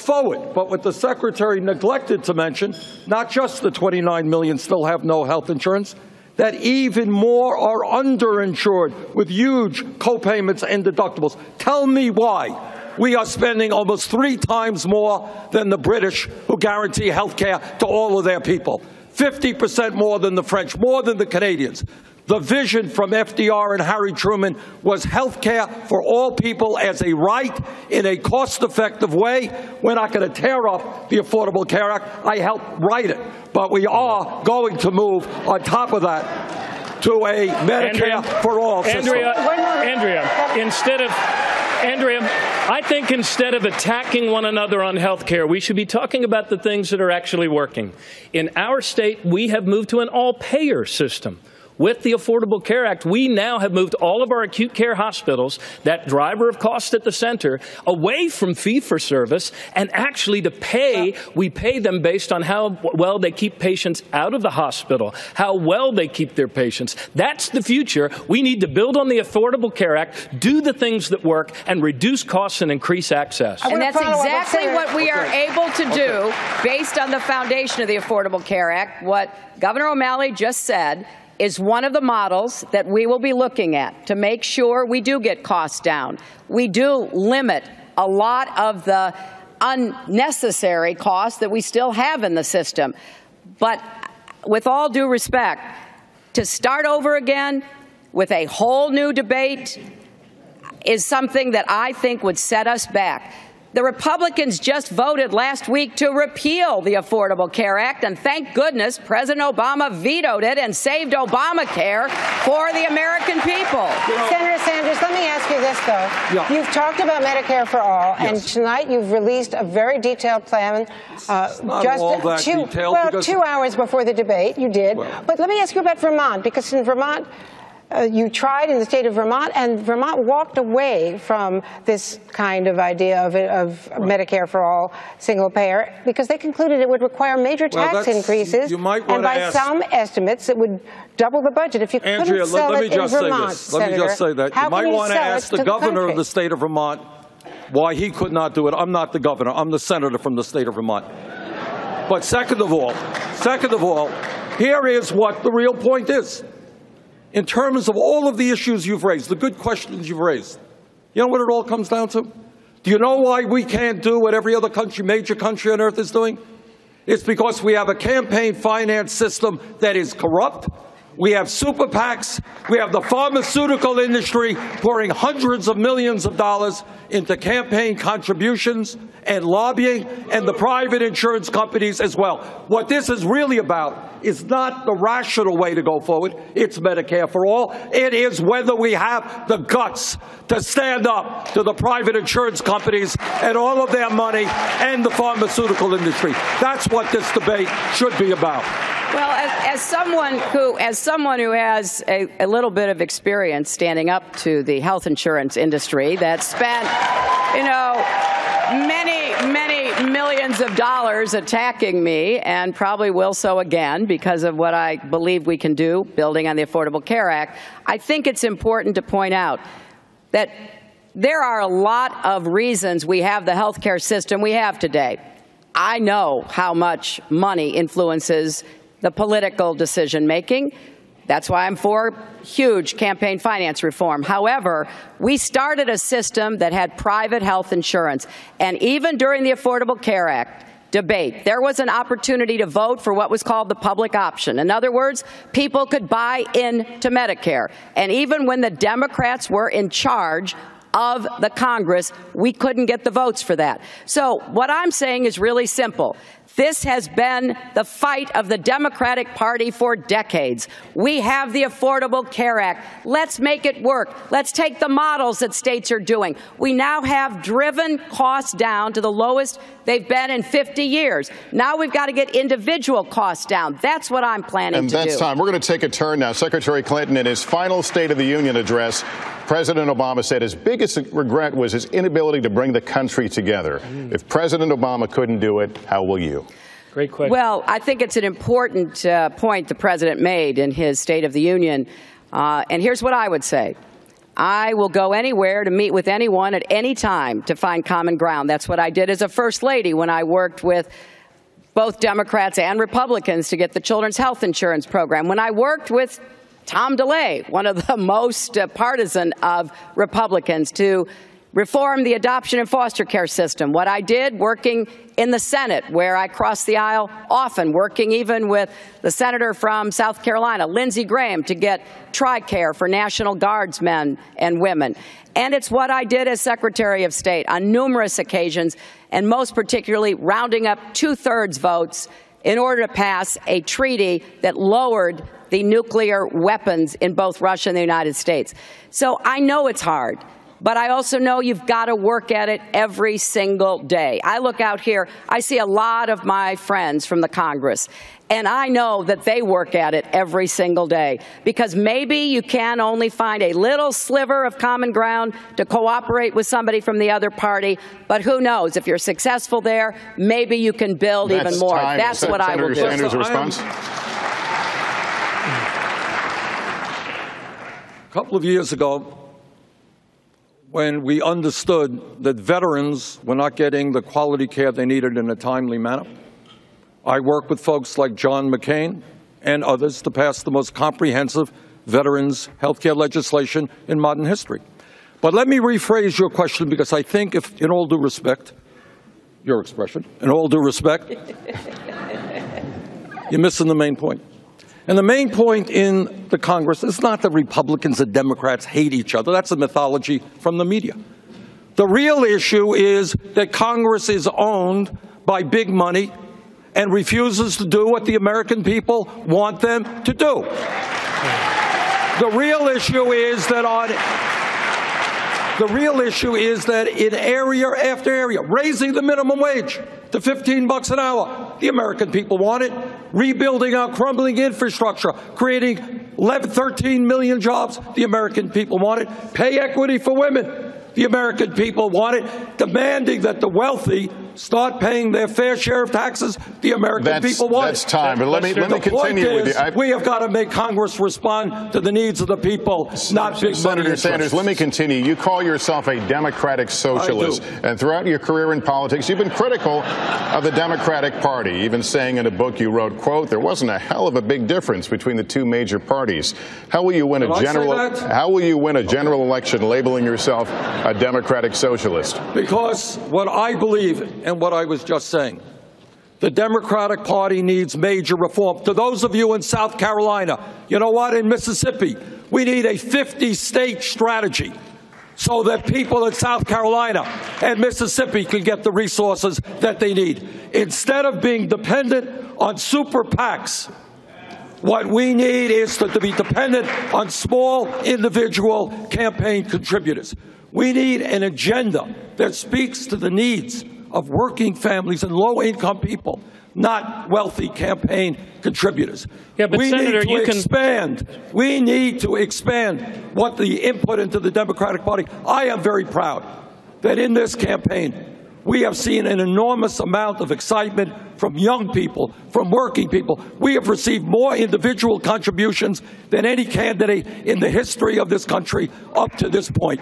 forward. But what the Secretary neglected to mention, not just the 29 million still have no health insurance, that even more are underinsured with huge co-payments and deductibles. Tell me why we are spending almost 3 times more than the British, who guarantee health care to all of their people. 50% more than the French, more than the Canadians. The vision from FDR and Harry Truman was health care for all people as a right in a cost-effective way. We're not going to tear up the Affordable Care Act. I helped write it. But we are going to move on top of that to a Medicare for all system. Andrea, I think instead of attacking one another on health care, we should be talking about the things that are actually working. In our state, we have moved to an all-payer system. With the Affordable Care Act, we now have moved all of our acute care hospitals, that driver of cost at the center, away from fee-for-service and actually to pay. We pay them based on how well they keep patients out of the hospital, how well they keep their patients. That's the future. We need to build on the Affordable Care Act, do the things that work, and reduce costs and increase access. And that's exactly what we are able to do based on the foundation of the Affordable Care Act. What Governor O'Malley just said is one of the models that we will be looking at to make sure we do get costs down. We do limit a lot of the unnecessary costs that we still have in the system. But with all due respect, to start over again with a whole new debate is something that I think would set us back. The Republicans just voted last week to repeal the Affordable Care Act, and thank goodness President Obama vetoed it and saved Obamacare for the American people. Senator Sanders, let me ask you this, though. Yeah. You've talked about Medicare for all, and tonight you've released a very detailed plan. Just all that detailed, 2 hours before the debate, you did. Well, but let me ask you about Vermont, because in Vermont, you tried in the state of Vermont, and Vermont walked away from this kind of idea of Medicare for all, single payer, because they concluded it would require major tax increases, and by some estimates, it would double the budget. If you couldn't sell it in Vermont, let me just say that. You might want to ask the governor of the state of Vermont why he could not do it. I'm not the governor. I'm the senator from the state of Vermont. But second of all, here is what the real point is. In terms of all of the issues you've raised, the good questions you've raised, you know what it all comes down to? Do you know why we can't do what every other country, major country on earth is doing? It's because we have a campaign finance system that is corrupt. We have super PACs. We have the pharmaceutical industry pouring hundreds of millions of dollars into campaign contributions and lobbying, and the private insurance companies as well. What this is really about is not the rational way to go forward. It's Medicare for all. It is whether we have the guts to stand up to the private insurance companies and all of their money and the pharmaceutical industry. That's what this debate should be about. Well, as someone who has a little bit of experience standing up to the health insurance industry that spent, many millions of dollars attacking me, and probably will so again because of what I believe we can do building on the Affordable Care Act, I think it's important to point out that there are a lot of reasons we have the health care system we have today. I know how much money influences the political decision-making. That's why I'm for huge campaign finance reform. However, we started a system that had private health insurance. And even during the Affordable Care Act debate, there was an opportunity to vote for what was called the public option. In other words, people could buy into Medicare. And even when the Democrats were in charge of the Congress, we couldn't get the votes for that. So what I'm saying is really simple. This has been the fight of the Democratic Party for decades. We have the Affordable Care Act. Let's make it work. Let's take the models that states are doing. We now have driven costs down to the lowest they've been in 50 years. Now we've got to get individual costs down. That's what I'm planning to do. And that's time. We're going to take a turn now. Secretary Clinton, in his final State of the Union address, President Obama said his biggest regret was his inability to bring the country together. If President Obama couldn't do it, how will you? Great question. Well, I think it's an important point the President made in his State of the Union. And here's what I would say. I will go anywhere to meet with anyone at any time to find common ground. That's what I did as a First Lady when I worked with both Democrats and Republicans to get the children's health insurance program. When I worked with Tom DeLay, one of the most partisan of Republicans, to reform the adoption and foster care system. What I did working in the Senate, where I crossed the aisle often, working even with the senator from South Carolina, Lindsey Graham, to get TRICARE for National Guardsmen and women. And it's what I did as Secretary of State on numerous occasions, and most particularly rounding up 2/3 votes in order to pass a treaty that lowered the nuclear weapons in both Russia and the United States. So I know it's hard. But I also know you've got to work at it every single day. I look out here, I see a lot of my friends from the Congress, and I know that they work at it every single day. Because maybe you can only find a little sliver of common ground to cooperate with somebody from the other party, but who knows? If you're successful there, maybe you can build even more. That's what I will do. Senator Sanders' response? A couple of years ago, when we understood that veterans were not getting the quality care they needed in a timely manner, I worked with folks like John McCain and others to pass the most comprehensive veterans health care legislation in modern history. But let me rephrase your question, because I think, if, in all due respect, your expression, in all due respect, you're missing the main point. And the main point in the Congress is not that Republicans and Democrats hate each other. That's a mythology from the media. The real issue is that Congress is owned by big money and refuses to do what the American people want them to do. The real issue is that in area after area, raising the minimum wage to $15 an hour, the American people want it. Rebuilding our crumbling infrastructure, creating 13 million jobs, the American people want it. Pay equity for women, the American people want it. Demanding that the wealthy start paying their fair share of taxes, the American people want it. That's time, but let me continue with you. We have got to make Congress respond to the needs of the people, not big money. Senator Sanders, let me continue. You call yourself a democratic socialist, and throughout your career in politics, you've been critical of the Democratic Party, even saying in a book you wrote, quote, there wasn't a hell of a big difference between the two major parties. How will you win a general election labeling yourself a democratic socialist? Because what I believe, and what I was just saying, the Democratic Party needs major reform. To those of you in South Carolina, you know what? In Mississippi, we need a 50-state strategy so that people in South Carolina and Mississippi can get the resources that they need. Instead of being dependent on super PACs, what we need is to be dependent on small individual campaign contributors. We need an agenda that speaks to the needs of working families and low-income people, not wealthy campaign contributors. Yeah, but Senator, we need to expand what the input into the Democratic Party. I am very proud that in this campaign we have seen an enormous amount of excitement from young people, from working people. We have received more individual contributions than any candidate in the history of this country up to this point.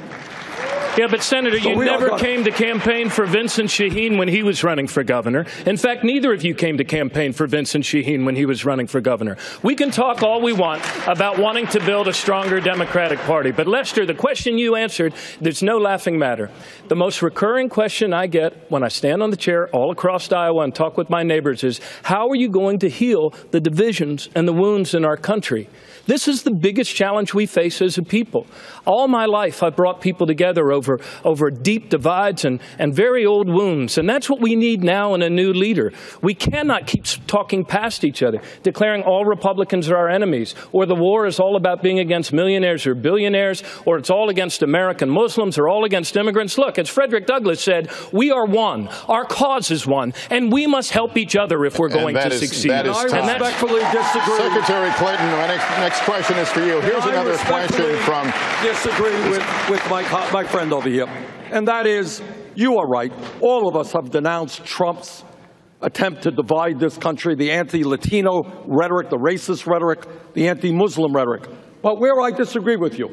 Yeah, but Senator, you never came to campaign for Vincent Shaheen when he was running for governor. In fact, neither of you came to campaign for Vincent Shaheen when he was running for governor. We can talk all we want about wanting to build a stronger Democratic Party. But Lester, the question you answered, there's no laughing matter. The most recurring question I get when I stand on the chair all across Iowa and talk with my neighbors is, how are you going to heal the divisions and the wounds in our country? This is the biggest challenge we face as a people. All my life, I've brought people together over deep divides and very old wounds. And that's what we need now in a new leader. We cannot keep talking past each other, declaring all Republicans are our enemies, or the war is all about being against millionaires or billionaires, or it's all against American Muslims or all against immigrants. Look, as Frederick Douglass said, we are one. Our cause is one. And we must help each other if we're going to succeed. I respectfully disagree. Secretary Clinton, my next question is for you. Here's another question from... disagree with my friend over here, and that is, you are right. All of us have denounced Trump's attempt to divide this country, the anti-Latino rhetoric, the racist rhetoric, the anti-Muslim rhetoric. But where I disagree with you,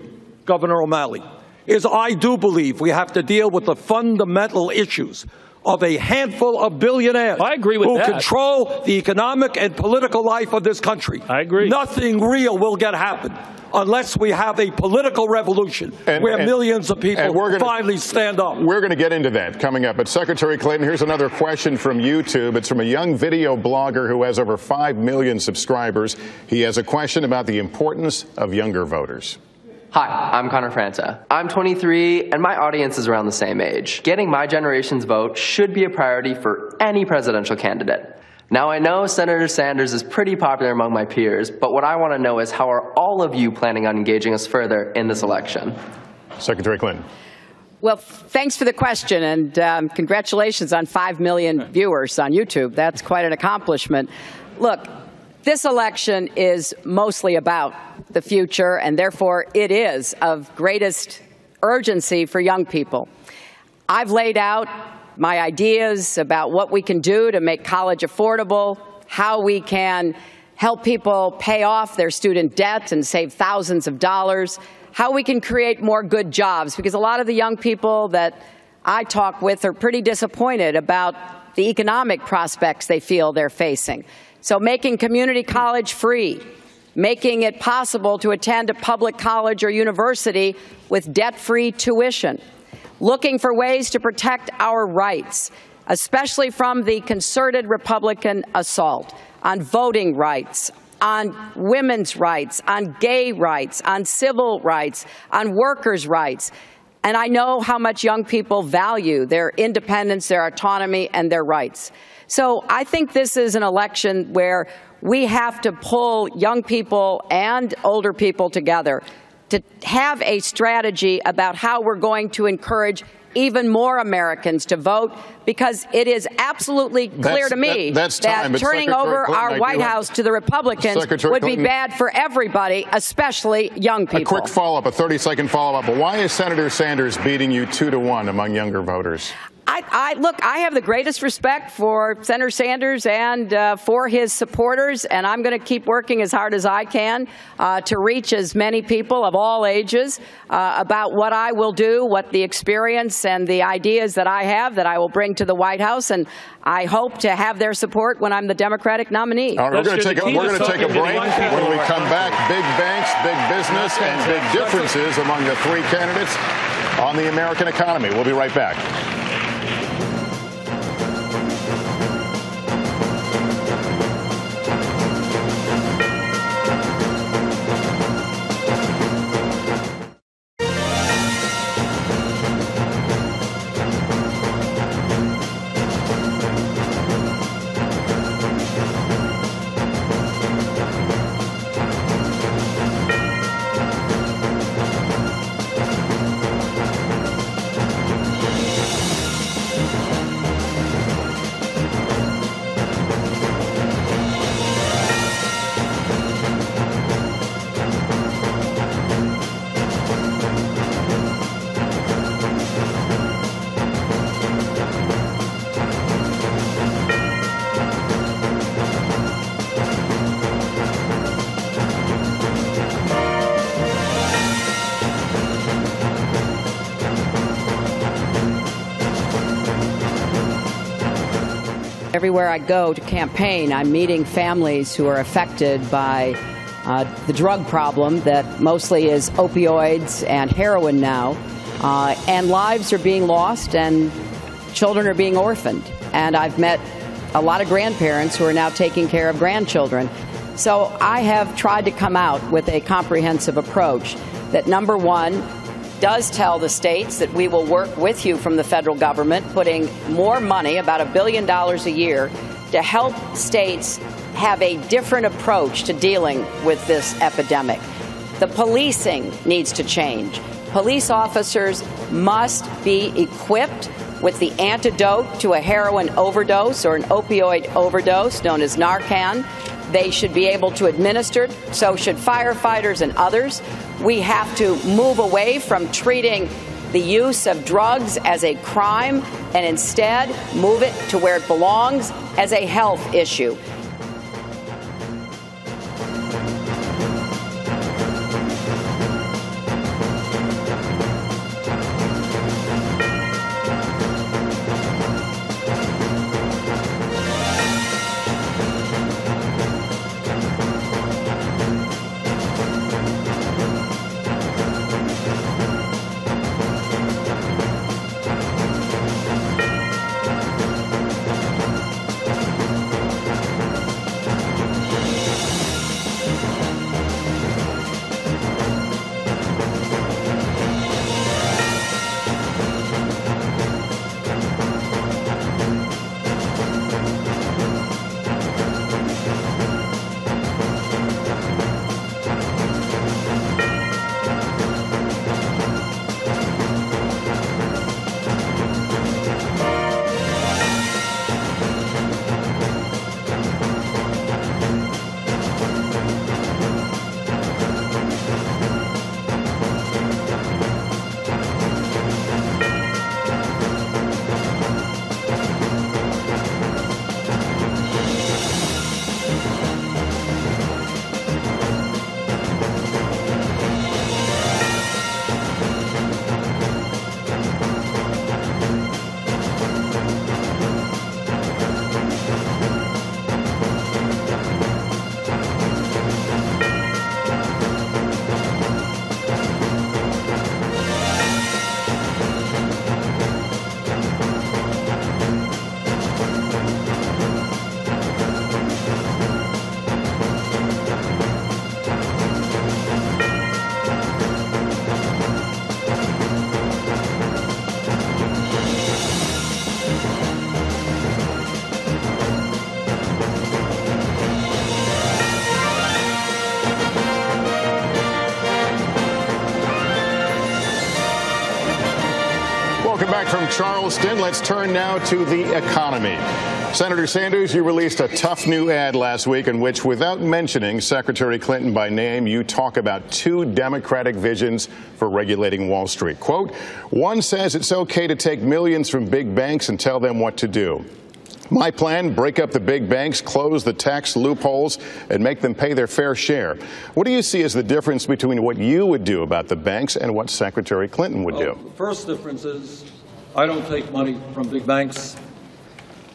Governor O'Malley, is I do believe we have to deal with the fundamental issues of a handful of billionaires I agree with who that. control the economic and political life of this country. I agree. Nothing real will get happen unless we have a political revolution where millions of people finally stand up. We're going to get into that coming up. But Secretary Clinton, here's another question from YouTube. It's from a young video blogger who has over 5 million subscribers. He has a question about the importance of younger voters. Hi, I'm Connor Franta. I'm 23, and my audience is around the same age. Getting my generation's vote should be a priority for any presidential candidate. Now, I know Senator Sanders is pretty popular among my peers, but what I want to know is how are all of you planning on engaging us further in this election? Secretary Clinton. Well, thanks for the question, and congratulations on 5 million viewers on YouTube. That's quite an accomplishment. Look, this election is mostly about the future, and therefore it is of greatest urgency for young people. I've laid out my ideas about what we can do to make college affordable, how we can help people pay off their student debt and save thousands of dollars, how we can create more good jobs, because a lot of the young people that I talk with are pretty disappointed about the economic prospects they feel they're facing. So making community college free, making it possible to attend a public college or university with debt-free tuition, looking for ways to protect our rights, especially from the concerted Republican assault on voting rights, on women's rights, on gay rights, on civil rights, on workers' rights. And I know how much young people value their independence, their autonomy, and their rights. So I think this is an election where we have to pull young people and older people together to have a strategy about how we're going to encourage even more Americans to vote, because it is absolutely clear to me that turning over our White House to the Republicans would be bad for everybody, especially young people. A quick follow-up, a 30-second follow-up. But why is Senator Sanders beating you 2-1 among younger voters? Look, I have the greatest respect for Senator Sanders and for his supporters, and I'm going to keep working as hard as I can to reach as many people of all ages about what I will do, what the experience and the ideas that I have that I will bring to the White House, and I hope to have their support when I'm the Democratic nominee. All right, we're going to take a break. When we come back, big banks, big business, and big differences among the three candidates on the American economy. We'll be right back. Everywhere I go to campaign, I'm meeting families who are affected by the drug problem that mostly is opioids and heroin now, and lives are being lost and children are being orphaned. And I've met a lot of grandparents who are now taking care of grandchildren. So I have tried to come out with a comprehensive approach that, number one, does tell the states that we will work with you from the federal government, putting more money, about $1 billion a year, to help states have a different approach to dealing with this epidemic. The policing needs to change. Police officers must be equipped with the antidote to a heroin overdose or an opioid overdose, known as Narcan. They should be able to administer it. So should firefighters and others. We have to move away from treating the use of drugs as a crime and instead move it to where it belongs, as a health issue. Charleston. Let's turn now to the economy. Senator Sanders, you released a tough new ad last week in which, without mentioning Secretary Clinton by name, you talk about two Democratic visions for regulating Wall Street. Quote, one says it's okay to take millions from big banks and tell them what to do. My plan, break up the big banks, close the tax loopholes, and make them pay their fair share. What do you see as the difference between what you would do about the banks and what Secretary Clinton would do? The first difference is I don't take money from big banks.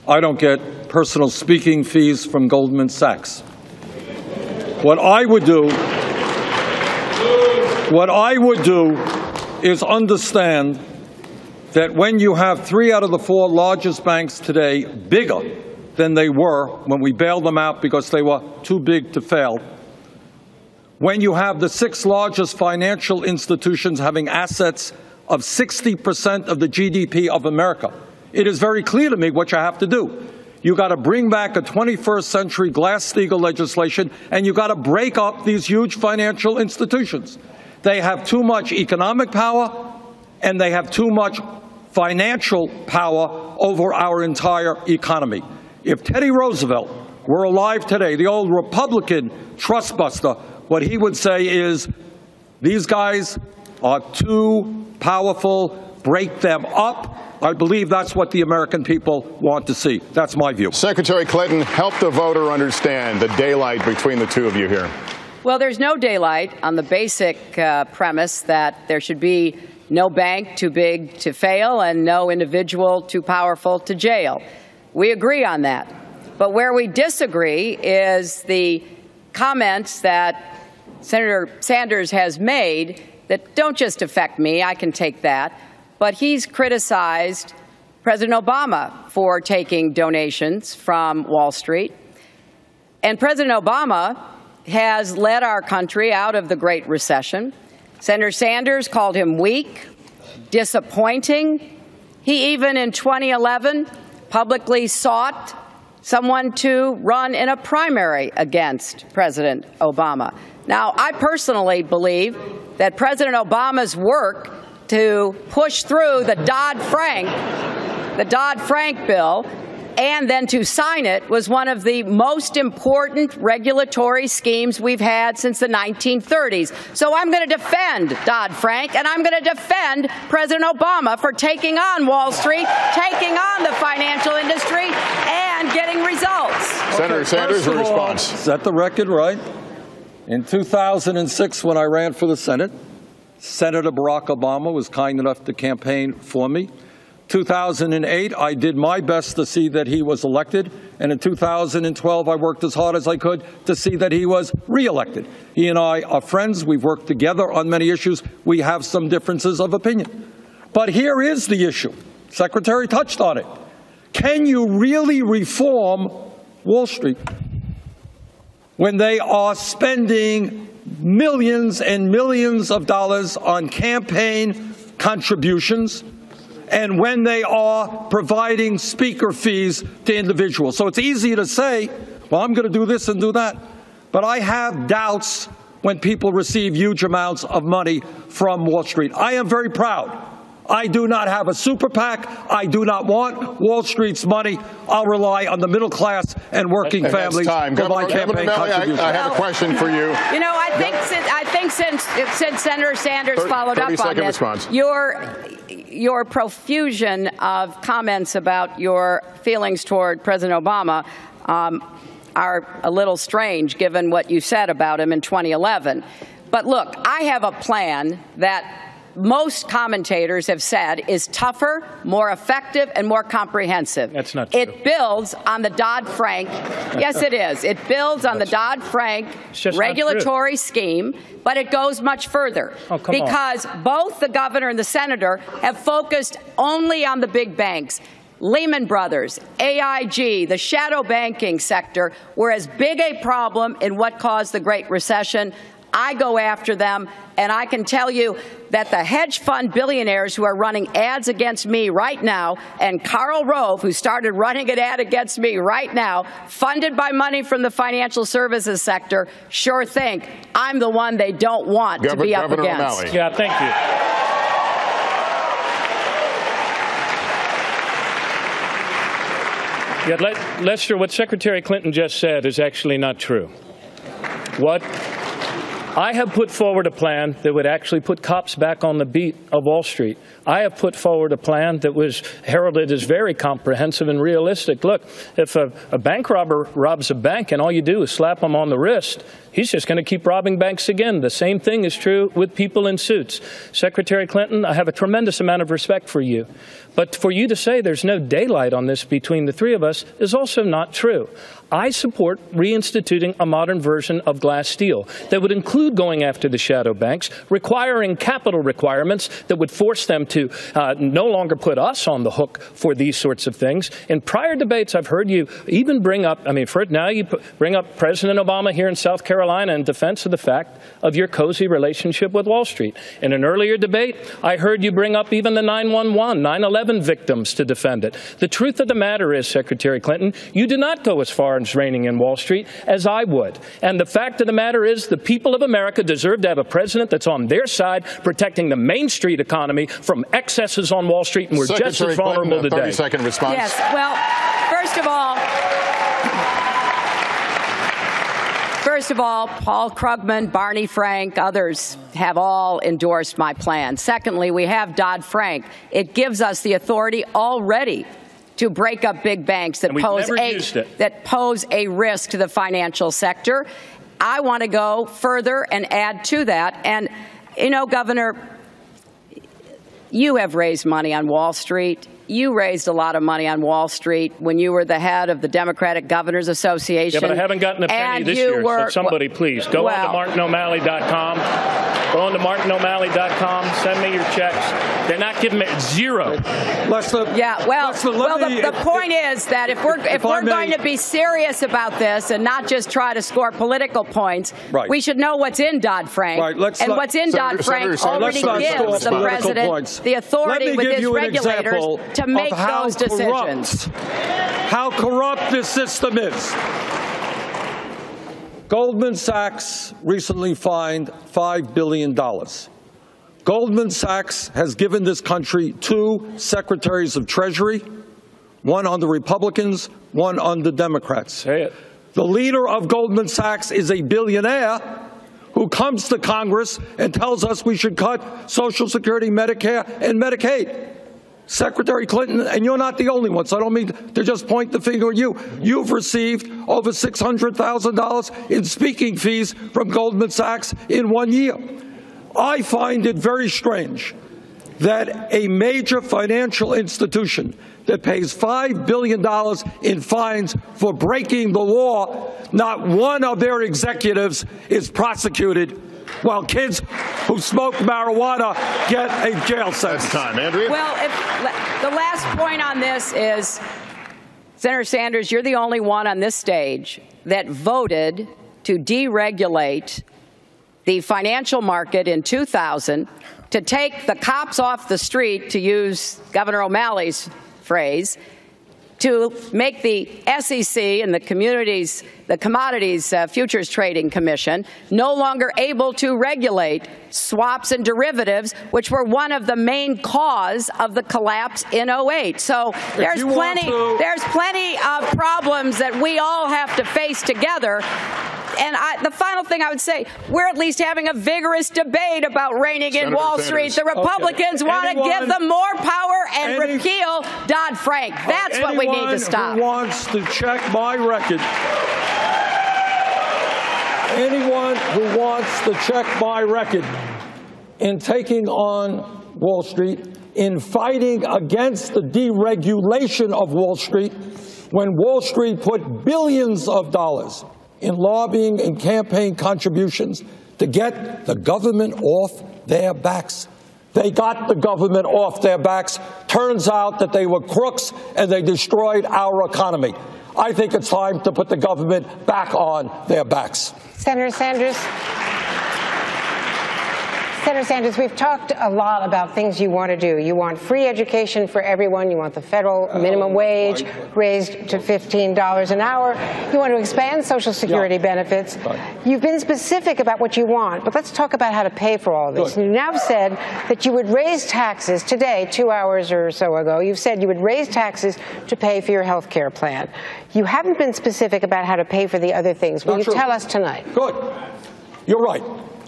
I don't get personal speaking fees from Goldman Sachs. What I would do is understand that when you have 3 out of the 4 largest banks today bigger than they were when we bailed them out because they were too big to fail, when you have the 6 largest financial institutions having assets of 60% of the GDP of America, it is very clear to me what you have to do. You got to bring back a 21st century Glass-Steagall legislation, and you got to break up these huge financial institutions. They have too much economic power, and they have too much financial power over our entire economy. If Teddy Roosevelt were alive today, the old Republican trustbuster, what he would say is, these guys are too powerful, break them up. I believe that's what the American people want to see. That's my view. Secretary Clinton, help the voter understand the daylight between the two of you here. Well, there's no daylight on the basic premise that there should be no bank too big to fail and no individual too powerful to jail. We agree on that. But where we disagree is the comments that Senator Sanders has made that don't just affect me, I can take that, but he's criticized President Obama for taking donations from Wall Street. And President Obama has led our country out of the Great Recession. Senator Sanders called him weak, disappointing. He even in 2011 publicly sought someone to run in a primary against President Obama. Now, I personally believe that President Obama's work to push through the Dodd-Frank bill and then to sign it was one of the most important regulatory schemes we've had since the 1930s. So I'm going to defend Dodd-Frank, and I'm going to defend President Obama for taking on Wall Street, taking on the financial industry, and getting results. Senator Sanders, a response. Set the record right. In 2006, when I ran for the Senate, Senator Barack Obama was kind enough to campaign for me. 2008, I did my best to see that he was elected, and in 2012, I worked as hard as I could to see that he was reelected. He and I are friends. We've worked together on many issues. We have some differences of opinion. But here is the issue. Secretary touched on it. Can you really reform Wall Street when they are spending millions and millions of dollars on campaign contributions, and when they are providing speaker fees to individuals? So it's easy to say, well, I'm going to do this and do that. But I have doubts when people receive huge amounts of money from Wall Street. I am very proud. I do not have a super PAC. I do not want Wall Street's money. I'll rely on the middle class and working families for my campaign contributions. I have a question for you. You know, I think since Senator Sanders followed up on this, your profusion of comments about your feelings toward President Obama are a little strange, given what you said about him in 2011. But look, I have a plan that most commentators have said is tougher, more effective, and more comprehensive. That's not true. It builds on the Dodd-Frank. Yes, it is. It builds on the Dodd-Frank regulatory scheme, but it goes much further. Because both the governor and the senator have focused only on the big banks. Lehman Brothers, AIG, the shadow banking sector were as big a problem in what caused the Great Recession. I go after them, and I can tell you that the hedge fund billionaires who are running ads against me right now, and Karl Rove, who started running an ad against me right now, funded by money from the financial services sector, sure think I'm the one they don't want to be up against. Yeah, thank you. Yeah, Lester, what Secretary Clinton just said is actually not true. I have put forward a plan that would actually put cops back on the beat of Wall Street. I have put forward a plan that was heralded as very comprehensive and realistic. Look, if a bank robber robs a bank and all you do is slap him on the wrist, he's just going to keep robbing banks again. The same thing is true with people in suits. Secretary Clinton, I have a tremendous amount of respect for you. But for you to say there's no daylight on this between the three of us is also not true. I support reinstituting a modern version of Glass-Steagall that would include going after the shadow banks, requiring capital requirements that would force them to no longer put us on the hook for these sorts of things. In prior debates, I've heard you even bring up, now you bring up President Obama here in South Carolina in defense of the fact of your cozy relationship with Wall Street. In an earlier debate, I heard you bring up even the 9/11 victims to defend it. The truth of the matter is, Secretary Clinton, you do not go as far as reining in Wall Street as I would. And the fact of the matter is the people of America deserve to have a president that's on their side, protecting the Main Street economy from excesses on Wall Street, and we're just as vulnerable today. 30-second response. Yes, well, First of all, Paul Krugman, Barney Frank, others have all endorsed my plan. Secondly, we have Dodd-Frank. It gives us the authority already to break up big banks that pose a risk to the financial sector. I want to go further and add to that. And, you know, Governor, you have raised money on Wall Street. You raised a lot of money on Wall Street when you were the head of the Democratic Governors Association. Yeah, but I haven't gotten a penny this year, so somebody please go on to MartinO'Malley.com. Go on to MartinO'Malley.com. Send me your checks. They're not giving me zero. The point is that if we're going to be serious about this and not just try to score political points, we should know what's in Dodd-Frank. And what's in Dodd-Frank already gives the president the authority with his regulators to make those decisions. How corrupt this system is. Goldman Sachs recently fined $5 billion. Goldman Sachs has given this country 2 secretaries of Treasury, one on the Republicans, one on the Democrats. Say it. The leader of Goldman Sachs is a billionaire who comes to Congress and tells us we should cut Social Security, Medicare, and Medicaid. Secretary Clinton, and you're not the only one, so I don't mean to just point the finger at you. You've received over $600,000 in speaking fees from Goldman Sachs in 1 year. I find it very strange that a major financial institution that pays $5 billion in fines for breaking the law, not one of their executives is prosecuted, while kids who smoke marijuana get a jail sentence. That's time, Andrea. Well, the last point on this is, Senator Sanders, you're the only one on this stage that voted to deregulate the financial market in 2000, to take the cops off the street, to use Governor O'Malley's phrase, to make the SEC and the Commodities Futures Trading Commission no longer able to regulate swaps and derivatives, which were one of the main cause of the collapse in 2008. So there's plenty of problems that we all have to face together. And the final thing I would say, we're at least having a vigorous debate about reining in Wall Street. The Republicans want to give them more power and repeal Dodd-Frank. That's what we need to stop. Anyone who wants to check my record, anyone who wants to check my record in taking on Wall Street, in fighting against the deregulation of Wall Street, when Wall Street put billions of dollars in lobbying and campaign contributions to get the government off their backs. They got the government off their backs. Turns out that they were crooks and they destroyed our economy. I think it's time to put the government back on their backs. Senator Sanders. Senator Sanders, we've talked a lot about things you want to do. You want free education for everyone. You want the federal minimum wage raised to $15 an hour. You want to expand Social Security benefits. You've been specific about what you want, but let's talk about how to pay for all of this. You now said that you would raise taxes today, 2 hours or so ago. You've said you would raise taxes to pay for your health care plan. You haven't been specific about how to pay for the other things. Will you tell us tonight? Good. You're right.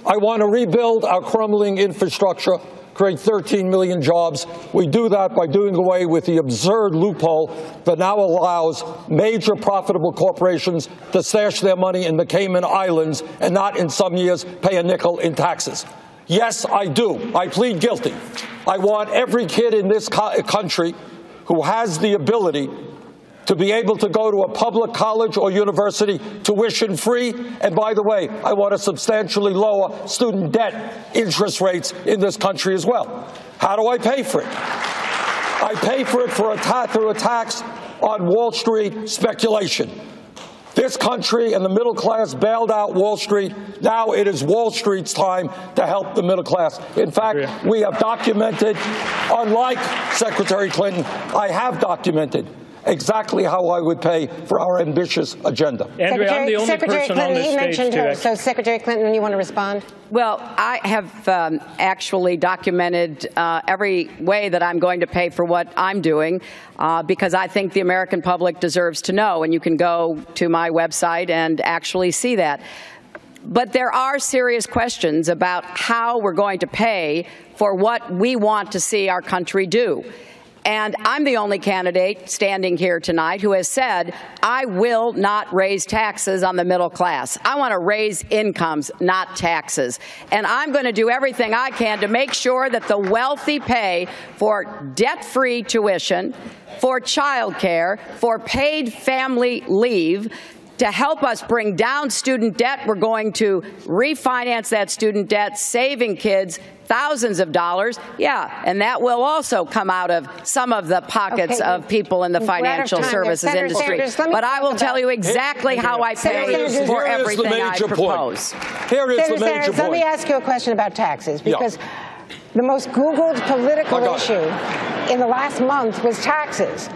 I want to rebuild our crumbling infrastructure, create 13 million jobs. We do that by doing away with the absurd loophole that now allows major profitable corporations to stash their money in the Cayman Islands and not in some years pay a nickel in taxes. Yes, I do. I plead guilty. I want every kid in this country who has the ability to be able to go to a public college or university tuition free. And by the way, I want to substantially lower student debt interest rates in this country as well. How do I pay for it? I pay for it through a tax on Wall Street speculation. This country and the middle class bailed out Wall Street. Now it is Wall Street's time to help the middle class. In fact, we have documented, unlike Secretary Clinton, I have documented exactly how I would pay for our ambitious agenda. Andrea, I'm the only Secretary person Clinton, on this you stage mentioned her. So, Secretary Clinton, you want to respond? Well, I have actually documented every way that I'm going to pay for what I'm doing because I think the American public deserves to know, and you can go to my website and actually see that. But there are serious questions about how we're going to pay for what we want to see our country do. And I'm the only candidate standing here tonight who has said, I will not raise taxes on the middle class. I want to raise incomes, not taxes. And I'm going to do everything I can to make sure that the wealthy pay for debt-free tuition, for child care, for paid family leave. To help us bring down student debt, we're going to refinance that student debt, saving kids thousands of dollars. Yeah, and that will also come out of some of the pockets of people in the financial services industry. But I will tell you exactly how I pay for everything I propose. Here is the major point. Let me ask you a question about taxes, because the most Googled political issue in the last month was taxes.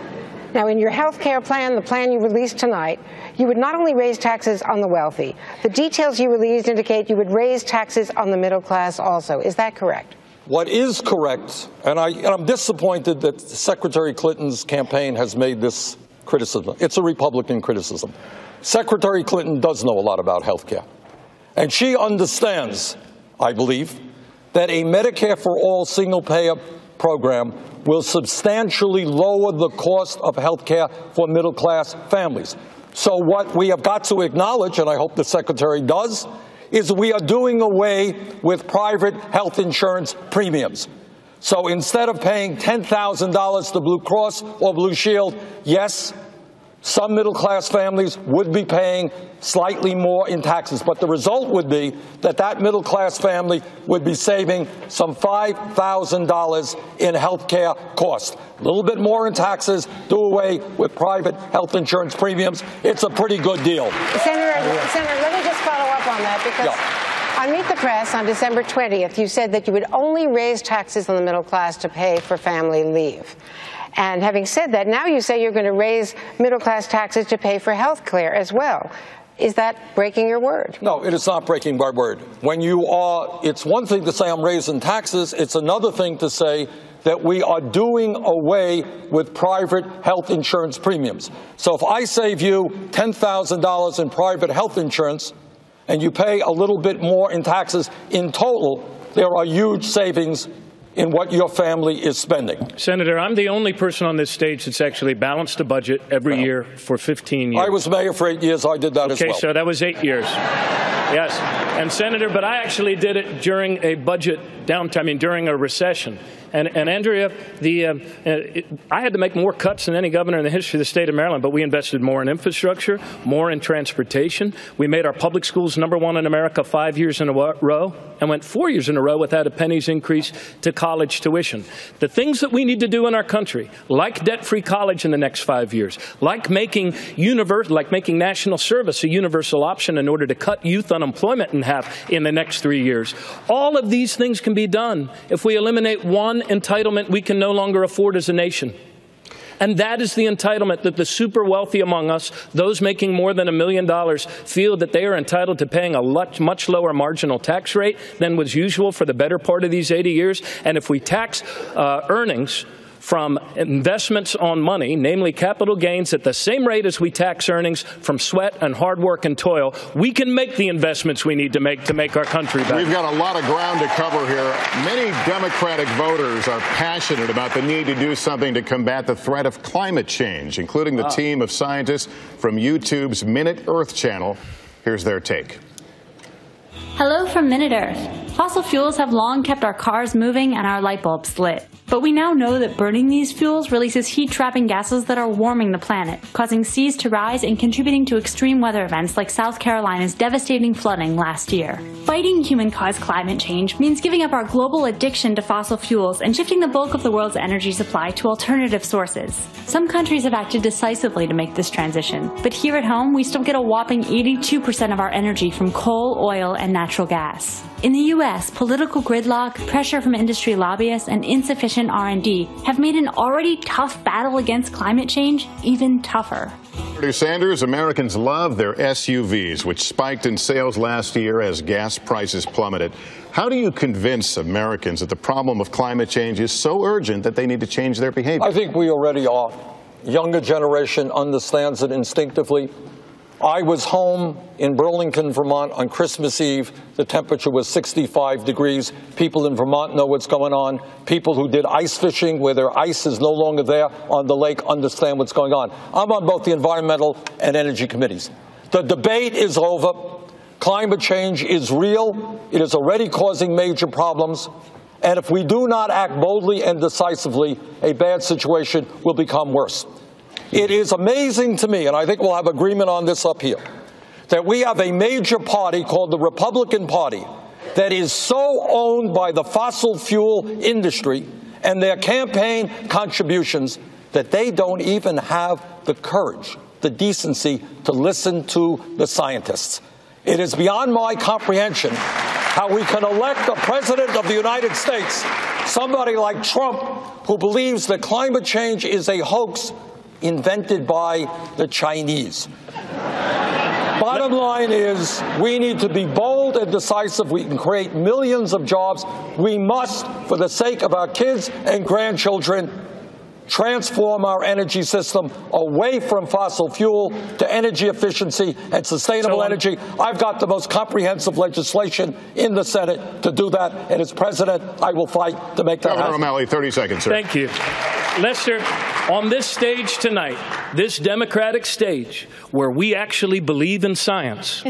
Now, in your health care plan, the plan you released tonight, you would not only raise taxes on the wealthy. The details you released indicate you would raise taxes on the middle class also. Is that correct? What is correct, and I'm disappointed that Secretary Clinton's campaign has made this criticism. It's a Republican criticism. Secretary Clinton does know a lot about health care. And she understands, I believe, that a Medicare for All single-payer program will substantially lower the cost of health care for middle-class families. So what we have got to acknowledge, and I hope the Secretary does, is we are doing away with private health insurance premiums. So instead of paying $10,000 to Blue Cross or Blue Shield, yes, some middle-class families would be paying slightly more in taxes, but the result would be that that middle-class family would be saving some $5,000 in health care costs. A little bit more in taxes, do away with private health insurance premiums. It's a pretty good deal. Senator, let me just follow up on that, because on Meet the Press on December 20th, you said that you would only raise taxes on the middle class to pay for family leave. And having said that, now you say you're going to raise middle-class taxes to pay for health care as well. Is that breaking your word? No, it is not breaking my word. When you are, it's one thing to say I'm raising taxes. It's another thing to say that we are doing away with private health insurance premiums. So if I save you $10,000 in private health insurance and you pay a little bit more in taxes, in total, there are huge savings in what your family is spending. Senator, I'm the only person on this stage that's actually balanced a budget every year for 15 years. I was mayor for 8 years. I did that as well. Okay, so that was 8 years. Yes. And, Senator, but I actually did it during a budget downtime, during a recession. And Andrea, I had to make more cuts than any governor in the history of the state of Maryland, but we invested more in infrastructure, more in transportation. We made our public schools #1 in America 5 years in a row, and went 4 years in a row without a penny's increase to college college tuition. The things that we need to do in our country, like debt-free college in the next 5 years, like making national service a universal option in order to cut youth unemployment in half in the next 3 years. All of these things can be done if we eliminate one entitlement we can no longer afford as a nation. And that is the entitlement that the super wealthy among us, those making more than $1 million, feel that they are entitled to paying a much lower marginal tax rate than was usual for the better part of these 80 years. And if we tax earnings from investments on money, namely capital gains, at the same rate as we tax earnings from sweat and hard work and toil, we can make the investments we need to make our country better. We've got a lot of ground to cover here. Many Democratic voters are passionate about the need to do something to combat the threat of climate change, including the team of scientists from YouTube's Minute Earth channel. Here's their take. Hello from Minute Earth. Fossil fuels have long kept our cars moving and our light bulbs lit. But we now know that burning these fuels releases heat-trapping gases that are warming the planet, causing seas to rise and contributing to extreme weather events like South Carolina's devastating flooding last year. Fighting human-caused climate change means giving up our global addiction to fossil fuels and shifting the bulk of the world's energy supply to alternative sources. Some countries have acted decisively to make this transition, but here at home we still get a whopping 82% of our energy from coal, oil, and natural gas. In the U.S., political gridlock, pressure from industry lobbyists, and insufficient R&D have made an already tough battle against climate change even tougher. Senator Sanders, Americans love their SUVs, which spiked in sales last year as gas prices plummeted. How do you convince Americans that the problem of climate change is so urgent that they need to change their behavior? I think we already are. Younger generation understands it instinctively. I was home in Burlington, Vermont on Christmas Eve. The temperature was 65 degrees. People in Vermont know what's going on. People who did ice fishing where their ice is no longer there on the lake understand what's going on. I'm on both the environmental and energy committees. The debate is over. Climate change is real. It is already causing major problems. And if we do not act boldly and decisively, a bad situation will become worse. It is amazing to me, and I think we'll have agreement on this up here, that we have a major party called the Republican Party that is so owned by the fossil fuel industry and their campaign contributions that they don't even have the courage, the decency to listen to the scientists. It is beyond my comprehension how we can elect a president of the United States, somebody like Trump, who believes that climate change is a hoax invented by the Chinese. Bottom line is, we need to be bold and decisive. We can create millions of jobs. We must, for the sake of our kids and grandchildren, transform our energy system away from fossil fuel to energy efficiency and sustainable energy. I've got the most comprehensive legislation in the Senate to do that, and as president, I will fight to make that happen. Governor O'Malley, 30 seconds, sir. Thank you. Lester, on this stage tonight, this Democratic stage, where we actually believe in science,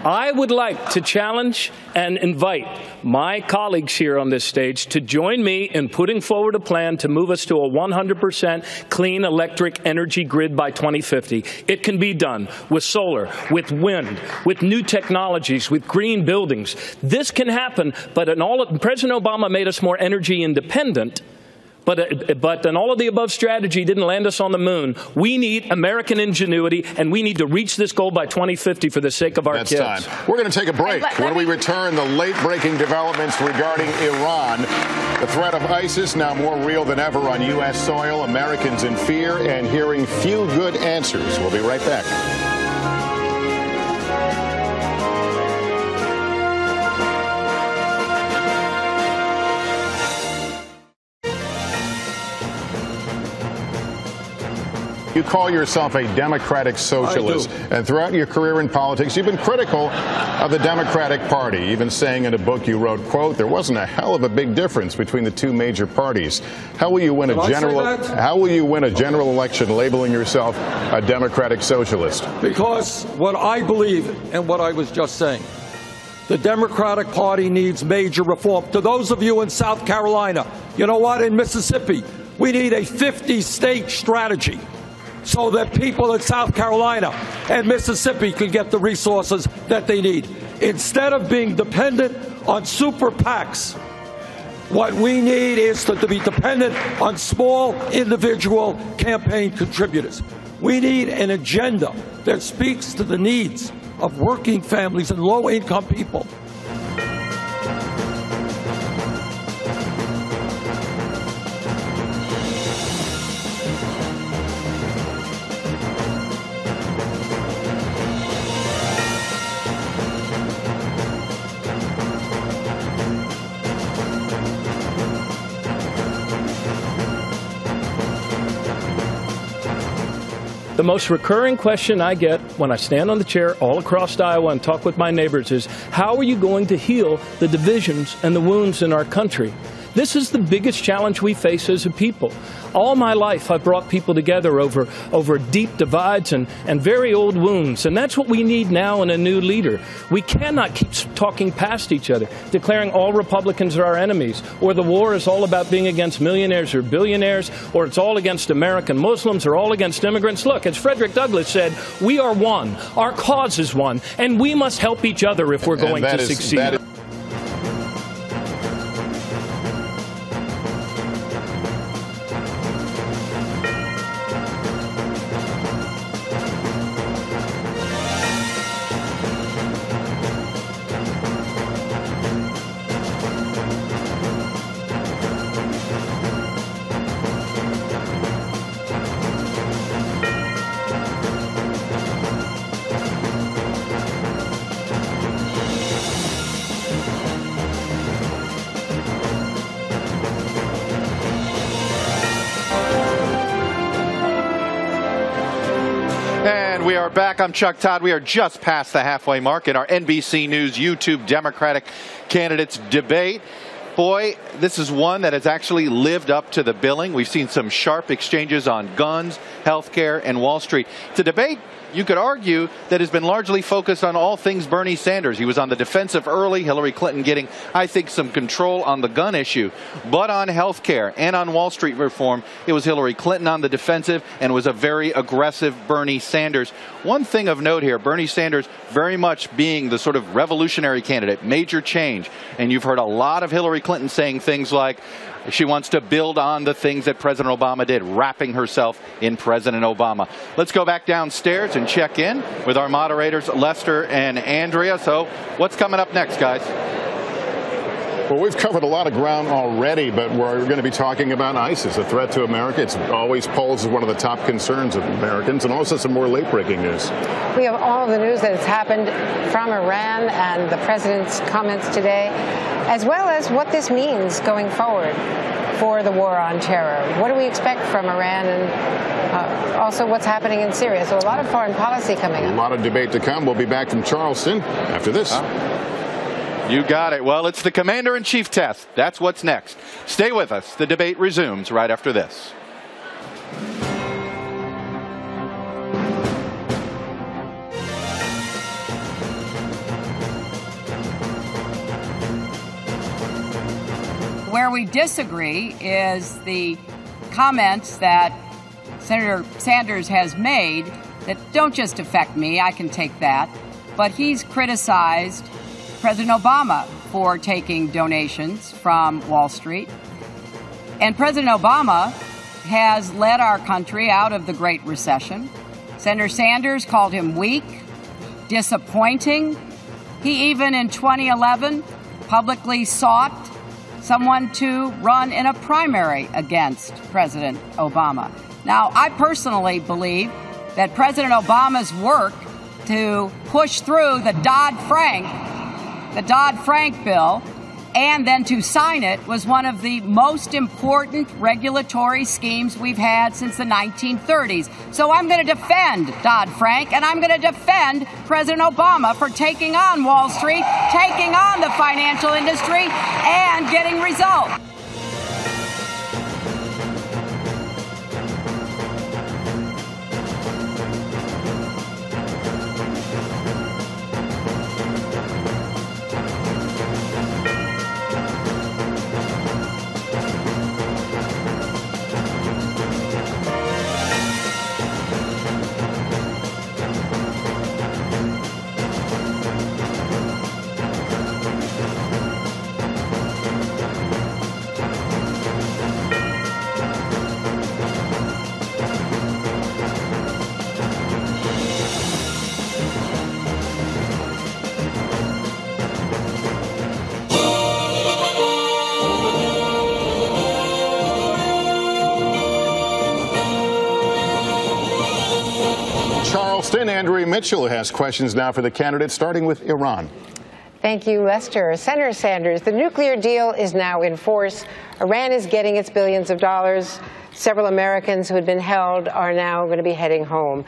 I would like to challenge and invite my colleagues here on this stage to join me in putting forward a plan to move us to a 100% clean electric energy grid by 2050. It can be done with solar, with wind, with new technologies, with green buildings. This can happen, but President Obama made us more energy independent. But an all-of-the-above strategy didn't land us on the moon. We need American ingenuity, and we need to reach this goal by 2050 for the sake of our kids. That's time. We're going to take a break. When we return, the late-breaking developments regarding Iran. The threat of ISIS now more real than ever on U.S. soil. Americans in fear and hearing few good answers. We'll be right back. You call yourself a Democratic socialist, and throughout your career in politics, you've been critical of the Democratic Party, even saying in a book you wrote, quote, there wasn't a hell of a big difference between the two major parties. How will you win a general election labeling yourself a Democratic socialist? Because what I believe and what I was just saying, the Democratic Party needs major reform. To those of you in South Carolina, you know what, in Mississippi, we need a 50-state strategy, so that people in South Carolina and Mississippi can get the resources that they need. Instead of being dependent on super PACs What we need is to be dependent on small individual campaign contributors. We need an agenda that speaks to the needs of working families and low-income people. The most recurring question I get when I stand on the chair all across Iowa and talk with my neighbors is, how are you going to heal the divisions and the wounds in our country? This is the biggest challenge we face as a people. All my life, I've brought people together over deep divides and very old wounds, and that's what we need now in a new leader. We cannot keep talking past each other, declaring all Republicans are our enemies, or the war is all about being against millionaires or billionaires, or it's all against American Muslims or all against immigrants. Look, as Frederick Douglass said, we are one. Our cause is one, and we must help each other if we're going to succeed. And we are back. I'm Chuck Todd. We are just past the halfway mark in our NBC News YouTube Democratic candidates debate. Boy, this is one that has actually lived up to the billing. We've seen some sharp exchanges on guns, health care, and Wall Street. It's a debate, you could argue, that has been largely focused on all things Bernie Sanders. He was on the defensive early, Hillary Clinton getting, I think, some control on the gun issue. But on health care and on Wall Street reform, it was Hillary Clinton on the defensive and was a very aggressive Bernie Sanders. One thing of note here, Bernie Sanders very much being the sort of revolutionary candidate, major change. And you've heard a lot of Hillary Clinton saying things like she wants to build on the things that President Obama did, wrapping herself in President Obama. Let's go back downstairs and check in with our moderators, Lester and Andrea. So what's coming up next, guys? Well, we've covered a lot of ground already, but we're going to be talking about ISIS, a threat to America. It's always posed as one of the top concerns of Americans, and also some more late-breaking news. We have all of the news that has happened from Iran and the president's comments today, as well as what this means going forward for the war on terror. What do we expect from Iran, and also what's happening in Syria? So a lot of foreign policy coming up. A lot of debate to come. We'll be back from Charleston after this. You got it. Well, it's the Commander-in-Chief test. That's what's next. Stay with us. The debate resumes right after this. Where we disagree is the comments that Senator Sanders has made that don't just affect me, I can take that, but he's criticized President Obama for taking donations from Wall Street. And President Obama has led our country out of the Great Recession. Senator Sanders called him weak, disappointing. He even in 2011 publicly sought someone to run in a primary against President Obama. Now, I personally believe that President Obama's work to push through the Dodd-Frank bill and then to sign it was one of the most important regulatory schemes we've had since the 1930s. So I'm going to defend Dodd-Frank, and I'm going to defend President Obama for taking on Wall Street, taking on the financial industry, and getting results. Charleston, Andrea Mitchell has questions now for the candidates, starting with Iran. Thank you, Lester. Senator Sanders, the nuclear deal is now in force. Iran is getting its billions of dollars. Several Americans who had been held are now going to be heading home.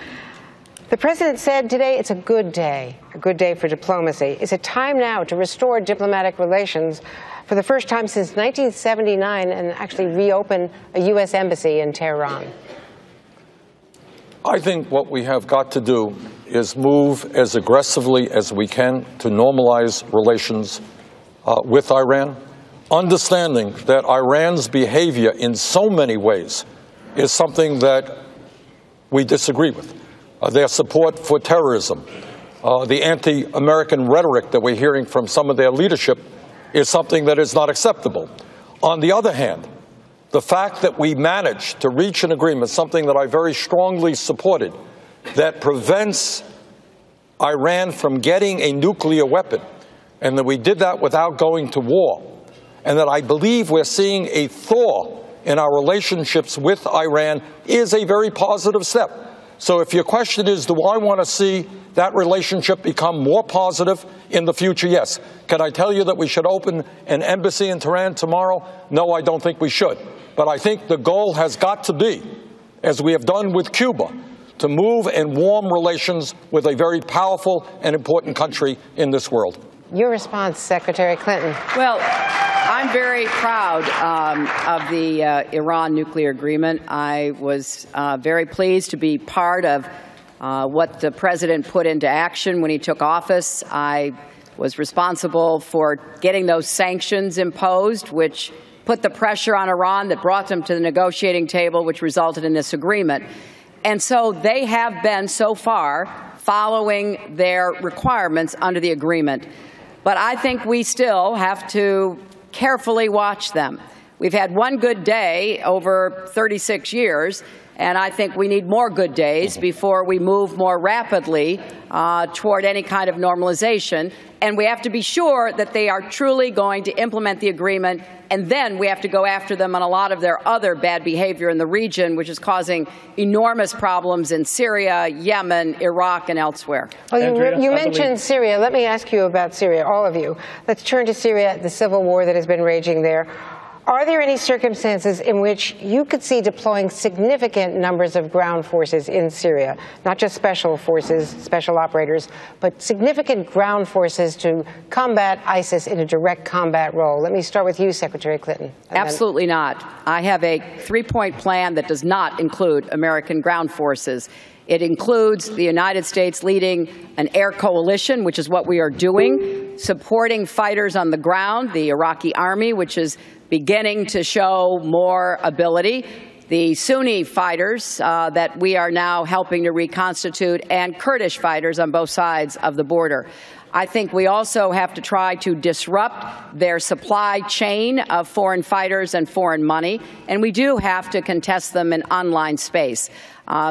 The president said today it's a good day for diplomacy. Is it time now to restore diplomatic relations for the first time since 1979 and actually reopen a U.S. embassy in Tehran? I think what we have got to do is move as aggressively as we can to normalize relations with Iran, understanding that Iran's behavior in so many ways is something that we disagree with. Their support for terrorism, the anti-American rhetoric that we're hearing from some of their leadership is something that is not acceptable. On the other hand, the fact that we managed to reach an agreement, something that I very strongly supported, that prevents Iran from getting a nuclear weapon, and that we did that without going to war, and that I believe we're seeing a thaw in our relationships with Iran is a very positive step. So if your question is, do I want to see that relationship become more positive in the future? Yes. Can I tell you that we should open an embassy in Tehran tomorrow? No, I don't think we should. But I think the goal has got to be, as we have done with Cuba, to move and warm relations with a very powerful and important country in this world. Your response, Secretary Clinton. Well, I'm very proud of the Iran nuclear agreement. I was very pleased to be part of what the president put into action when he took office. I was responsible for getting those sanctions imposed, which put the pressure on Iran that brought them to the negotiating table, which resulted in this agreement. And so they have been, so far, following their requirements under the agreement. But I think we still have to carefully watch them. We've had one good day over 36 years, and I think we need more good days before we move more rapidly toward any kind of normalization. And we have to be sure that they are truly going to implement the agreement, and then we have to go after them on a lot of their other bad behavior in the region, which is causing enormous problems in Syria, Yemen, Iraq, and elsewhere. Well, you mentioned Syria. Let me ask you about Syria, all of you. Let's turn to Syria, the civil war that has been raging there. Are there any circumstances in which you could see deploying significant numbers of ground forces in Syria, not just special forces, special operators, but significant ground forces to combat ISIS in a direct combat role? Let me start with you, Secretary Clinton. Absolutely not. I have a three-point plan that does not include American ground forces. It includes the United States leading an air coalition, which is what we are doing, supporting fighters on the ground, the Iraqi army, which is beginning to show more ability, the Sunni fighters that we are now helping to reconstitute, and Kurdish fighters on both sides of the border. I think we also have to try to disrupt their supply chain of foreign fighters and foreign money, and we do have to contest them in online space.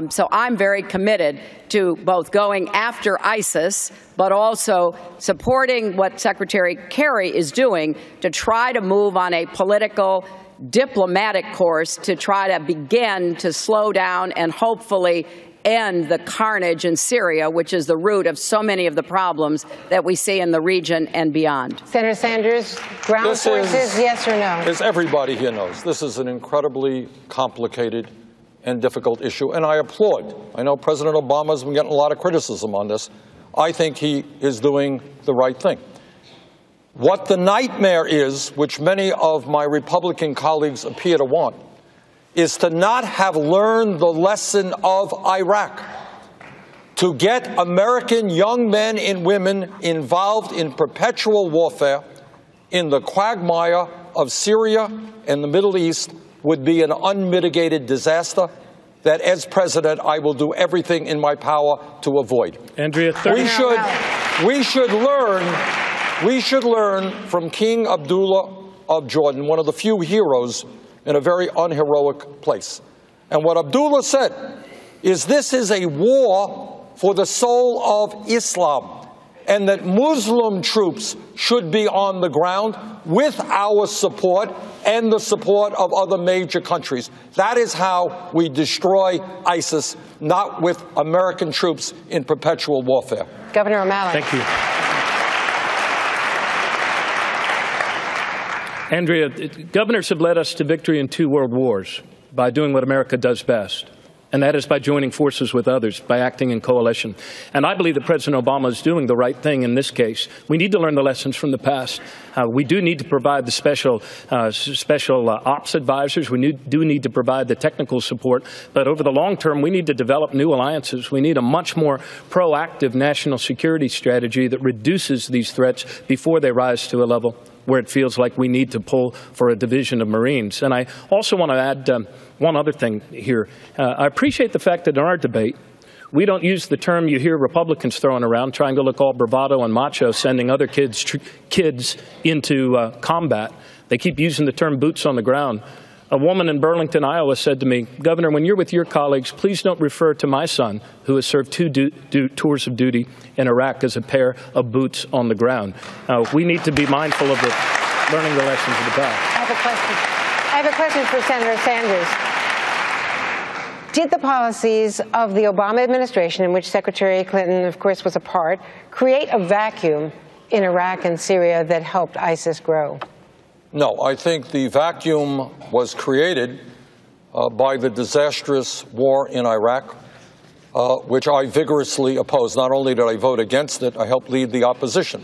So I'm very committed to both going after ISIS, but also supporting what Secretary Kerry is doing to try to move on a political, diplomatic course to try to begin to slow down and hopefully end the carnage in Syria, which is the root of so many of the problems that we see in the region and beyond. Senator Sanders, ground forces, yes or no? As everybody here knows, this is an incredibly complicated and difficult issue, and I applaud. I know President Obama's been getting a lot of criticism on this. I think he is doing the right thing. What the nightmare is, which many of my Republican colleagues appear to want, is to not have learned the lesson of Iraq, to get American young men and women involved in perpetual warfare in the quagmire of Syria and the Middle East would be an unmitigated disaster that, as president, I will do everything in my power to avoid. Andrea, we should learn from King Abdullah of Jordan, one of the few heroes in a very unheroic place. And what Abdullah said is this is a war for the soul of Islam, and that Muslim troops should be on the ground with our support and the support of other major countries. That is how we destroy ISIS, not with American troops in perpetual warfare. Governor O'Malley. Thank you. Andrea, governors have led us to victory in 2 world wars by doing what America does best, and that is by joining forces with others, by acting in coalition. And I believe that President Obama is doing the right thing in this case. We need to learn the lessons from the past. We do need to provide the special ops advisors. We do need to provide the technical support. But over the long term, we need to develop new alliances. We need a much more proactive national security strategy that reduces these threats before they rise to a level where it feels like we need to pull for a division of Marines. And I also want to add one other thing here. I appreciate the fact that in our debate, we don't use the term you hear Republicans throwing around, trying to look all bravado and macho, sending other kids into combat. They keep using the term boots on the ground. A woman in Burlington, Iowa said to me, Governor, when you're with your colleagues, please don't refer to my son, who has served 2 tours of duty in Iraq, as a pair of boots on the ground. We need to be mindful of learning the lessons of the past. I have a question for Senator Sanders. Did the policies of the Obama administration, in which Secretary Clinton, of course, was a part, create a vacuum in Iraq and Syria that helped ISIS grow? No, I think the vacuum was created by the disastrous war in Iraq, which I vigorously opposed. Not only did I vote against it, I helped lead the opposition.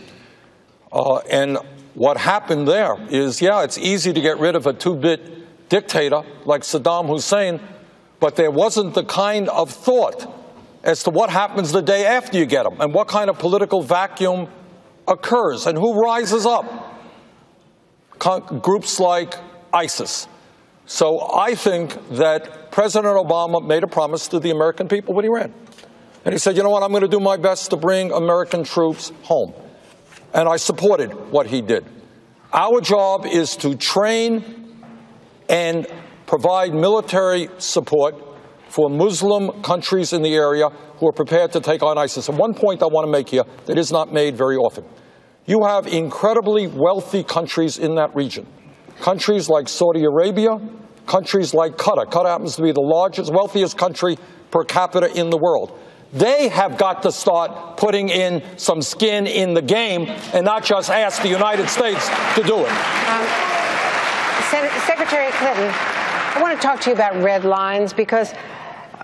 And what happened there is, yeah, it's easy to get rid of a 2-bit dictator like Saddam Hussein, but there wasn't the kind of thought as to what happens the day after you get him and what kind of political vacuum occurs and who rises up. Groups like ISIS. So I think that President Obama made a promise to the American people when he ran. And he said, you know what, I'm going to do my best to bring American troops home. And I supported what he did. Our job is to train and provide military support for Muslim countries in the area who are prepared to take on ISIS. And one point I want to make here that is not made very often. You have incredibly wealthy countries in that region. Countries like Saudi Arabia, countries like Qatar. Qatar happens to be the largest, wealthiest country per capita in the world. They have got to start putting in some skin in the game and not just ask the United States to do it. Secretary Clinton, I want to talk to you about red lines because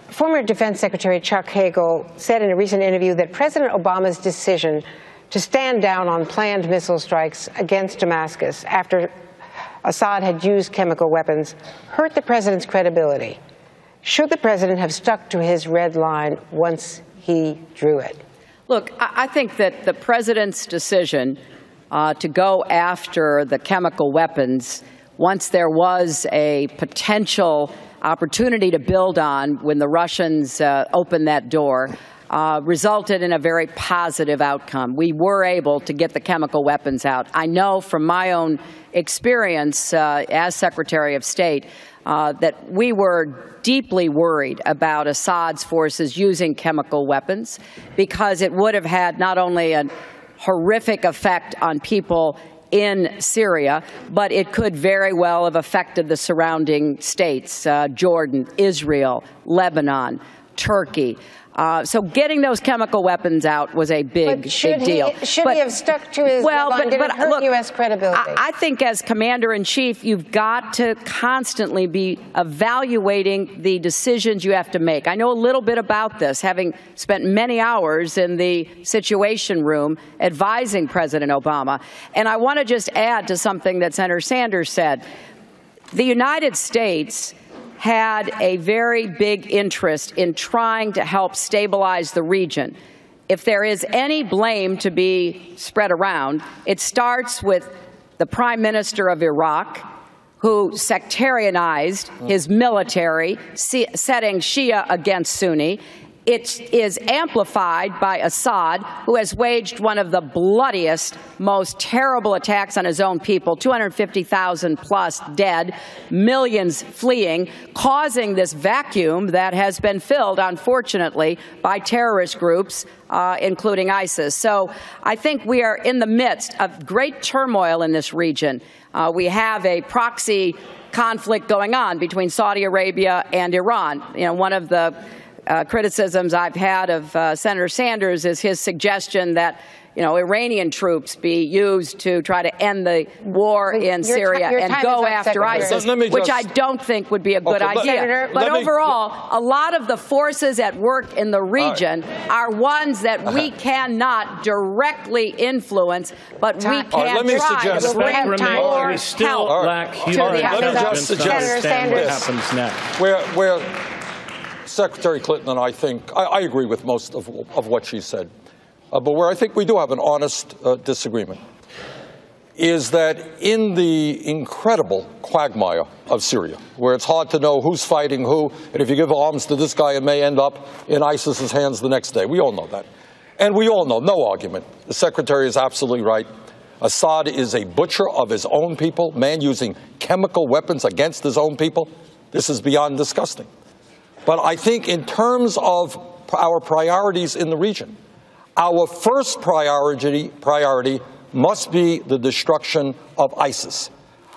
former Defense Secretary Chuck Hagel said in a recent interview that President Obama's decision to stand down on planned missile strikes against Damascus after Assad had used chemical weapons hurt the president's credibility. Should the president have stuck to his red line once he drew it? Look, I think that the president's decision to go after the chemical weapons, once there was a potential opportunity to build on when the Russians opened that door, resulted in a very positive outcome. We were able to get the chemical weapons out. I know from my own experience as Secretary of State that we were deeply worried about Assad's forces using chemical weapons because it would have had not only a horrific effect on people in Syria, but it could very well have affected the surrounding states, Jordan, Israel, Lebanon, Turkey. So getting those chemical weapons out was a big deal. Should he have stuck to his red line? Did it hurt U.S. credibility? I think as Commander-in-Chief, you've got to constantly be evaluating the decisions you have to make. I know a little bit about this, having spent many hours in the Situation Room advising President Obama. And I want to just add to something that Senator Sanders said. The United States had a very big interest in trying to help stabilize the region. If there is any blame to be spread around, it starts with the Prime Minister of Iraq, who sectarianized his military, setting Shia against Sunni, It is amplified by Assad, who has waged one of the bloodiest, most terrible attacks on his own people, 250,000 plus dead, millions fleeing, causing this vacuum that has been filled, unfortunately, by terrorist groups, including ISIS. So I think we are in the midst of great turmoil in this region. We have a proxy conflict going on between Saudi Arabia and Iran. You know, one of the criticisms I've had of Senator Sanders is his suggestion that, you know, Iranian troops be used to try to end the war in Syria and go after ISIS, which I don't think would be a good idea. But overall, a lot of the forces at work in the region are ones that we cannot directly influence, but we can try to bring more help to the intelligence to understand what happens next. Where Secretary Clinton and I think, I agree with most of what she said, but where I think we do have an honest disagreement is that in the incredible quagmire of Syria, where it's hard to know who's fighting who, and if you give arms to this guy, it may end up in ISIS's hands the next day. We all know that. And we all know, no argument, the Secretary is absolutely right. Assad is a butcher of his own people, man using chemical weapons against his own people. This is beyond disgusting. But I think in terms of our priorities in the region, our first priority must be the destruction of ISIS.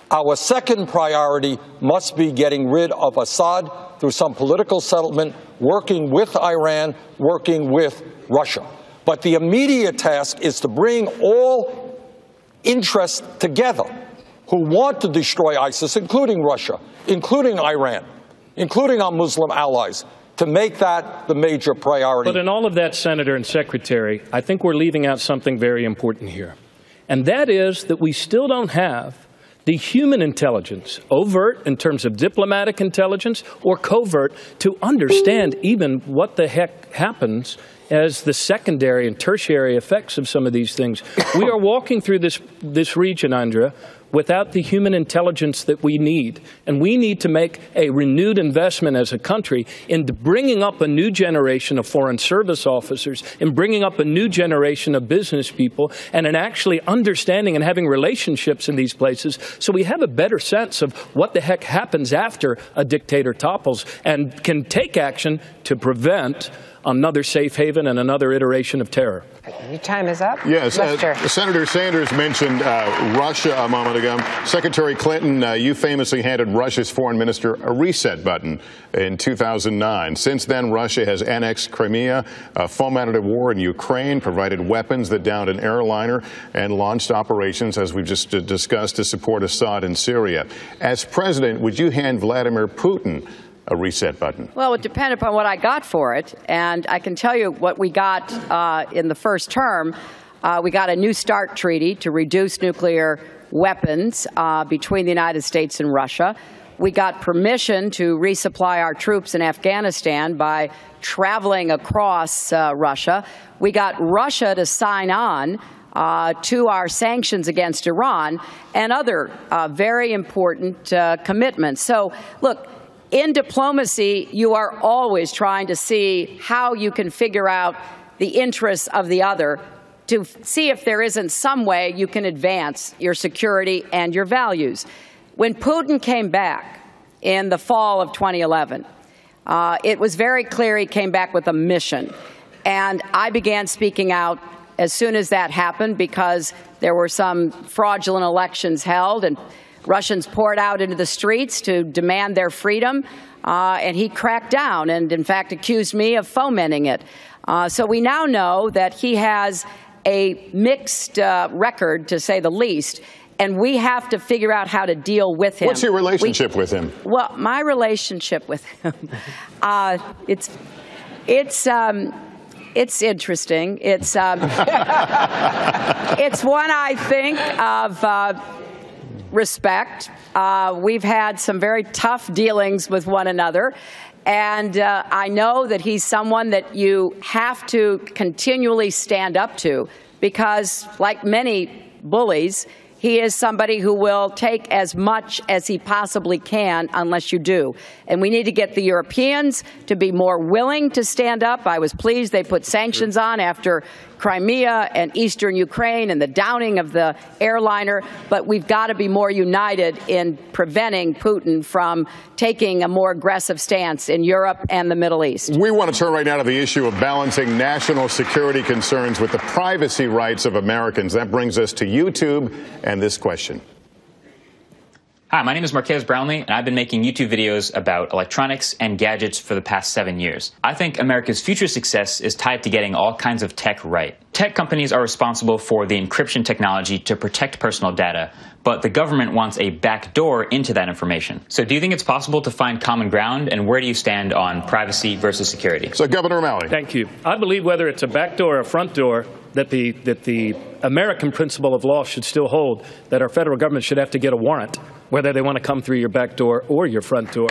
Our second priority must be getting rid of Assad through some political settlement, working with Iran, working with Russia. But the immediate task is to bring all interests together who want to destroy ISIS, including Russia, including Iran, including our Muslim allies, to make that the major priority. But in all of that, Senator and Secretary, I think we're leaving out something very important here. And that is that we still don't have the human intelligence, overt in terms of diplomatic intelligence or covert, to understand even what the heck happens as the secondary and tertiary effects of some of these things. We are walking through this region, Andrea, without the human intelligence that we need. And we need to make a renewed investment as a country into bringing up a new generation of foreign service officers, and bringing up a new generation of business people, and in actually understanding and having relationships in these places so we have a better sense of what the heck happens after a dictator topples and can take action to prevent another safe haven and another iteration of terror. Your time is up. Yes, Senator Sanders mentioned Russia a moment ago. Secretary Clinton, you famously handed Russia's foreign minister a reset button in 2009. Since then, Russia has annexed Crimea, fomented a war in Ukraine, provided weapons that downed an airliner, and launched operations, as we've just discussed, to support Assad in Syria. As president, would you hand Vladimir Putin a reset button? Well, it would depend upon what I got for it. And I can tell you what we got in the first term. We got a New START treaty to reduce nuclear weapons between the United States and Russia. We got permission to resupply our troops in Afghanistan by traveling across Russia. We got Russia to sign on to our sanctions against Iran and other very important commitments. So, look, in diplomacy, you are always trying to see how you can figure out the interests of the other to see if there isn't some way you can advance your security and your values. When Putin came back in the fall of 2011, it was very clear he came back with a mission. And I began speaking out as soon as that happened because there were some fraudulent elections held and Russians poured out into the streets to demand their freedom, and he cracked down and, in fact, accused me of fomenting it. So we now know that he has a mixed record, to say the least, and we have to figure out how to deal with him. What's your relationship with him? Well, my relationship with him, it's interesting. It's one I think of respect. We've had some very tough dealings with one another, and I know that he's someone that you have to continually stand up to because, like many bullies, He is somebody who will take as much as he possibly can unless you do. And we need to get the Europeans to be more willing to stand up. I was pleased they put sanctions on after Crimea and eastern Ukraine and the downing of the airliner. But we've got to be more united in preventing Putin from taking a more aggressive stance in Europe and the Middle East. We want to turn right now to the issue of balancing national security concerns with the privacy rights of Americans. That brings us to YouTube and this question. Hi, my name is Marquez Brownlee, and I've been making YouTube videos about electronics and gadgets for the past 7 years. I think America's future success is tied to getting all kinds of tech right. Tech companies are responsible for the encryption technology to protect personal data, but the government wants a back door into that information. So do you think it's possible to find common ground, and where do you stand on privacy versus security? So, Governor O'Malley. Thank you. I believe whether it's a back door or a front door, that the American principle of law should still hold, that our federal government should have to get a warrant, whether they want to come through your back door or your front door.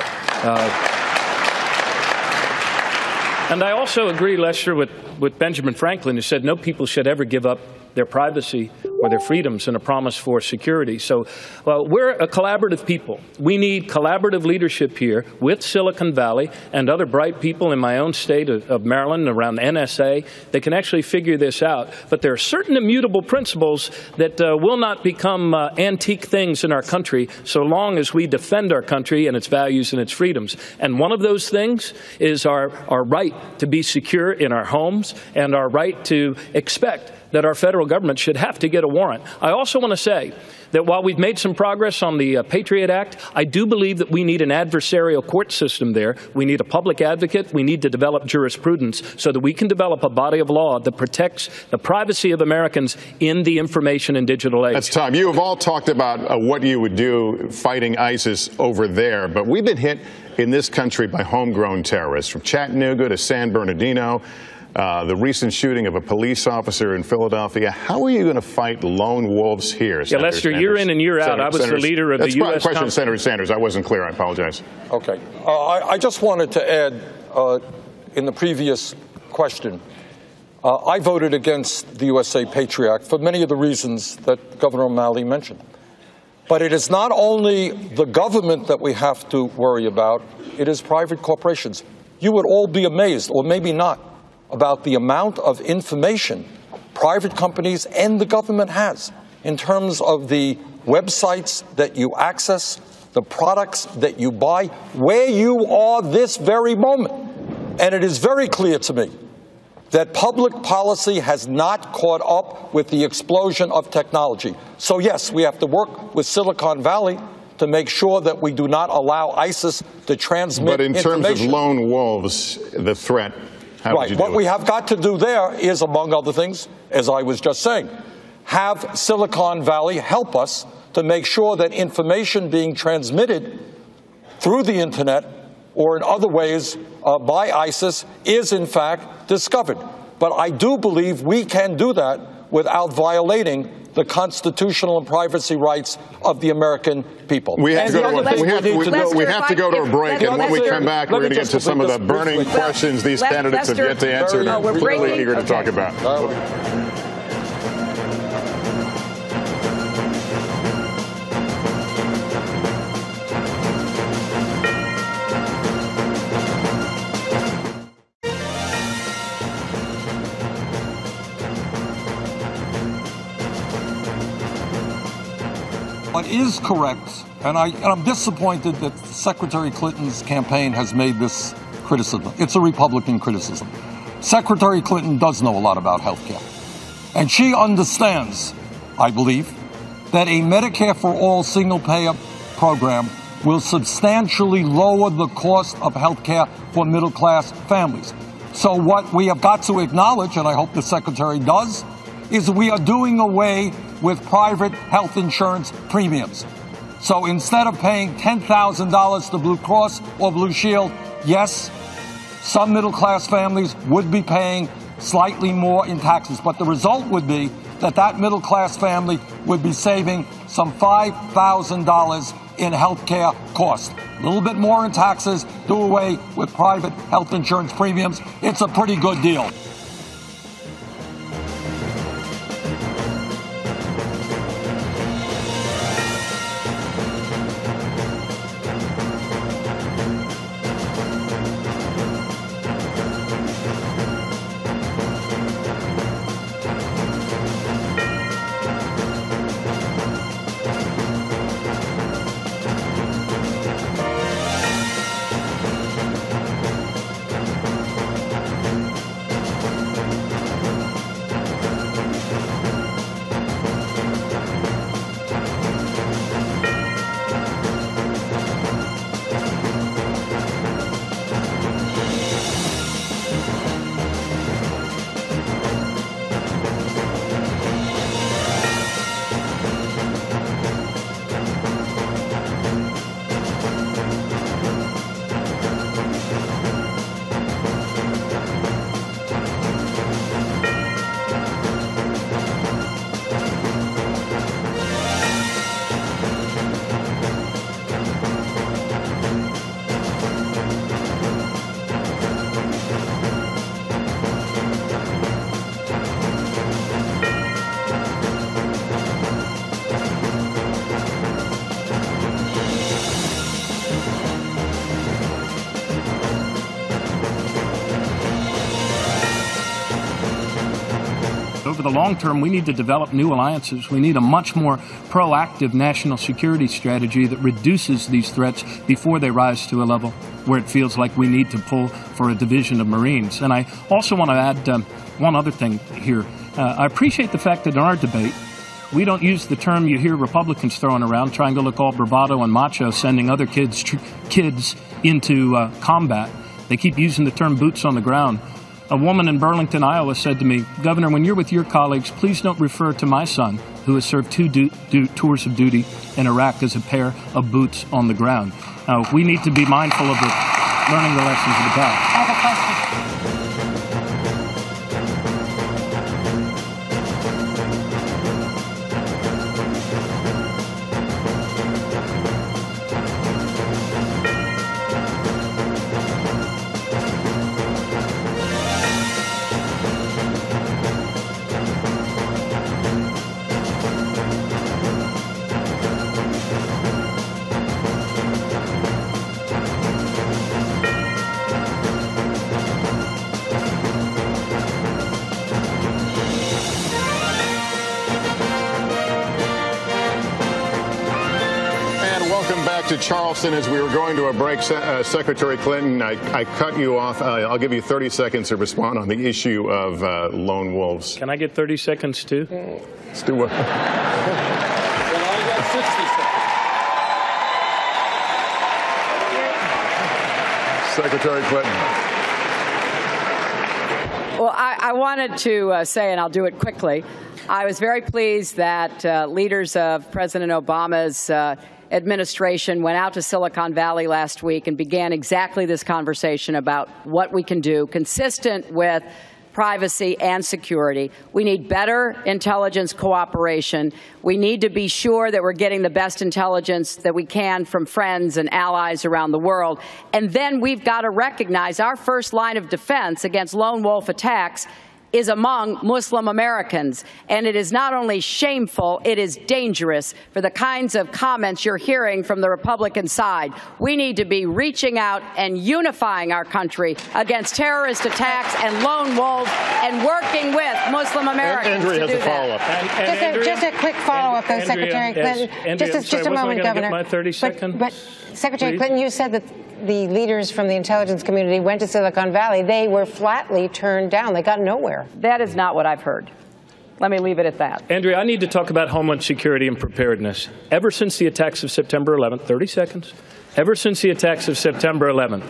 And I also agree, Lester, with Benjamin Franklin, who said no people should ever give up their privacy or their freedoms in a promise for security. So we're a collaborative people. We need collaborative leadership here with Silicon Valley and other bright people in my own state of Maryland around the NSA that can actually figure this out. But there are certain immutable principles that will not become antique things in our country so long as we defend our country and its values and its freedoms. And one of those things is our right to be secure in our homes and our right to expect that our federal government should have to get a warrant. I also want to say that while we've made some progress on the Patriot Act, I do believe that we need an adversarial court system there. We need a public advocate. We need to develop jurisprudence so that we can develop a body of law that protects the privacy of Americans in the information and digital age. That's Tom. You have all talked about what you would do fighting ISIS over there, but we've been hit in this country by homegrown terrorists, from Chattanooga to San Bernardino. The recent shooting of a police officer in Philadelphia. How are you going to fight lone wolves here, Senator Lester, Sanders? Year in and year out, I was the leader of the U.S. That's a question, Senator Sanders. I wasn't clear. I apologize. Okay. I just wanted to add, in the previous question, I voted against the USA Patriot Act for many of the reasons that Governor O'Malley mentioned. But it is not only the government that we have to worry about, it is private corporations. You would all be amazed, or maybe not, about the amount of information private companies and the government has in terms of the websites that you access, the products that you buy, where you are this very moment. And it is very clear to me that public policy has not caught up with the explosion of technology. So yes, we have to work with Silicon Valley to make sure that we do not allow ISIS to transmit information. But in terms of lone wolves, the threat, right. What we have got to do there is, among other things, as I was just saying, have Silicon Valley help us to make sure that information being transmitted through the Internet or in other ways by ISIS is, in fact, discovered. But I do believe we can do that without violating the constitutional and privacy rights of the American people. We have to go to a break, and when we come back, we're going to get to some of the burning questions these candidates have yet to answer and are really eager to talk about. What is correct, and I'm disappointed that Secretary Clinton's campaign has made this criticism. It's a Republican criticism. Secretary Clinton does know a lot about health care. And she understands, I believe, that a Medicare for All single-payer program will substantially lower the cost of health care for middle-class families. So what we have got to acknowledge, and I hope the Secretary does, is we are doing away with private health insurance premiums. So instead of paying $10,000 to Blue Cross or Blue Shield, yes, some middle-class families would be paying slightly more in taxes, but the result would be that that middle-class family would be saving some $5,000 in health care costs. A little bit more in taxes, do away with private health insurance premiums. It's a pretty good deal. Over the long term, we need to develop new alliances. We need a much more proactive national security strategy that reduces these threats before they rise to a level where it feels like we need to pull for a division of Marines. And I also want to add one other thing here. I appreciate the fact that in our debate, we don't use the term you hear Republicans throwing around, trying to look all bravado and macho, sending other kids into combat. They keep using the term boots on the ground. A woman in Burlington, Iowa said to me, "Governor, when you're with your colleagues, please don't refer to my son, who has served 2 tours of duty in Iraq, as a pair of boots on the ground." We need to be mindful of learning the lessons of the past. I have a question. To Charleston, as we were going to a break, Secretary Clinton, I cut you off. I'll give you 30 seconds to respond on the issue of lone wolves. Can I get 30 seconds too? Let's do what? Well, I got 60 seconds. Secretary Clinton. Well, I wanted to say, and I'll do it quickly, I was very pleased that leaders of President Obama's administration went out to Silicon Valley last week and began exactly this conversation about what we can do consistent with privacy and security. We need better intelligence cooperation. We need to be sure that we're getting the best intelligence that we can from friends and allies around the world. And then we've got to recognize our first line of defense against lone wolf attacks is among Muslim Americans. And it is not only shameful, it is dangerous for the kinds of comments you're hearing from the Republican side. We need to be reaching out and unifying our country against terrorist attacks and lone wolves and working with Muslim Americans Andrea to do has a follow-up. Just a quick follow-up, though, Secretary Clinton. Just a moment, Governor. Get my 30 seconds, but Secretary Clinton, you said that the leaders from the intelligence community went to Silicon Valley. They were flatly turned down. They got nowhere. That is not what I've heard. Let me leave it at that. Andrea, I need to talk about Homeland Security and preparedness. Ever since the attacks of September 11th, 30 seconds, ever since the attacks of September 11th,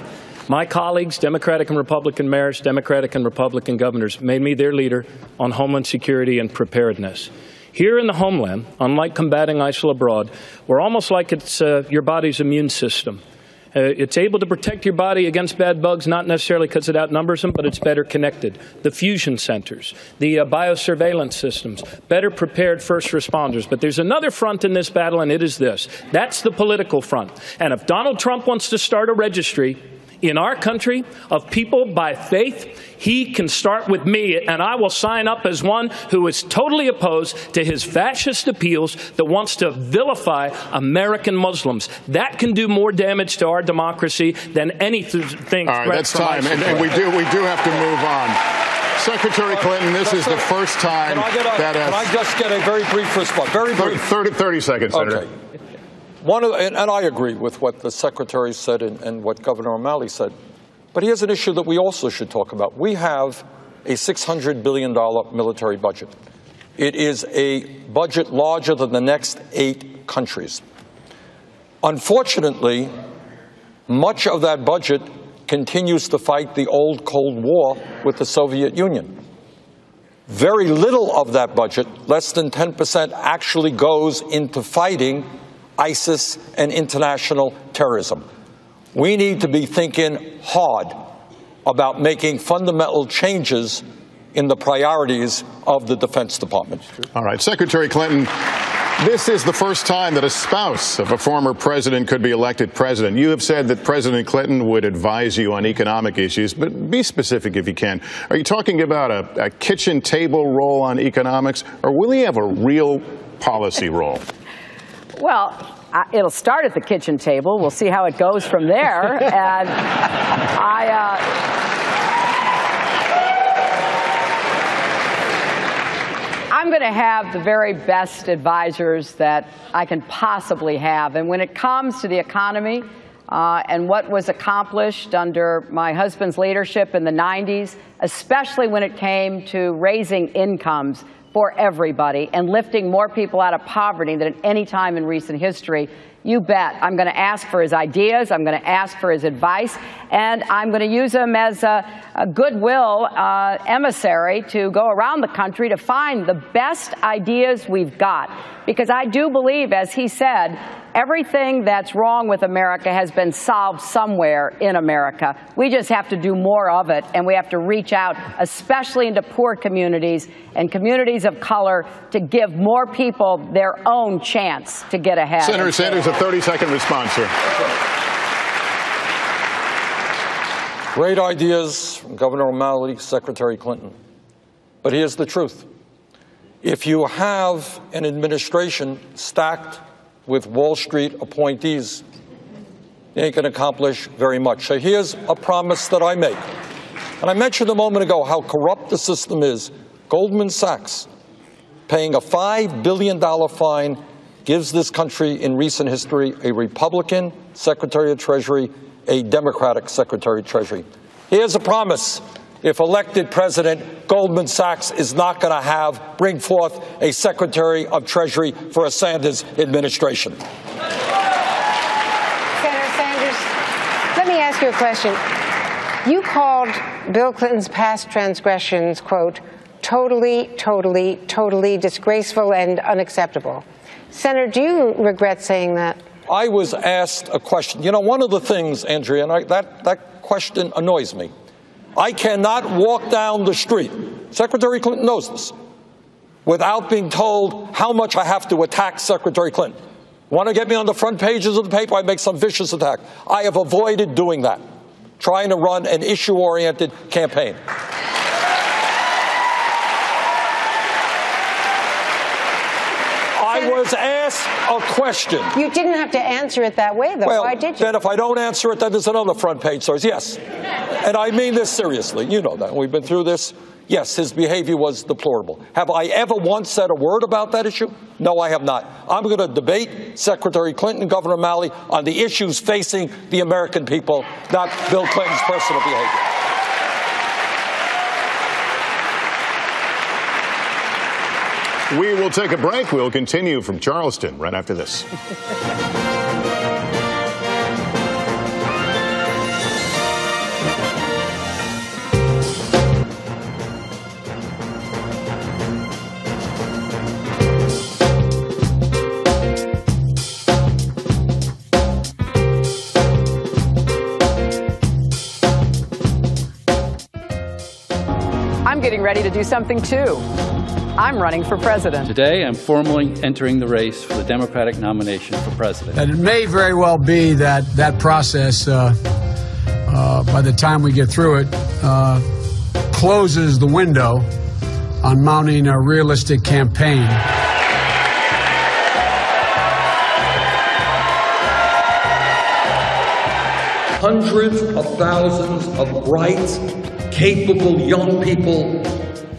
my colleagues, Democratic and Republican mayors, Democratic and Republican governors, made me their leader on Homeland Security and preparedness. Here in the homeland, unlike combating ISIL abroad, we're almost like it's your body's immune system. It's able to protect your body against bad bugs, not necessarily because it outnumbers them, but it's better connected. The fusion centers, the biosurveillance systems, better prepared first responders. But there's another front in this battle, and it is this. That's the political front. And if Donald Trump wants to start a registry in our country of people by faith, he can start with me, and I will sign up as one who is totally opposed to his fascist appeals that wants to vilify American Muslims. That can do more damage to our democracy than anything. All right, that's time, and we do have to move on. Secretary Clinton, this is the first time that Can I just get a very brief response? Very brief. 30 seconds, Senator. Okay. And I agree with what the Secretary said and what Governor O'Malley said. But here's an issue that we also should talk about. We have a $600 billion military budget. It is a budget larger than the next 8 countries. Unfortunately, much of that budget continues to fight the old Cold War with the Soviet Union. Very little of that budget, less than 10%, actually goes into fighting ISIS and international terrorism. We need to be thinking hard about making fundamental changes in the priorities of the Defense Department. All right, Secretary Clinton, this is the first time that a spouse of a former president could be elected president. You have said that President Clinton would advise you on economic issues, but be specific if you can. Are you talking about a kitchen table role on economics, or will he have a real policy role? Well, it'll start at the kitchen table. We'll see how it goes from there. And I'm going to have the very best advisors that I can possibly have. And when it comes to the economy and what was accomplished under my husband's leadership in the 90s, especially when it came to raising incomes for everybody and lifting more people out of poverty than at any time in recent history, you bet I'm going to ask for his ideas, I'm going to ask for his advice, and I'm going to use him as a goodwill emissary to go around the country to find the best ideas we've got. Because I do believe, as he said, everything that's wrong with America has been solved somewhere in America. We just have to do more of it, and we have to reach out, especially into poor communities and communities of color, to give more people their own chance to get ahead. Senator Sanders, a 30-second response, sir. Great ideas from Governor O'Malley, Secretary Clinton. But here's the truth. If you have an administration stacked with Wall Street appointees, you ain't going to accomplish very much. So here's a promise that I make. And I mentioned a moment ago how corrupt the system is. Goldman Sachs, paying a $5 billion fine, gives this country in recent history a Republican Secretary of Treasury, a Democratic Secretary of Treasury. Here's a promise. If elected president, Goldman Sachs is not going to bring forth a Secretary of Treasury for a Sanders administration. Senator Sanders, let me ask you a question. You called Bill Clinton's past transgressions, quote, totally disgraceful and unacceptable. Senator, do you regret saying that? I was asked a question. You know, one of the things, Andrea, and that question annoys me. I cannot walk down the street, Secretary Clinton knows this, without being told how much I have to attack Secretary Clinton. Want to get me on the front pages of the paper, I make some vicious attack. I have avoided doing that, trying to run an issue-oriented campaign. I was asked a question. You didn't have to answer it that way, though. Well, why did you? Then if I don't answer it, then there's another front page story. Yes. And I mean this seriously. You know that. We've been through this. Yes, his behavior was deplorable. Have I ever once said a word about that issue? No, I have not. I'm going to debate Secretary Clinton and Governor O'Malley on the issues facing the American people, not Bill Clinton's personal behavior. We will take a break. We'll continue from Charleston right after this. I'm getting ready to do something, too. I'm running for president. Today, I'm formally entering the race for the Democratic nomination for president. And it may very well be that that process, by the time we get through it, closes the window on mounting a realistic campaign. Hundreds of thousands of bright, capable young people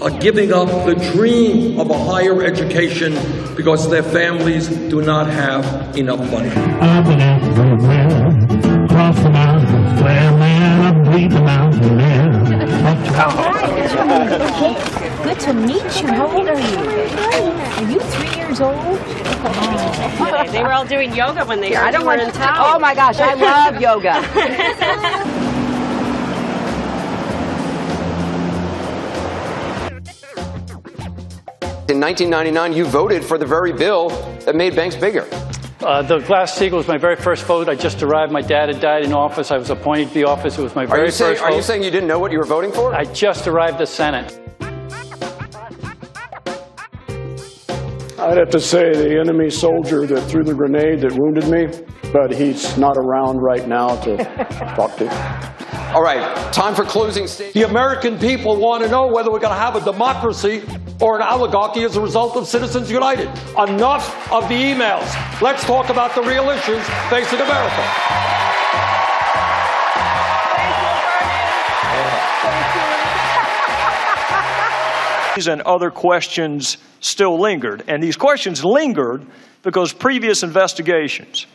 are giving up the dream of a higher education because their families do not have enough money. Up and out the river, across the mountains, where man, I bleed the mountain air. Good to meet you. How old are you? Are you 3 years old? Oh. They were all doing yoga when they were in town. Oh my gosh, I love yoga. In 1999, you voted for the very bill that made banks bigger. The Glass-Steagall was my very first vote. I just arrived. My dad had died in office. I was appointed to the office. It was my very first vote. Are you saying you didn't know what you were voting for? I just arrived at Senate. I'd have to say the enemy soldier that threw the grenade that wounded me, but he's not around right now to talk to. All right, time for closing statements. The American people want to know whether we're going to have a democracy or an oligarchy as a result of Citizens United. Enough of the emails. Let's talk about the real issues facing America. And other questions still lingered. And these questions lingered because previous investigations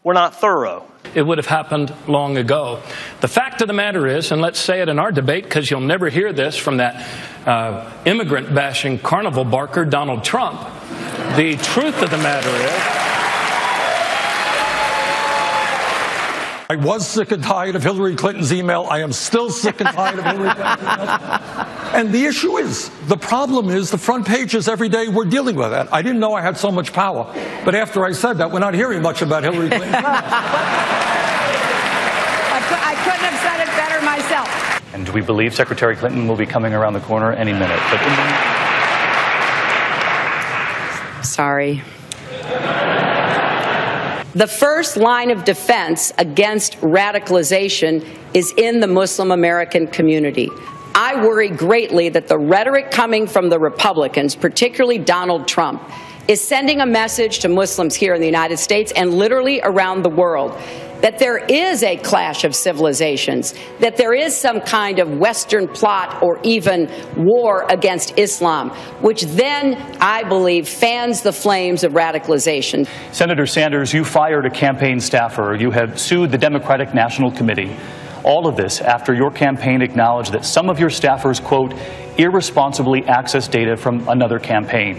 were not thorough. It would have happened long ago. The fact of the matter is, and let's say it in our debate because you'll never hear this from that immigrant-bashing carnival barker, Donald Trump, the truth of the matter is, I was sick and tired of Hillary Clinton's email. I am still sick and tired of Hillary Clinton's email. And the issue is, the problem is, the front pages every day we're dealing with that. I didn't know I had so much power. But after I said that, we're not hearing much about Hillary Clinton. I couldn't have said it better myself. And we believe Secretary Clinton will be coming around the corner any minute. But Sorry. The first line of defense against radicalization is in the Muslim American community. I worry greatly that the rhetoric coming from the Republicans, particularly Donald Trump, is sending a message to Muslims here in the United States and literally around the world that there is a clash of civilizations, that there is some kind of Western plot or even war against Islam, which then, I believe, fans the flames of radicalization. Senator Sanders, you fired a campaign staffer. You have sued the Democratic National Committee. All of this after your campaign acknowledged that some of your staffers, quote, irresponsibly accessed data from another campaign.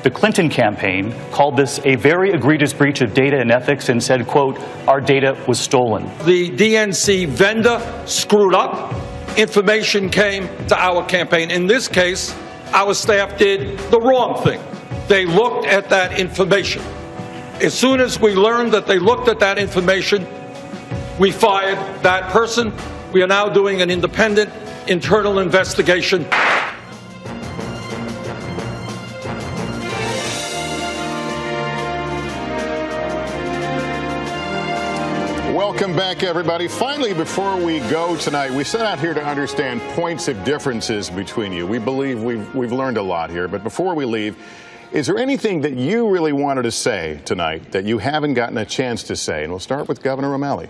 The Clinton campaign called this a very egregious breach of data and ethics and said, quote, our data was stolen. The DNC vendor screwed up. Information came to our campaign. In this case, our staff did the wrong thing. They looked at that information. As soon as we learned that they looked at that information, we fired that person. We are now doing an independent internal investigation. Welcome back, everybody. Finally, before we go tonight, we set out here to understand points of differences between you. We believe we've learned a lot here. But before we leave, is there anything that you really wanted to say tonight that you haven't gotten a chance to say? And we'll start with Governor O'Malley.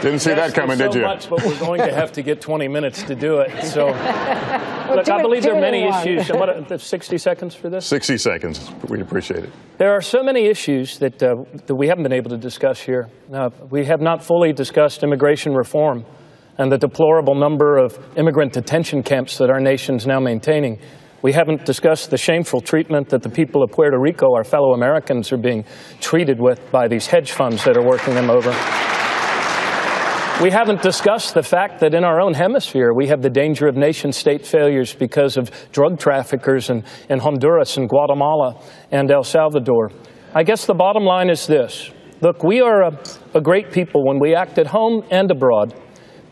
Didn't see that coming, did you? Much, but we're going to have to get 20 minutes to do it. So, look, I believe there are many issues. And what, 60 seconds for this? 60 seconds. We appreciate it. There are so many issues that we haven't been able to discuss here. We have not fully discussed immigration reform and the deplorable number of immigrant detention camps that our nation's now maintaining. We haven't discussed the shameful treatment that the people of Puerto Rico, our fellow Americans, are being treated with by these hedge funds that are working them over. We haven't discussed the fact that in our own hemisphere, we have the danger of nation-state failures because of drug traffickers in Honduras and Guatemala and El Salvador. I guess the bottom line is this. Look, we are a great people when we act at home and abroad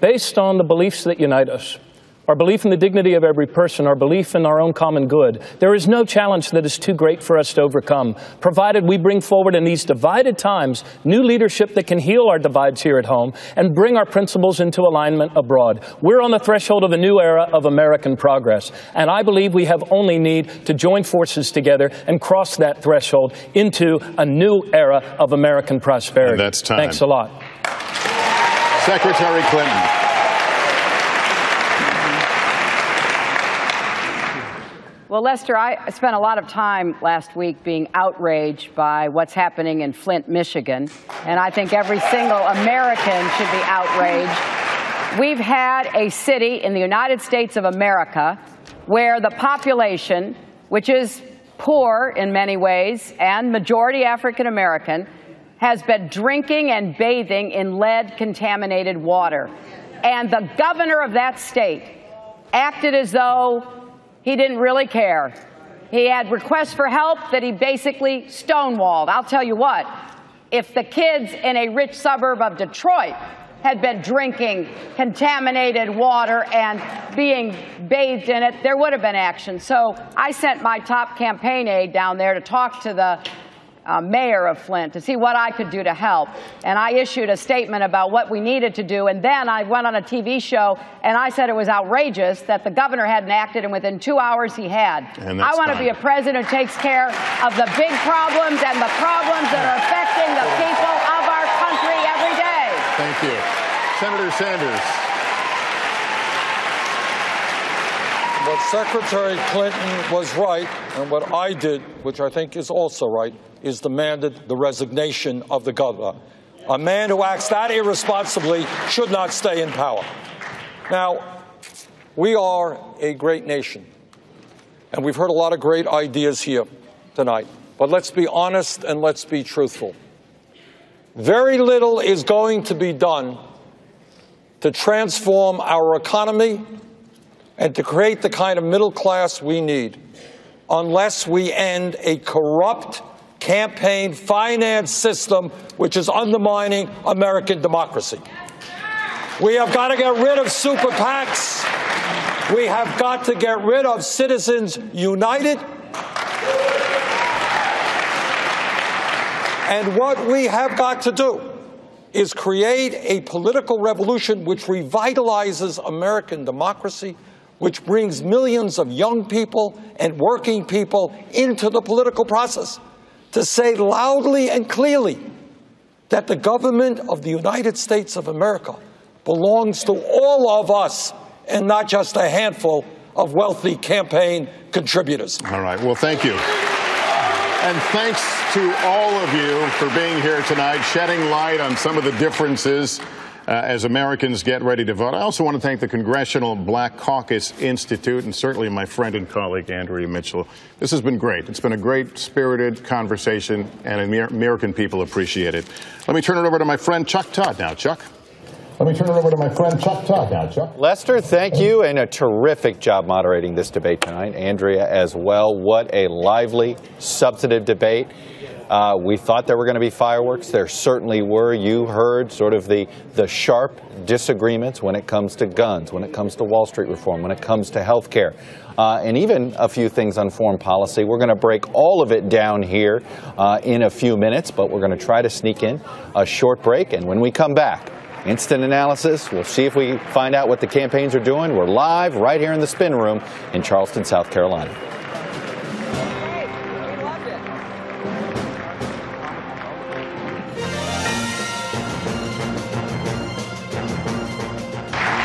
based on the beliefs that unite us. Our belief in the dignity of every person, our belief in our own common good. There is no challenge that is too great for us to overcome, provided we bring forward in these divided times new leadership that can heal our divides here at home and bring our principles into alignment abroad. We're on the threshold of a new era of American progress, and I believe we have only need to join forces together and cross that threshold into a new era of American prosperity. And that's time. Thanks a lot. Secretary Clinton. Well, Lester, I spent a lot of time last week being outraged by what's happening in Flint, Michigan, and I think every single American should be outraged. We've had a city in the United States of America where the population, which is poor in many ways and majority African American, has been drinking and bathing in lead-contaminated water. And the governor of that state acted as though he didn't really care. He had requests for help that he basically stonewalled. I'll tell you what, if the kids in a rich suburb of Detroit had been drinking contaminated water and being bathed in it, there would have been action. So I sent my top campaign aide down there to talk to the mayor of Flint, to see what I could do to help. And I issued a statement about what we needed to do. And then I went on a TV show and I said it was outrageous that the governor hadn't acted, and within 2 hours he had. I want to be a president who takes care of the big problems and the problems that are affecting the people of our country every day. Thank you. Senator Sanders. What Secretary Clinton was right, and what I did, which I think is also right, is demanded the resignation of the governor. A man who acts that irresponsibly should not stay in power. Now, we are a great nation, and we've heard a lot of great ideas here tonight. But let's be honest and let's be truthful. Very little is going to be done to transform our economy and to create the kind of middle class we need unless we end a corrupt campaign finance system which is undermining American democracy. We have got to get rid of super PACs. We have got to get rid of Citizens United. And what we have got to do is create a political revolution which revitalizes American democracy, which brings millions of young people and working people into the political process to say loudly and clearly that the government of the United States of America belongs to all of us and not just a handful of wealthy campaign contributors. All right. Well, thank you. And thanks to all of you for being here tonight, shedding light on some of the differences as Americans get ready to vote. I also want to thank the Congressional Black Caucus Institute and certainly my friend and colleague, Andrea Mitchell. This has been great. It's been a great, spirited conversation, and American people appreciate it. Let me turn it over to my friend Chuck Todd now. Chuck? Lester, thank you, and a terrific job moderating this debate tonight. Andrea as well. What a lively, substantive debate. We thought there were going to be fireworks. There certainly were. You heard sort of the sharp disagreements when it comes to guns, when it comes to Wall Street reform, when it comes to health care, and even a few things on foreign policy. We're going to break all of it down here in a few minutes, but we're going to try to sneak in a short break. And when we come back, instant analysis. We'll see if we find out what the campaigns are doing. We're live right here in the Spin Room in Charleston, South Carolina.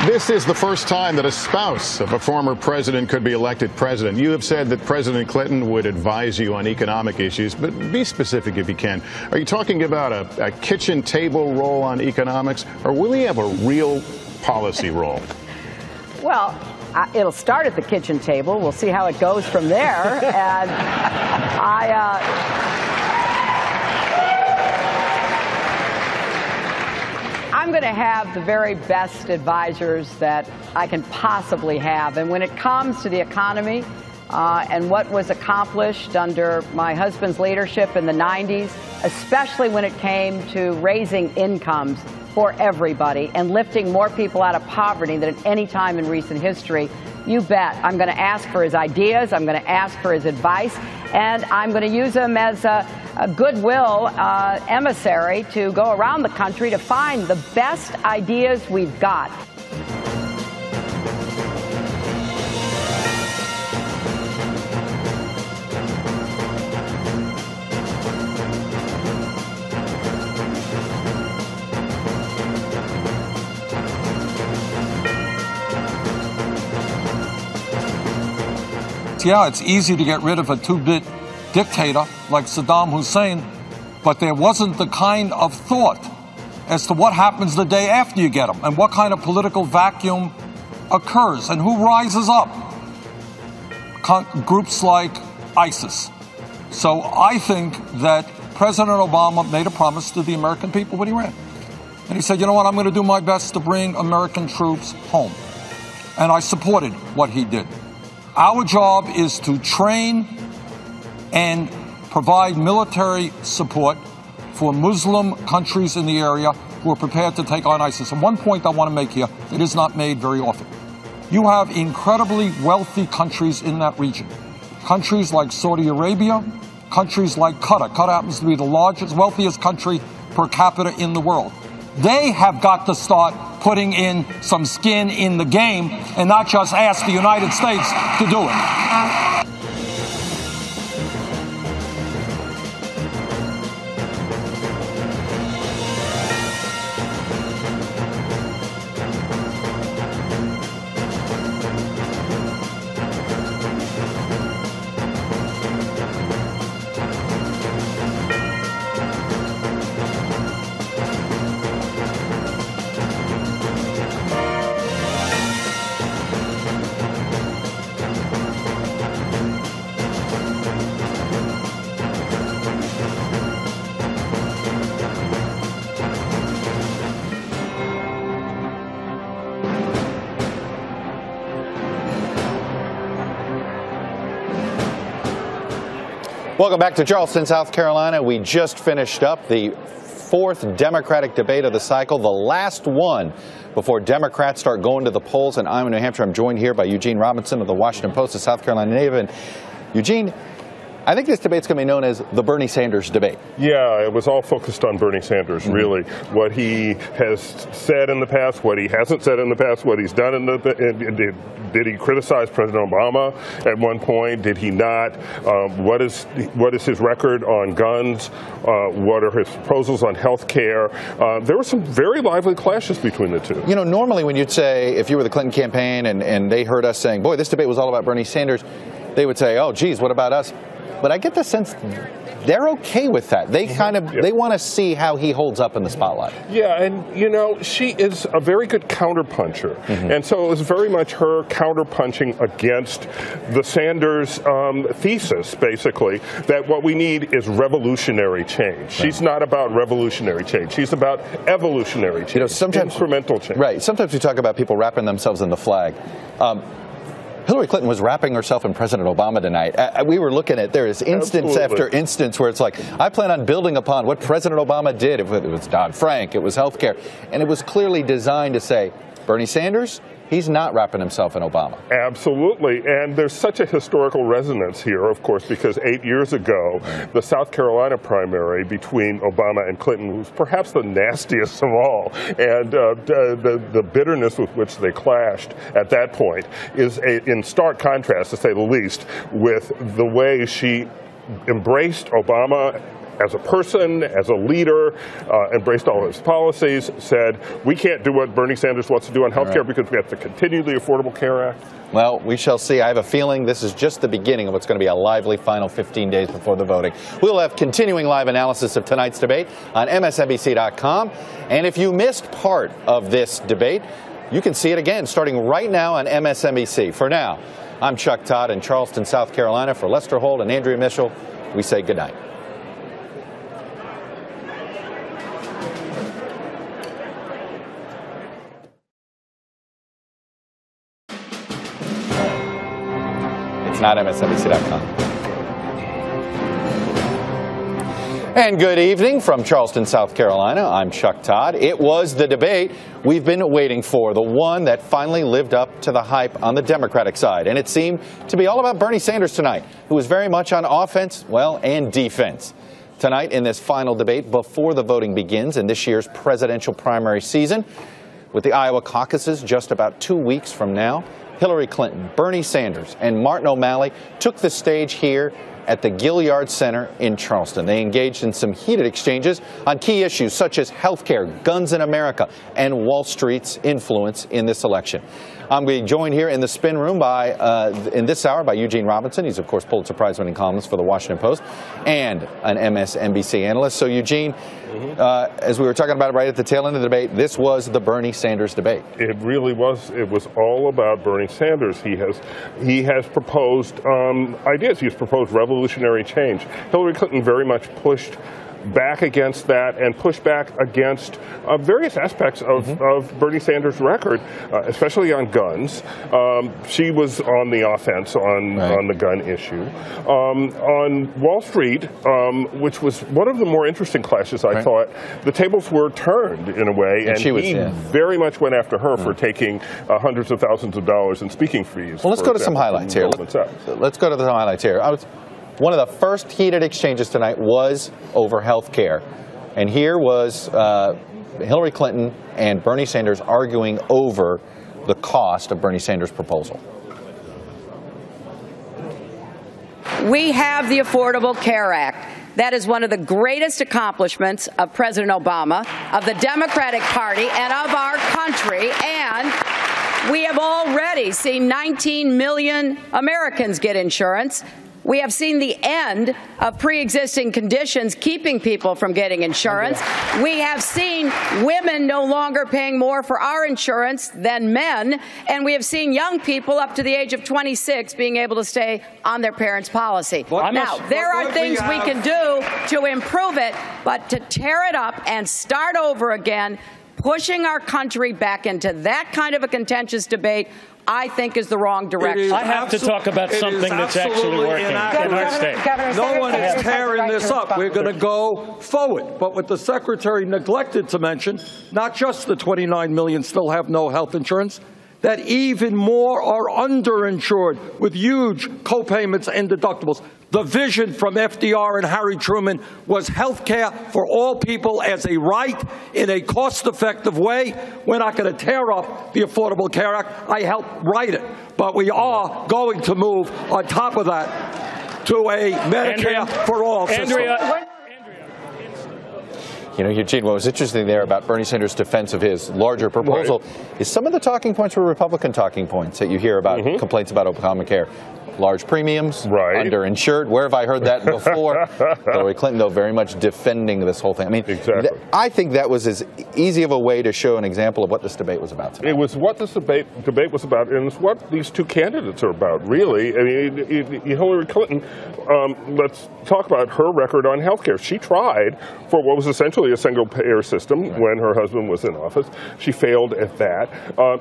This is the first time that a spouse of a former president could be elected president. You have said that President Clinton would advise you on economic issues, but be specific if you can. Are you talking about a kitchen table role on economics, or will he have a real policy role? Well, it'll start at the kitchen table. We'll see how it goes from there. And I'm going to have the very best advisors that I can possibly have. And when it comes to the economy and what was accomplished under my husband's leadership in the 90s, especially when it came to raising incomes for everybody and lifting more people out of poverty than at any time in recent history, you bet I'm going to ask for his ideas, I'm going to ask for his advice, and I'm going to use him as a goodwill emissary to go around the country to find the best ideas we've got. Yeah, it's easy to get rid of a two-bit dictator like Saddam Hussein, but there wasn't the kind of thought as to what happens the day after you get him and what kind of political vacuum occurs and who rises up. Groups like ISIS. So I think that President Obama made a promise to the American people when he ran. And he said, you know what, I'm going to do my best to bring American troops home. And I supported what he did. Our job is to train and provide military support for Muslim countries in the area who are prepared to take on ISIS. And one point I want to make here that is not made very often. You have incredibly wealthy countries in that region. Countries like Saudi Arabia, countries like Qatar. Qatar happens to be the largest, wealthiest country per capita in the world. They have got to start putting in some skin in the game and not just ask the United States to do it. Welcome back to Charleston, South Carolina. We just finished up the fourth Democratic debate of the cycle, the last one before Democrats start going to the polls in Iowa, New Hampshire. I'm joined here by Eugene Robinson of the Washington Post, a South Carolina native. And Eugene, I think this debate's going to be known as the Bernie Sanders debate. Yeah, it was all focused on Bernie Sanders, really. What he has said in the past, what he hasn't said in the past, what he's done in the did he criticize President Obama at one point? Did he not? What is his record on guns? What are his proposals on health care? There were some very lively clashes between the two. You know, normally when you'd say, if you were the Clinton campaign and they heard us saying, boy, this debate was all about Bernie Sanders, they would say, oh, geez, what about us? But I get the sense they're okay with that. They kind of, they want to see how he holds up in the spotlight. Yeah, and you know, she is a very good counterpuncher. And so it was very much her counterpunching against the Sanders thesis, basically, that what we need is revolutionary change. She's not about revolutionary change. She's about evolutionary change, sometimes incremental change. Right. Sometimes we talk about people wrapping themselves in the flag. Hillary Clinton was wrapping herself in President Obama tonight. We were looking at, there is instance after instance where it's like, I plan on building upon what President Obama did. It was Dodd-Frank, it was health care. And it was clearly designed to say, Bernie Sanders, he's not wrapping himself in Obama. Absolutely. And there's such a historical resonance here, of course, because 8 years ago, the South Carolina primary between Obama and Clinton was perhaps the nastiest of all. And the bitterness with which they clashed at that point is in stark contrast, to say the least, with the way she embraced Obama as a person, as a leader, embraced all his policies, said, we can't do what Bernie Sanders wants to do on health care because we have to continue the Affordable Care Act. Well, we shall see. I have a feeling this is just the beginning of what's going to be a lively final 15 days before the voting. We'll have continuing live analysis of tonight's debate on MSNBC.com. And if you missed part of this debate, you can see it again starting right now on MSNBC. For now, I'm Chuck Todd in Charleston, South Carolina. For Lester Holt and Andrea Mitchell, we say goodnight. Not MSNBC.com. And good evening from Charleston, South Carolina. I'm Chuck Todd. It was the debate we've been waiting for, the one that finally lived up to the hype on the Democratic side. And it seemed to be all about Bernie Sanders tonight, who was very much on offense, well, and defense. Tonight in this final debate before the voting begins in this year's presidential primary season, with the Iowa caucuses just about 2 weeks from now, Hillary Clinton, Bernie Sanders, and Martin O'Malley took the stage here at the Gilliard Center in Charleston. They engaged in some heated exchanges on key issues such as health care, guns in America, and Wall Street's influence in this election. I'm being joined here in the spin room in this hour by Eugene Robinson. He's, of course, Pulitzer Prize-winning columnist for the Washington Post and an MSNBC analyst. So, Eugene, as we were talking about it right at the tail end of the debate, this was the Bernie Sanders debate. It really was. It was all about Bernie Sanders. He has proposed ideas. He's proposed revolutionary change. Hillary Clinton very much pushed back against that and push back against various aspects of Bernie Sanders' record, especially on guns. She was on the offense on the gun issue. On Wall Street, which was one of the more interesting clashes, I thought, the tables were turned in a way, and he very much went after her for taking hundreds of thousands of dollars in speaking fees. Well, let's go to some highlights here. Let's go to the highlights here. one of the first heated exchanges tonight was over health care. And here was Hillary Clinton and Bernie Sanders arguing over the cost of Bernie Sanders' proposal. We have the Affordable Care Act. That is one of the greatest accomplishments of President Obama, of the Democratic Party, and of our country. And we have already seen 19 million Americans get insurance. We have seen the end of pre-existing conditions keeping people from getting insurance. We have seen women no longer paying more for our insurance than men. And we have seen young people up to the age of 26 being able to stay on their parents' policy. Now, there are things we can do to improve it, but to tear it up and start over again, pushing our country back into that kind of a contentious debate, I think is the wrong direction. I have to talk about something that's actually working in our state. No one is tearing this up. We're going to go forward. But what the Secretary neglected to mention, not just the 29 million still have no health insurance, that even more are underinsured with huge co-payments and deductibles. The vision from FDR and Harry Truman was health care for all people as a right in a cost-effective way. We're not going to tear up the Affordable Care Act. I helped write it. But we are going to move on top of that to a Medicare for all system. You know, Eugene, what was interesting there about Bernie Sanders' defense of his larger proposal is some of the talking points were Republican talking points that you hear about complaints about Obamacare. Large premiums, underinsured. Where have I heard that before? Hillary Clinton, though, very much defending this whole thing. I mean, I think that was as easy of a way to show an example of what this debate was about today. It was what this debate was about, and it's what these two candidates are about, really. I mean, Hillary Clinton, let's talk about her record on health care. She tried for what was essentially a single-payer system when her husband was in office. She failed at that.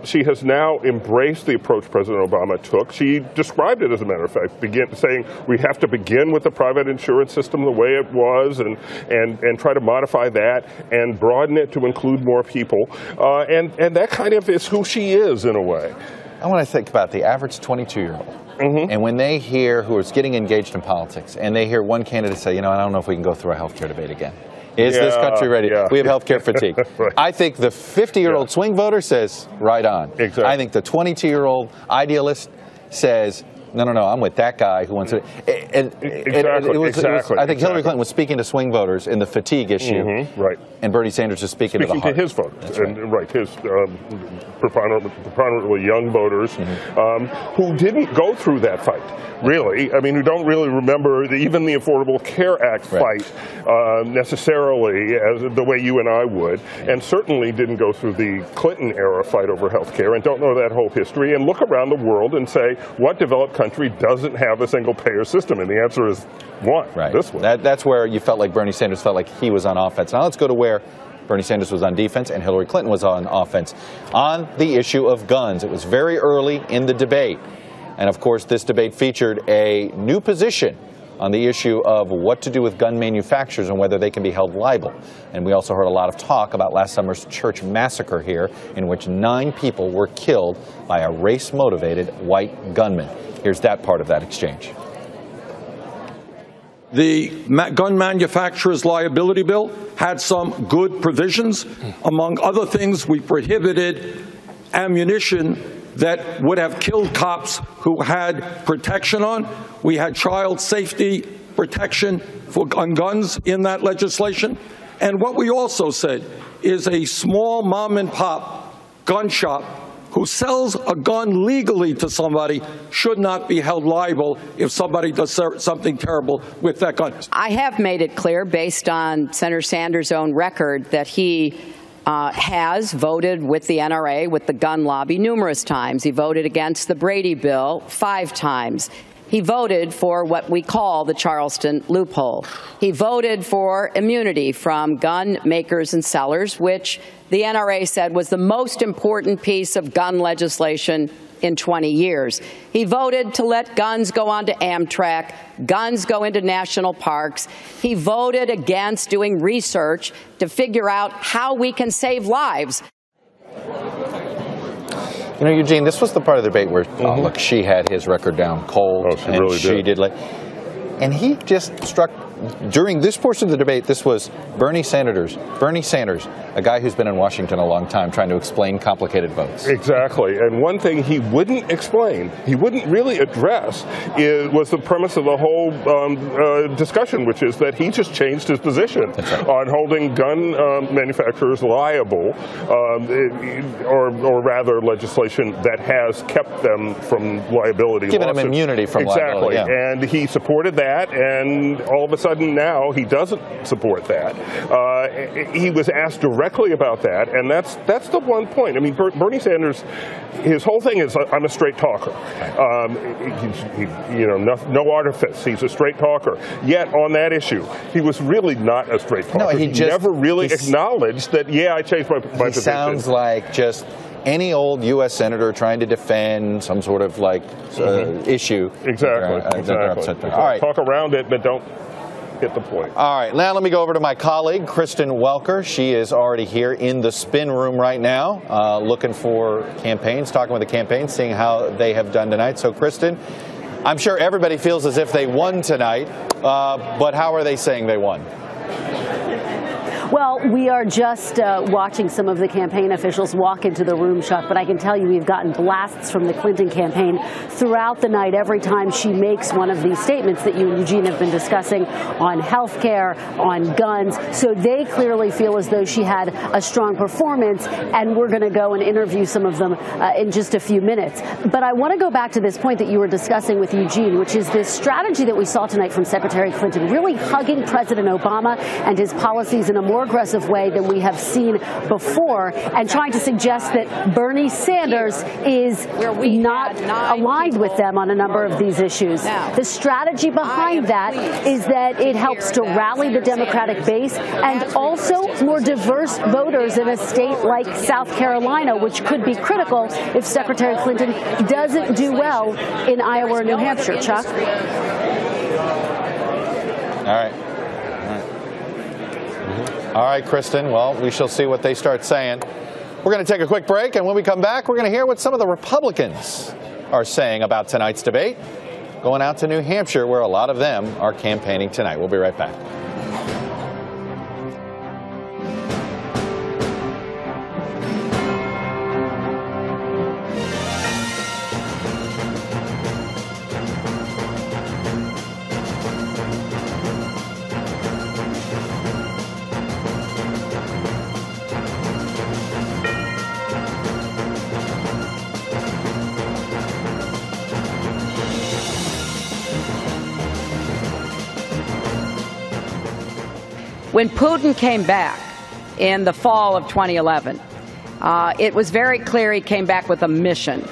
She has now embraced the approach President Obama took. She described it, as a matter of fact, saying we have to begin with the private insurance system the way it was and try to modify that and broaden it to include more people. And that kind of is who she is, in a way. I want to think about the average 22-year-old. And when they hear who is getting engaged in politics, and they hear one candidate say, you know, I don't know if we can go through a health care debate again. Is this country ready? We have health care fatigue. I think the 50-year-old swing voter says, right on. I think the 22-year-old idealist says, no, I'm with that guy who wants it. I think Hillary Clinton was speaking to swing voters in the fatigue issue, and Bernie Sanders is speaking to the heart. To his voters, his preponderantly young voters who didn't go through that fight, really. I mean, who don't really remember even the Affordable Care Act fight necessarily as the way you and I would, and certainly didn't go through the Clinton-era fight over health care and don't know that whole history, and look around the world and say, what developed country doesn't have a single-payer system? And the answer is one, this one. That's where you felt like Bernie Sanders felt like he was on offense. Now let's go to where Bernie Sanders was on defense and Hillary Clinton was on offense. On the issue of guns, it was very early in the debate. And of course, this debate featured a new position on the issue of what to do with gun manufacturers and whether they can be held liable. And we also heard a lot of talk about last summer's church massacre here, in which 9 people were killed by a race-motivated white gunman. Here's that part of that exchange. The gun manufacturer's liability bill had some good provisions. Among other things, we prohibited ammunition that would have killed cops who had protection on. We had child safety protection on guns in that legislation. And what we also said is a small mom-and-pop gun shop who sells a gun legally to somebody should not be held liable if somebody does something terrible with that gun. I have made it clear, based on Senator Sanders' own record, that he has voted with the NRA, with the gun lobby, numerous times. He voted against the Brady bill 5 times. He voted for what we call the Charleston loophole. He voted for immunity from gun makers and sellers, which the NRA said was the most important piece of gun legislation in 20 years. He voted to let guns go onto Amtrak, guns go into national parks. He voted against doing research to figure out how we can save lives. You know, Eugene, this was the part of the debate where, look, she had his record down cold. She really did. And he just struck, during this portion of the debate, this was Bernie Sanders, a guy who's been in Washington a long time trying to explain complicated votes. Exactly. And one thing he wouldn't explain, he wouldn't really address, was the premise of the whole discussion, which is that he just changed his position on holding gun manufacturers liable, or rather legislation that has kept them from liability. Given them immunity from liability. Exactly. Yeah. And he supported that, and all of a sudden now he doesn't support that. He was asked directly about that, and that's the one point. I mean, Bernie Sanders, his whole thing is, I'm a straight talker. No artifice. He's a straight talker. Yet on that issue, he was really not a straight talker. No, he never really acknowledged that, yeah, I changed my position. He sounds like just any old U.S. senator trying to defend some sort of issue. Exactly. All right. Talk around it, but don't hit the point. All right. Now let me go over to my colleague, Kristen Welker. She is already here in the spin room right now, looking for campaigns, talking with the campaigns, seeing how they have done tonight. So, Kristen, I'm sure everybody feels as if they won tonight, but how are they saying they won? Well, we are just watching some of the campaign officials walk into the room, Chuck, but I can tell you we've gotten blasts from the Clinton campaign throughout the night every time she makes one of these statements that you and Eugene have been discussing on health care, on guns. So they clearly feel as though she had a strong performance, and we're going to go and interview some of them in just a few minutes. But I want to go back to this point that you were discussing with Eugene, which is this strategy that we saw tonight from Secretary Clinton, really hugging President Obama and his policies in a more aggressive way than we have seen before, and trying to suggest that Bernie Sanders is not aligned with them on a number of these issues. The strategy behind that is that it helps to rally the Democratic base and also more diverse voters in a state like South Carolina, which could be critical if Secretary Clinton doesn't do well in Iowa or New Hampshire. Chuck? All right. All right, Kristen. Well, we shall see what they start saying. We're going to take a quick break, and when we come back, we're going to hear what some of the Republicans are saying about tonight's debate, going out to New Hampshire, where a lot of them are campaigning tonight. We'll be right back. When Putin came back in the fall of 2011, it was very clear he came back with a mission.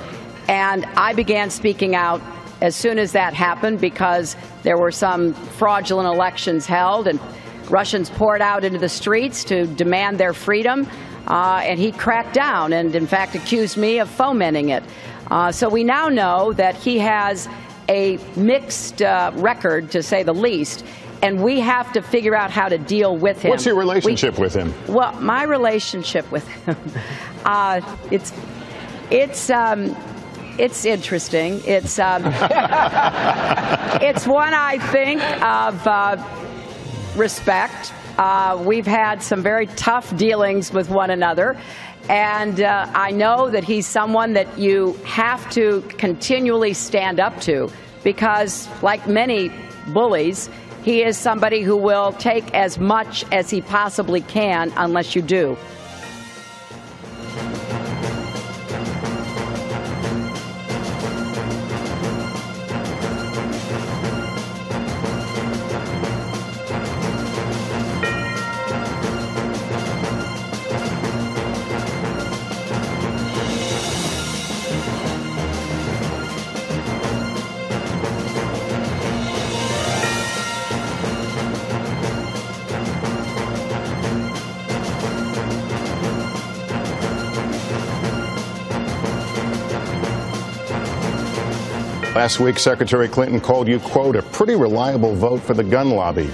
And I began speaking out as soon as that happened, because there were some fraudulent elections held and Russians poured out into the streets to demand their freedom. And he cracked down and, in fact, accused me of fomenting it. So we now know that he has a mixed record, to say the least. And we have to figure out how to deal with him. What's your relationship with him? Well, my relationship with him, it's interesting. It's it's one, I think, of respect. We've had some very tough dealings with one another. And I know that he's someone that you have to continually stand up to, because, like many bullies, he is somebody who will take as much as he possibly can unless you do. Last week, Secretary Clinton called you, quote, a pretty reliable vote for the gun lobby.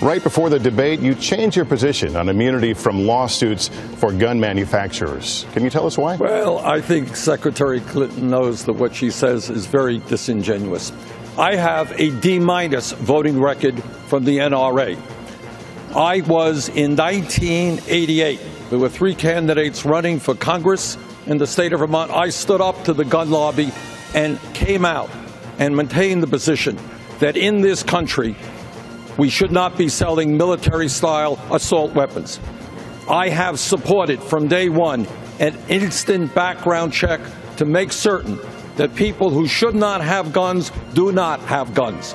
Right before the debate, you changed your position on immunity from lawsuits for gun manufacturers. Can you tell us why? Well, I think Secretary Clinton knows that what she says is very disingenuous. I have a D- voting record from the NRA. I was in 1988. There were 3 candidates running for Congress in the state of Vermont. I stood up to the gun lobby and came out and maintained the position that in this country we should not be selling military-style assault weapons. I have supported from day one an instant background check to make certain that people who should not have guns do not have guns.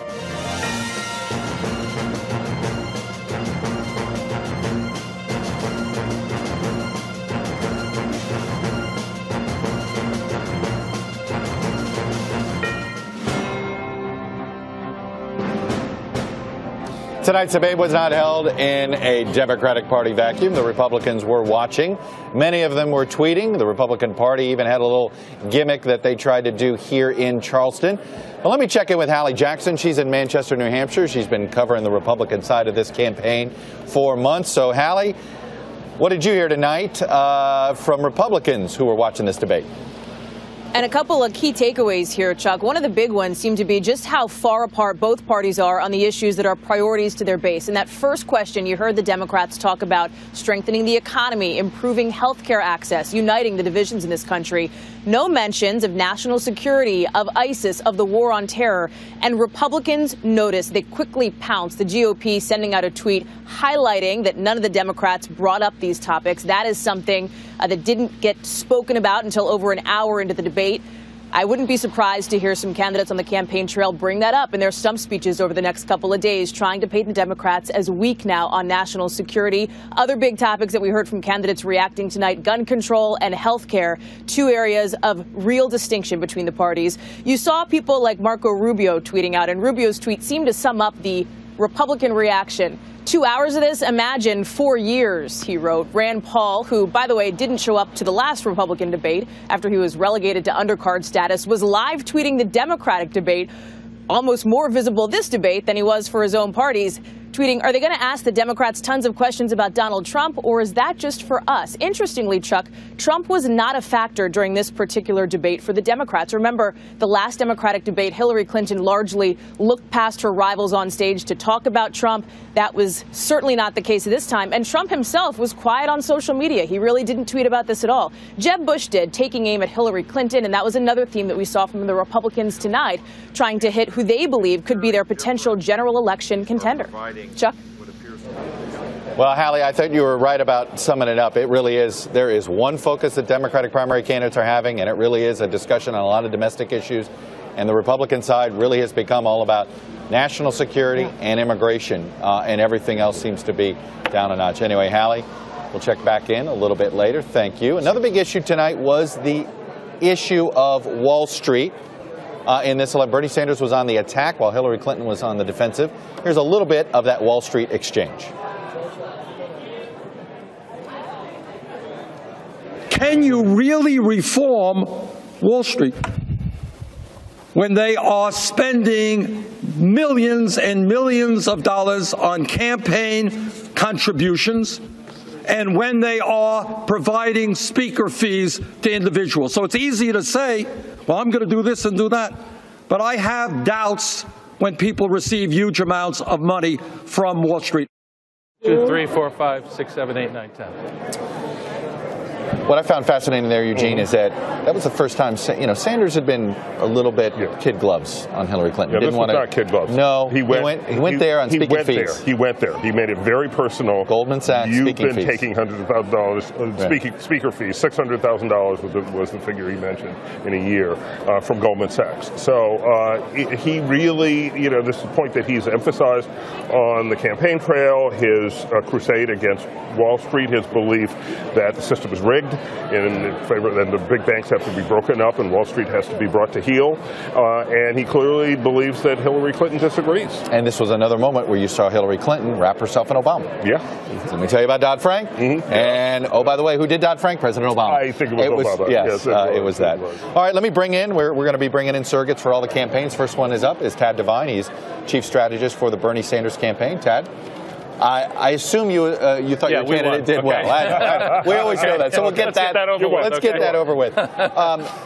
Tonight's debate was not held in a Democratic Party vacuum. The Republicans were watching. Many of them were tweeting. The Republican Party even had a little gimmick that they tried to do here in Charleston. Well, let me check in with Hallie Jackson. She's in Manchester, New Hampshire. She's been covering the Republican side of this campaign for months. So, Hallie, what did you hear tonight from Republicans who were watching this debate? And a couple of key takeaways here, Chuck. One of the big ones seemed to be just how far apart both parties are on the issues that are priorities to their base. In that first question, you heard the Democrats talk about strengthening the economy, improving health care access, uniting the divisions in this country. No mentions of national security, of ISIS, of the war on terror. And Republicans noticed, they quickly pounced, the GOP sending out a tweet highlighting that none of the Democrats brought up these topics. That is something that didn't get spoken about until over an hour into the debate. I wouldn't be surprised to hear some candidates on the campaign trail bring that up in their stump speeches over the next couple of days, trying to paint the Democrats as weak now on national security. Other big topics that we heard from candidates reacting tonight, gun control and health care, 2 areas of real distinction between the parties. You saw people like Marco Rubio tweeting out, and Rubio's tweet seemed to sum up the Republican reaction. 2 hours of this, imagine 4 years, he wrote. Rand Paul, who, by the way, didn't show up to the last Republican debate after he was relegated to undercard status, was live tweeting the Democratic debate, almost more visible this debate than he was for his own parties, tweeting, are they going to ask the Democrats tons of questions about Donald Trump, or is that just for us? Interestingly, Chuck, Trump was not a factor during this particular debate for the Democrats. Remember, the last Democratic debate, Hillary Clinton largely looked past her rivals on stage to talk about Trump. That was certainly not the case this time. And Trump himself was quiet on social media. He really didn't tweet about this at all. Jeb Bush did, taking aim at Hillary Clinton, and that was another theme that we saw from the Republicans tonight, trying to hit who they believe could be their potential general election contender. Chuck? Well, Hallie, I thought you were right about summing it up. It really is. There is one focus that Democratic primary candidates are having, and it really is a discussion on a lot of domestic issues. And the Republican side really has become all about national security and immigration, and everything else seems to be down a notch. Anyway, Hallie, we'll check back in a little bit later. Thank you. Another big issue tonight was the issue of Wall Street. In this, Bernie Sanders was on the attack while Hillary Clinton was on the defensive. Here's a little bit of that Wall Street exchange. Can you really reform Wall Street when they are spending millions and millions of dollars on campaign contributions, and when they are providing speaker fees to individuals? So it's easy to say, well, I'm going to do this and do that. But I have doubts when people receive huge amounts of money from Wall Street. 2, 3, 4, 5, 6, 7, 8, 9, 10. What I found fascinating there, Eugene, is that was the first time, Sanders had been a little bit kid gloves on Hillary Clinton. Yeah, this was not kid gloves. No, he went there on speaking fees. He went there. He made it very personal. Goldman Sachs speaking fees. You've been taking hundreds of thousands of dollars, speaker fees. $600,000 was the figure he mentioned in a year from Goldman Sachs. So he really, this is the point that he's emphasized on the campaign trail, his crusade against Wall Street, his belief that the system is rigged, in favor that the big banks have to be broken up and Wall Street has to be brought to heel. And he clearly believes that Hillary Clinton disagrees. And this was another moment where you saw Hillary Clinton wrap herself in Obama. Yeah. Let me tell you about Dodd-Frank. Mm-hmm. And, oh, by the way, who did Dodd-Frank? President Obama. I think it was Obama. Yes, it was that. All right, let me bring in, we're going to be bringing in surrogates for all the campaigns. First one is up is Tad Devine. He's chief strategist for the Bernie Sanders campaign. Tad? I assume you thought your candidate did well. We always know that. So we'll get that over with. Let's get that over with.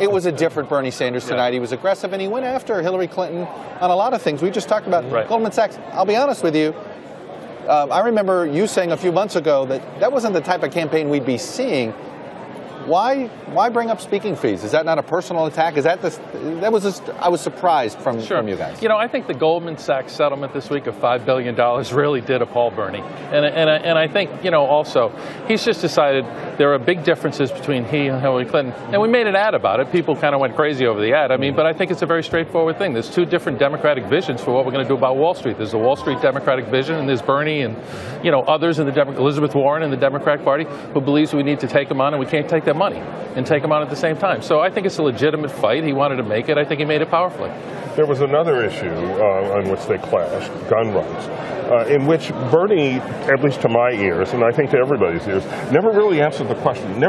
It was a different Bernie Sanders tonight. He was aggressive, and he went after Hillary Clinton on a lot of things. We just talked about Goldman Sachs. I'll be honest with you. I remember you saying a few months ago that wasn't the type of campaign we'd be seeing. Why bring up speaking fees? Is that not a personal attack? Is that I was surprised from you guys. You know, I think the Goldman Sachs settlement this week of $5 billion really did appall Bernie. And I think, you know, also, he's just decided there are big differences between he and Hillary Clinton. And we made an ad about it. People kind of went crazy over the ad. I mean, but I think it's a very straightforward thing. There's two different Democratic visions for what we're going to do about Wall Street. There's the Wall Street Democratic vision, and there's Bernie and, you know, others in the Elizabeth Warren in the Democratic Party who believes we need to take them on and we can't take their money and take them on at the same time. So I think it's a legitimate fight. He wanted to make it. I think he made it powerfully. There was another issue on which they clashed, gun rights, in which Bernie, at least to my ears, and I think to everybody's ears, never really answered the question.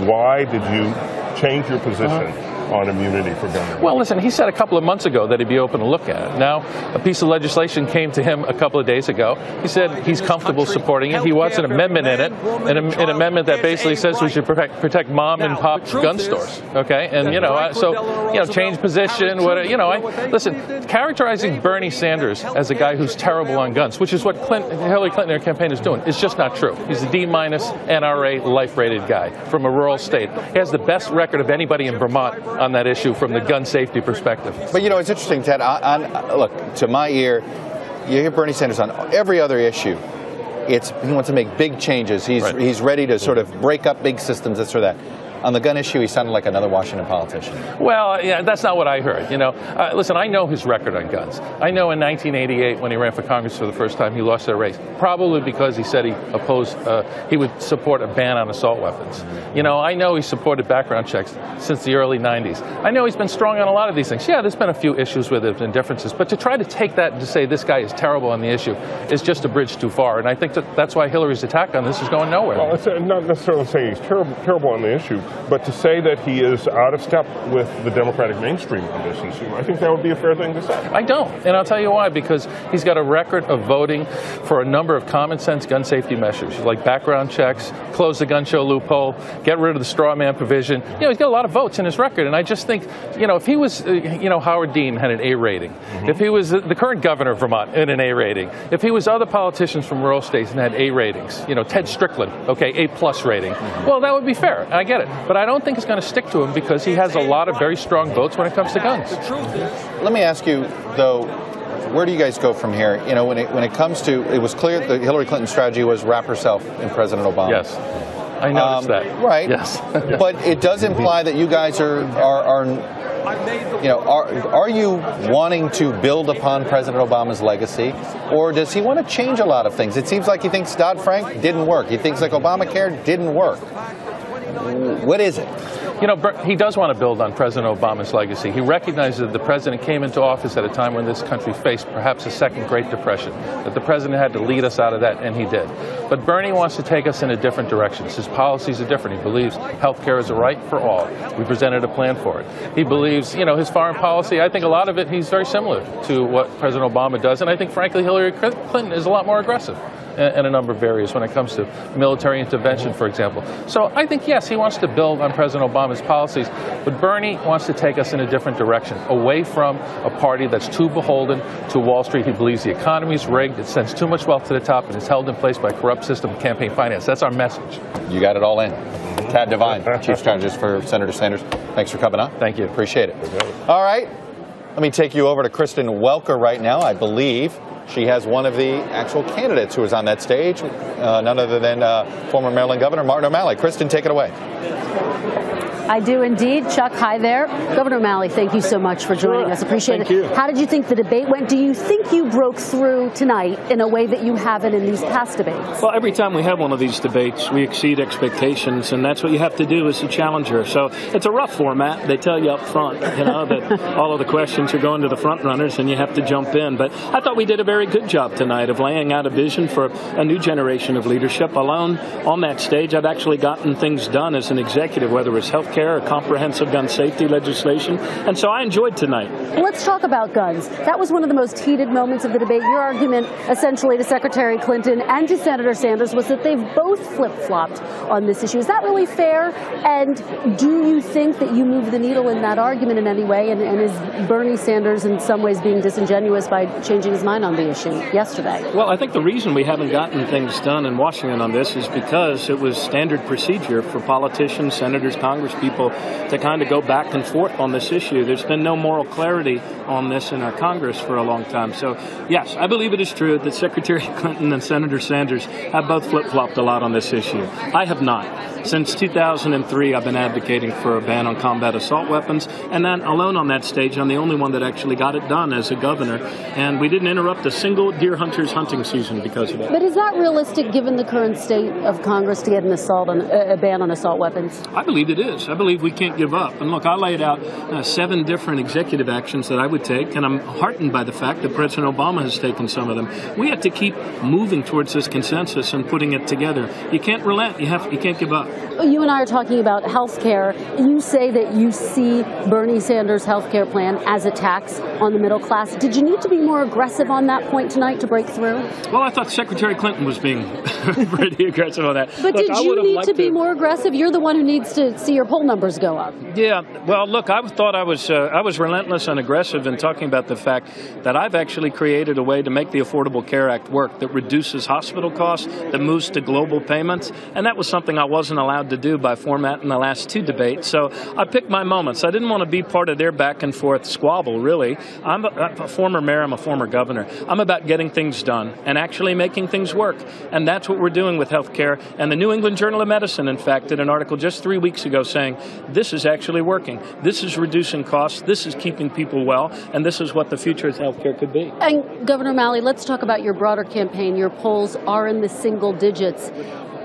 Why did you change your position on immunity for gun rights? Well, listen, he said a couple of months ago that he'd be open to look at it. Now, a piece of legislation came to him a couple of days ago. He said he's comfortable supporting it. He wants an amendment in it, an amendment that basically says we should protect mom and pop gun stores. Okay, and change position. Listen, characterizing Bernie Sanders as a guy who's terrible on guns, which is what Hillary Clinton and her campaign is doing, is just not true. He's a D- NRA life-rated guy from a rural state. He has the best record of anybody in Vermont on that issue from the gun safety perspective. But you know, it's interesting, Ted. Look, to my ear, you hear Bernie Sanders on every other issue. He wants to make big changes. He's ready to sort of break up big systems, this or that. On the gun issue, he sounded like another Washington politician. Well, yeah, that's not what I heard. You know, listen, I know his record on guns. I know in 1988, when he ran for Congress for the first time, he lost that race, probably because he said he would support a ban on assault weapons. You know, I know he supported background checks since the early 90s. I know he's been strong on a lot of these things. Yeah, there's been a few issues with it and differences, but to try to take that and to say this guy is terrible on the issue is just a bridge too far. And I think that's why Hillary's attack on this is going nowhere. Well, it's not necessarily saying he's terrible on the issue, but to say that he is out of step with the Democratic mainstream on this issue, I think that would be a fair thing to say. I don't, and I'll tell you why, because he's got a record of voting for a number of common sense gun safety measures, like background checks, close the gun show loophole, get rid of the straw man provision. You know, he's got a lot of votes in his record, and I just think, you know, if he was, Howard Dean had an A rating, if he was the current governor of Vermont in an A rating, if he was other politicians from rural states and had A ratings, you know, Ted Strickland, okay, A+ rating, well, that would be fair. I get it, but I don't think it's going to stick to him because he has a lot of very strong votes when it comes to guns. Let me ask you, though, where do you guys go from here? You know, when it comes to, it was clear that Hillary Clinton's strategy was wrap herself in President Obama. Yes, I noticed that. Right. Yes. But it does imply that you guys are you wanting to build upon President Obama's legacy, or does he want to change a lot of things? It seems like he thinks Dodd-Frank didn't work. He thinks like Obamacare didn't work. What is it? You know, he does want to build on President Obama's legacy. He recognizes that the president came into office at a time when this country faced perhaps a second Great Depression, that the president had to lead us out of that, and he did. But Bernie wants to take us in a different direction. His policies are different. He believes health care is a right for all. We presented a plan for it. He believes, you know, his foreign policy, I think a lot of it, he's very similar to what President Obama does, and I think, frankly, Hillary Clinton is a lot more aggressive in a number of areas when it comes to military intervention, for example. So I think, yes, he wants to build on President Obama's policies, but Bernie wants to take us in a different direction, away from a party that's too beholden to Wall Street. He believes the economy is rigged, it sends too much wealth to the top, and is held in place by a corrupt system of campaign finance. That's our message. You got it all in. Tad Devine, Chief Strategist for Senator Sanders. Thanks for coming on. Thank you. Appreciate it. All right. Let me take you over to Kristen Welker right now. I believe she has one of the actual candidates who is on that stage, none other than former Maryland Governor Martin O'Malley. Kristen, take it away. I do indeed. Chuck, hi there. Governor O'Malley, thank you so much for joining us. Appreciate it. You. How did you think the debate went? Do you think you broke through tonight in a way that you haven't in these past debates? Well, every time we have one of these debates, we exceed expectations, and that's what you have to do as a challenger. So it's a rough format. They tell you up front, you know, that all of the questions are going to the front runners, and you have to jump in. But I thought we did a very good job tonight of laying out a vision for a new generation of leadership. Alone on that stage, I've actually gotten things done as an executive, whether it was health care or comprehensive gun safety legislation. And so I enjoyed tonight. Let's talk about guns. That was one of the most heated moments of the debate. Your argument essentially to Secretary Clinton and to Senator Sanders was that they've both flip-flopped on this issue. Is that really fair? And do you think that you moved the needle in that argument in any way? And is Bernie Sanders in some ways being disingenuous by changing his mind on the issue yesterday? Well, I think the reason we haven't gotten things done in Washington on this is because it was standard procedure for politicians, senators, congresspeople to kind of go back and forth on this issue. There's been no moral clarity on this in our Congress for a long time. So, yes, I believe it is true that Secretary Clinton and Senator Sanders have both flip-flopped a lot on this issue. I have not. Since 2003, I've been advocating for a ban on combat assault weapons, and then alone on that stage, I'm the only one that actually got it done as a governor, and we didn't interrupt a single deer hunter's hunting season because of it. But is that realistic given the current state of Congress to get a ban on assault weapons? I believe it is. I believe we can't give up. And look, I laid out 7 different executive actions that I would take, and I'm heartened by the fact that President Obama has taken some of them. We have to keep moving towards this consensus and putting it together. You can't relent. You can't give up. You and I are talking about health care. You say that you see Bernie Sanders' health care plan as a tax on the middle class. Did you need to be more aggressive on that point tonight to break through? Well, I thought Secretary Clinton was being pretty aggressive on that. But look, did you need to be more aggressive? You're the one who needs to see your poll numbers go up. Yeah. Well, look, I thought I was relentless and aggressive in talking about the fact that I've actually created a way to make the Affordable Care Act work that reduces hospital costs, that moves to global payments, and that was something I wasn't allowed to do by format in the last 2 debates. So I picked my moments. I didn't want to be part of their back and forth squabble, really. I'm a former mayor. I'm a former governor. I'm about getting things done and actually making things work. And that's what we're doing with health care. And the New England Journal of Medicine, in fact, did an article just 3 weeks ago saying this is actually working. This is reducing costs. This is keeping people well. And this is what the future of health care could be. And Governor O'Malley, let's talk about your broader campaign. Your polls are in the single digits.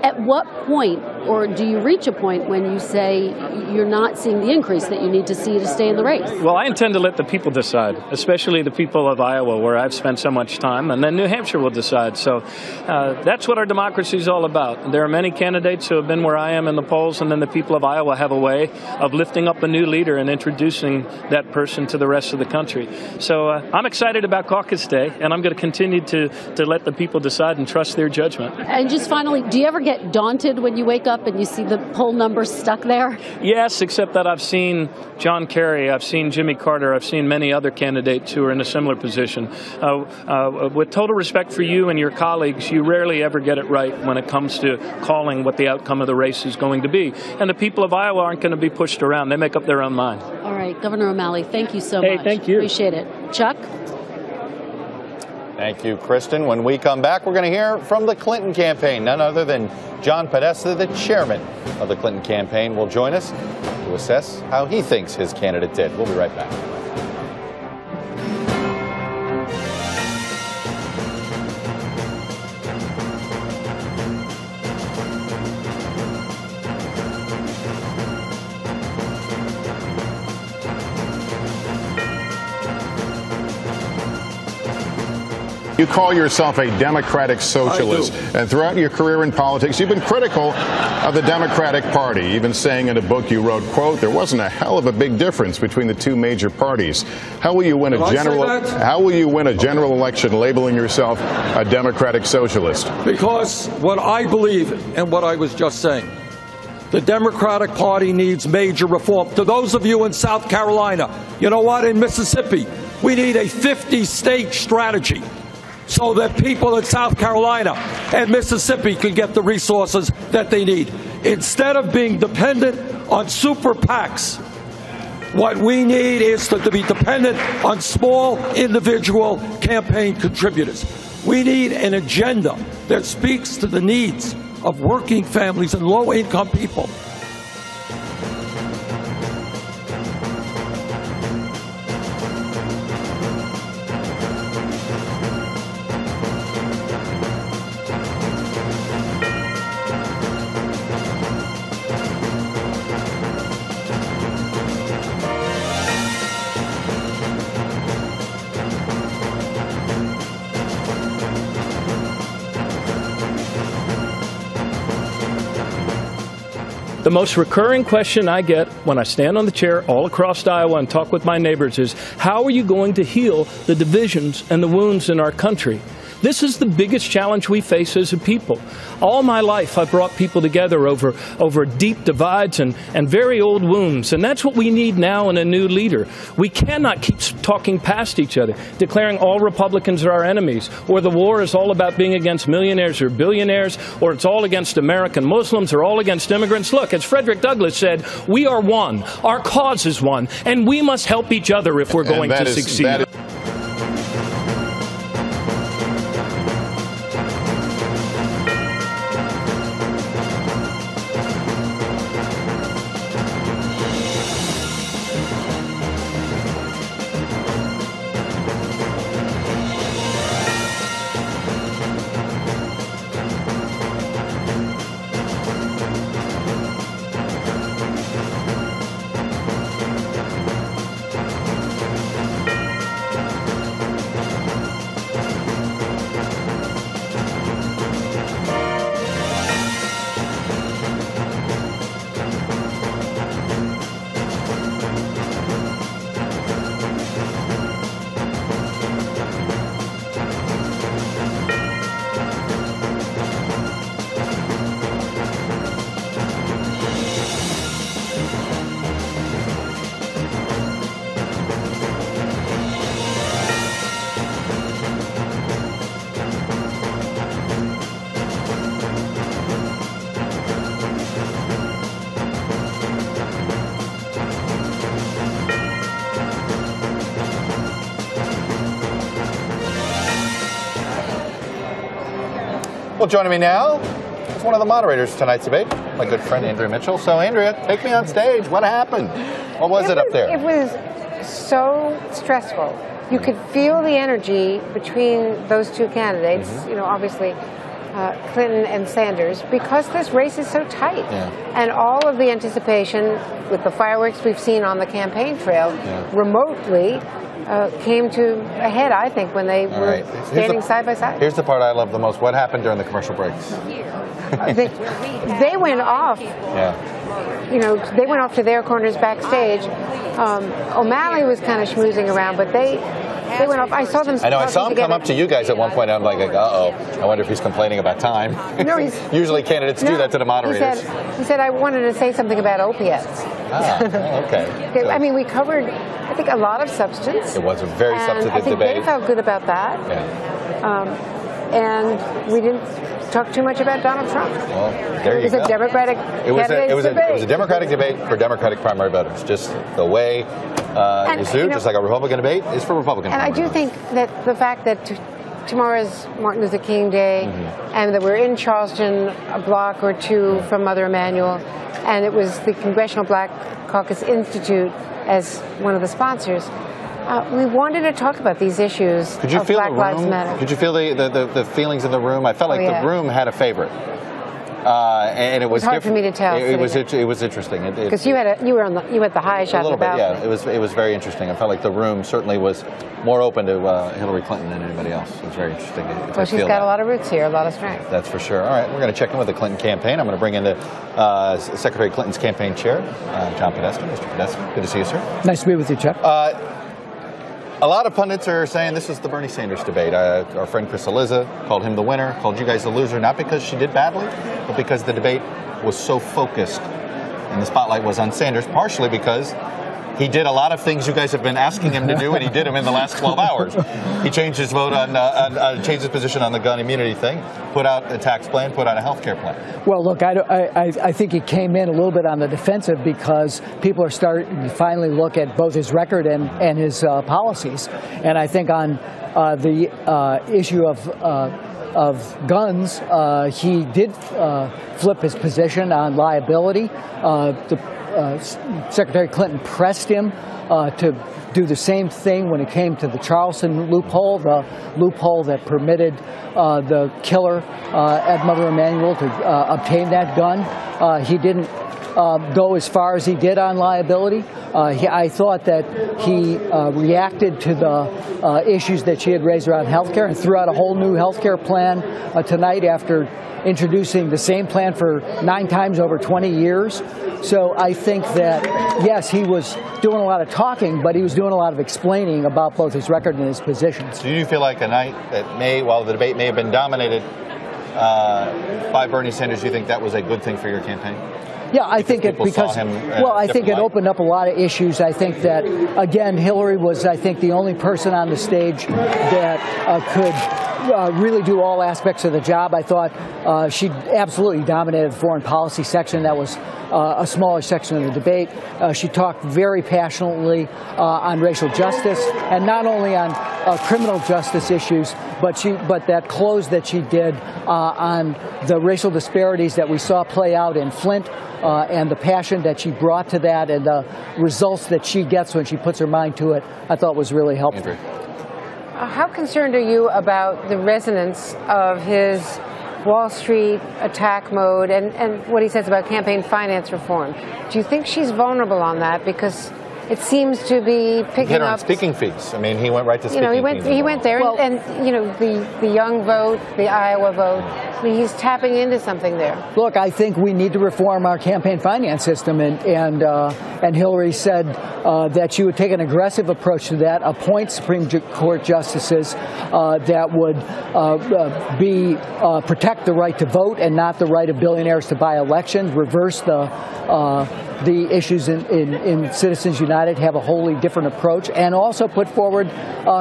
At what point, or do you reach a point when you say you're not seeing the increase that you need to see to stay in the race? Well, I intend to let the people decide, especially the people of Iowa, where I've spent so much time, and then New Hampshire will decide. So that's what our democracy is all about. There are many candidates who have been where I am in the polls, and then the people of Iowa have a way of lifting up a new leader and introducing that person to the rest of the country. So I'm excited about caucus day, and I'm going to continue to let the people decide and trust their judgment. And just finally, do you ever get daunted when you wake up and you see the poll numbers stuck there? Yes, except that I've seen John Kerry, I've seen Jimmy Carter, I've seen many other candidates who are in a similar position. With total respect for you and your colleagues, you rarely ever get it right when it comes to calling what the outcome of the race is going to be. And the people of Iowa aren't going to be pushed around. They make up their own mind. All right, Governor O'Malley, thank you so much. Hey, thank you. Appreciate it. Chuck? Thank you, Kristen. When we come back, we're going to hear from the Clinton campaign. None other than John Podesta, the chairman of the Clinton campaign, will join us to assess how he thinks his candidate did. We'll be right back. You call yourself a Democratic socialist, and throughout your career in politics, you've been critical of the Democratic Party, even saying in a book you wrote, quote, there wasn't a hell of a big difference between the 2 major parties. How will you win a general election labeling yourself a Democratic socialist? Because what I believe and what I was just saying, the Democratic Party needs major reform. To those of you in South Carolina, you know what, in Mississippi, we need a 50-state strategy, so that people in South Carolina and Mississippi can get the resources that they need. Instead of being dependent on super PACs, what we need is to be dependent on small individual campaign contributors. We need an agenda that speaks to the needs of working families and low-income people. The most recurring question I get when I stand on the chair all across Iowa and talk with my neighbors is, how are you going to heal the divisions and the wounds in our country? This is the biggest challenge we face as a people. All my life, I've brought people together over deep divides and very old wounds. And that's what we need now in a new leader. We cannot keep talking past each other, declaring all Republicans are our enemies, or the war is all about being against millionaires or billionaires, or it's all against American Muslims or all against immigrants. Look, as Frederick Douglass said, we are one. Our cause is one. And we must help each other if we're going to succeed. Well, joining me now is one of the moderators of tonight's debate, my good friend Andrea Mitchell. So, Andrea, take me on stage. What happened? What was it up there? It was so stressful. You could feel the energy between those two candidates, you know, obviously Clinton and Sanders, because this race is so tight. Yeah. And all of the anticipation with the fireworks we've seen on the campaign trail remotely came to a head, I think, when they were standing side by side. Here's the part I love the most. What happened during the commercial breaks? They went off. Yeah. You know, they went off to their corners backstage. O'Malley was kind of schmoozing around, but they went off. I saw them. I know. I saw him come up to you guys at one point. And I'm like, uh-oh. I wonder if he's complaining about time. No, he's usually candidates do that to the moderators. He said I wanted to say something about opiates. Okay. I mean, we covered, I think, a lot of substance. It was a very substantive debate. I think they felt good about that. Yeah. And we didn't talk too much about Donald Trump. Well, there you go. It was a Democratic It was a Democratic debate for Democratic primary voters. Just the way it's do, just like a Republican debate is for Republican primary voters. And I do think that the fact that tomorrow's Martin Luther King Day, and that we're in Charleston a block or two from Mother Emanuel, and it was the Congressional Black Caucus Institute as one of the sponsors. We wanted to talk about these issues of Black Lives Matter. Could you feel the feelings in the room? I felt like the room had a favorite. And it was hard for me to tell. It was interesting because you had the high shot. A little bit, yeah. It was very interesting. I felt like the room certainly was more open to Hillary Clinton than anybody else. It was very interesting. Well, she's got a lot of roots here, a lot of strength. That's for sure. All right, we're going to check in with the Clinton campaign. I'm going to bring in the Secretary Clinton's campaign chair, John Podesta. Mr. Podesta, good to see you, sir. Nice to be with you, Chuck. A lot of pundits are saying this is the Bernie Sanders debate. Our friend Chris Eliza called him the winner, called you guys the loser, not because she did badly, but because the debate was so focused and the spotlight was on Sanders, partially because he did a lot of things you guys have been asking him to do, and he did them in the last 12 hours. He changed his vote changed his position on the gun immunity thing, put out a tax plan, put out a health care plan. Well, look, I think he came in a little bit on the defensive because people are starting to finally look at both his record and his policies. And I think on the issue of guns, he did flip his position on liability. Secretary Clinton pressed him to do the same thing when it came to the Charleston loophole, the loophole that permitted the killer at Mother Emanuel to obtain that gun. He didn't go as far as he did on liability. I thought that he reacted to the issues that she had raised around health care and threw out a whole new health care plan tonight after introducing the same plan for 9 times over 20 years. So I think that, yes, he was doing a lot of talking, but he was doing a lot of explaining about both his record and his positions. Do you feel like a night that while the debate may have been dominated by Bernie Sanders, you think that was a good thing for your campaign? Yeah, I think it because, well, I think it opened up a lot of issues. I think that, again, Hillary was, I think, the only person on the stage that could really do all aspects of the job. I thought she absolutely dominated the foreign policy section. That was a smaller section of the debate. She talked very passionately on racial justice, and not only on criminal justice issues, but that close that she did on the racial disparities that we saw play out in Flint, and the passion that she brought to that, and the results that she gets when she puts her mind to it, I thought was really helpful. How concerned are you about the resonance of his Wall Street attack mode and what he says about campaign finance reform? Do you think she's vulnerable on that? Because it seems to be picking up speaking fees. I mean, he went right to speaking fees. He went there, well, and the young vote, the Iowa vote. I mean, he's tapping into something there. Look, I think we need to reform our campaign finance system, and Hillary said that she would take an aggressive approach to that, appoint Supreme Court justices that would protect the right to vote and not the right of billionaires to buy elections, reverse the issues in Citizens United, have a wholly different approach, and also put forward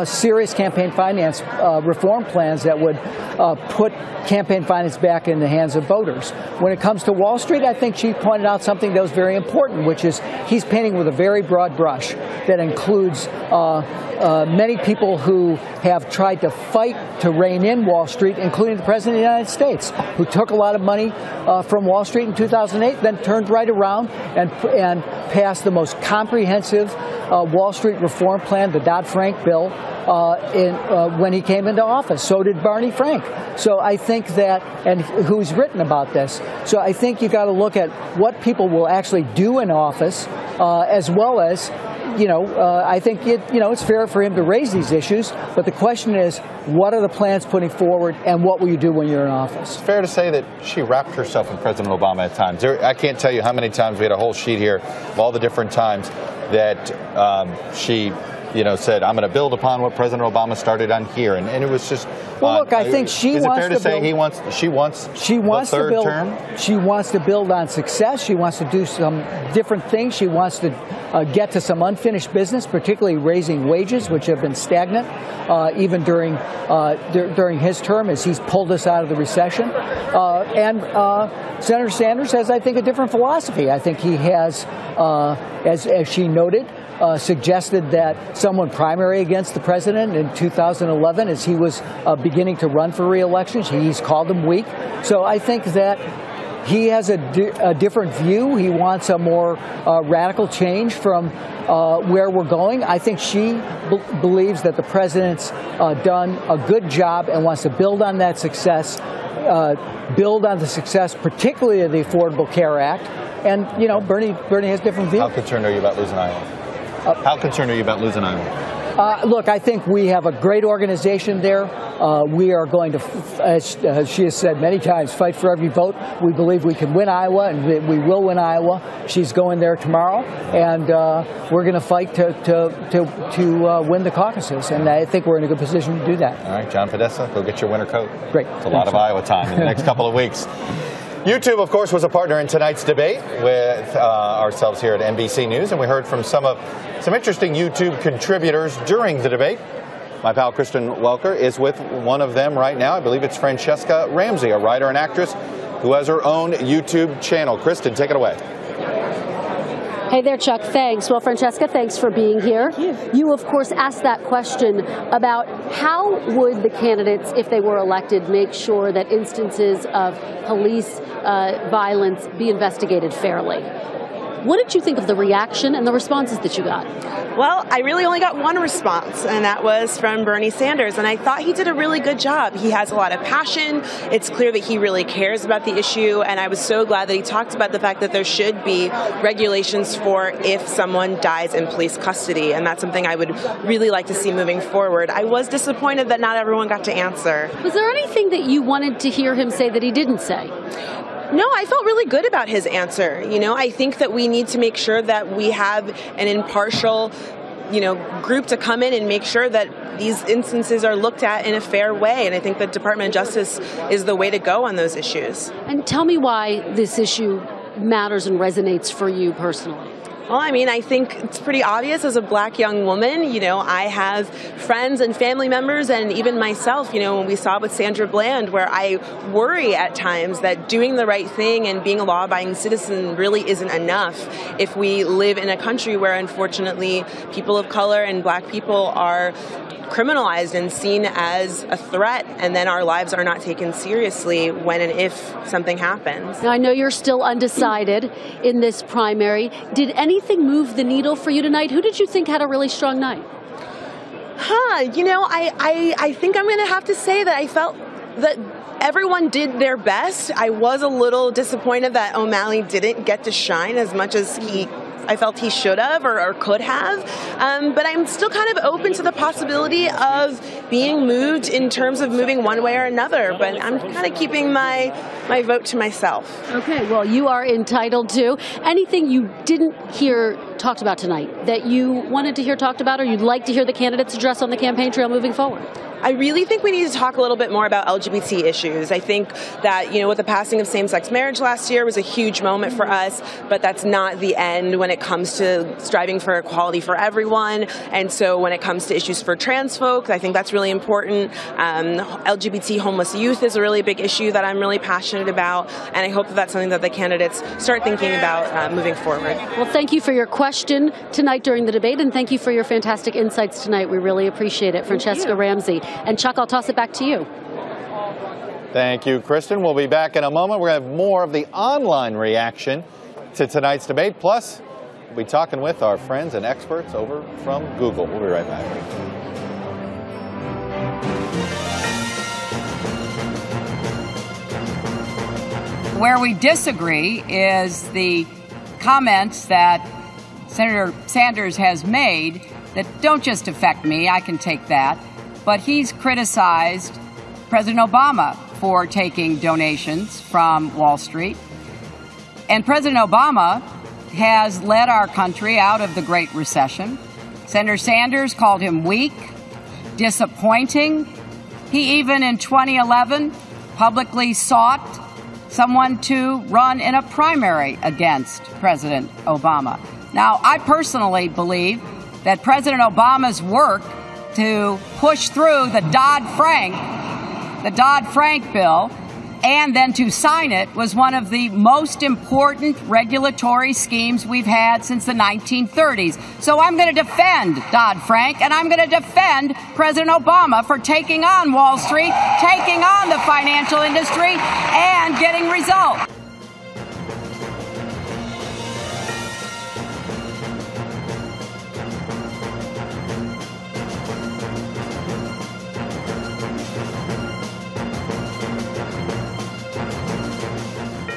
serious campaign finance reform plans that would put campaign finance back in the hands of voters. When it comes to Wall Street, I think she pointed out something that was very important, which is he's painting with a very broad brush that includes many people who have tried to fight to rein in Wall Street, including the President of the United States, who took a lot of money from Wall Street in 2008, then turned right around and passed the most comprehensive Wall Street reform plan, the Dodd-Frank bill, when he came into office. So did Barney Frank. So I think that, and who's written about this. So I think you've got to look at what people will actually do in office, as well as, I think it's fair for him to raise these issues, but the question is, what are the plans putting forward, and what will you do when you're in office? It's fair to say that she wrapped herself in President Obama at times. I can't tell you how many times we had a whole sheet here of all the different times that she said, I'm going to build upon what President Obama started on here. And it was just... Well, look, I think she wants to build... Is it fair to say she wants the third term? She wants to build on success. She wants to do some different things. She wants to get to some unfinished business, particularly raising wages, which have been stagnant, even during his term, as he's pulled us out of the recession. And Senator Sanders has, I think, a different philosophy. I think he has, as she noted, suggested that someone primary against the president in 2011 as he was beginning to run for re-election. He's called him weak. So I think that he has a different view. He wants a more radical change from where we're going. I think she believes that the president's done a good job and wants to build on that success, build on the success, particularly of the Affordable Care Act. And, Bernie has different views. How concerned are you about losing Iowa? How concerned are you about losing Iowa? Look, I think we have a great organization there. We are going to, as she has said many times, fight for every vote. We believe we can win Iowa, and we will win Iowa. She's going there tomorrow, and we're going to fight to win the caucuses, and I think we're in a good position to do that. All right, John Podesta, go get your winter coat. Great. It's a lot of Iowa time in the next couple of weeks. YouTube, of course, was a partner in tonight's debate with ourselves here at NBC News, and we heard from some interesting YouTube contributors during the debate. My pal Kristen Welker is with one of them right now. I believe it's Francesca Ramsey, a writer and actress who has her own YouTube channel. Kristen, take it away. Hey there, Chuck. Thanks. Well, Francesca, thanks for being here. You, of course, asked that question about how would the candidates, if they were elected, make sure that instances of police violence be investigated fairly. What did you think of the reaction and the responses that you got? Well, I really only got one response, and that was from Bernie Sanders, and I thought he did a really good job. He has a lot of passion. It's clear that he really cares about the issue, and I was so glad that he talked about the fact that there should be regulations for if someone dies in police custody, and that's something I would really like to see moving forward. I was disappointed that not everyone got to answer. Was there anything that you wanted to hear him say that he didn't say? No, I felt really good about his answer. You know, I think that we need to make sure that we have an impartial, group to come in and make sure that these instances are looked at in a fair way. And I think the Department of Justice is the way to go on those issues. And tell me why this issue matters and resonates for you personally. Well, I mean, I think it's pretty obvious as a black young woman. I have friends and family members, and even myself, when we saw with Sandra Bland, where I worry at times that doing the right thing and being a law-abiding citizen really isn't enough if we live in a country where, unfortunately, people of color and black people are criminalized and seen as a threat, and then our lives are not taken seriously when and if something happens. Now, I know you're still undecided in this primary. Did anything move the needle for you tonight? Who did you think had a really strong night? I think I'm going to have to say that I felt that everyone did their best. I was a little disappointed that O'Malley didn't get to shine as much as I felt he should have or could have. But I'm still kind of open to the possibility of being moved in terms of moving one way or another. But I'm kind of keeping my vote to myself. Okay, well, you are entitled to. Anything you didn't hear talked about tonight that you wanted to hear talked about or you'd like to hear the candidates address on the campaign trail moving forward? I really think we need to talk a little bit more about LGBT issues. I think that, with the passing of same-sex marriage last year was a huge moment for us, but that's not the end when it comes to striving for equality for everyone. And so when it comes to issues for trans folk, I think that's really important. LGBT homeless youth is a really big issue that I'm really passionate about, and I hope that that's something that the candidates start thinking about moving forward. Well, thank you for your question tonight during the debate, and thank you for your fantastic insights tonight. We really appreciate it. Francesca Ramsey. And Chuck, I'll toss it back to you. Thank you, Kristen. We'll be back in a moment. We're going to have more of the online reaction to tonight's debate. Plus, we'll be talking with our friends and experts over from Google. We'll be right back. Where we disagree is the comments that Senator Sanders has made that don't just affect me. I can take that. But he's criticized President Obama for taking donations from Wall Street. And President Obama has led our country out of the Great Recession. Senator Sanders called him weak, disappointing. He even in 2011 publicly sought someone to run in a primary against President Obama. Now, I personally believe that President Obama's work to push through the Dodd-Frank bill and then to sign it was one of the most important regulatory schemes we've had since the 1930s. So I'm going to defend Dodd-Frank, and I'm going to defend President Obama for taking on Wall Street, taking on the financial industry, and getting results.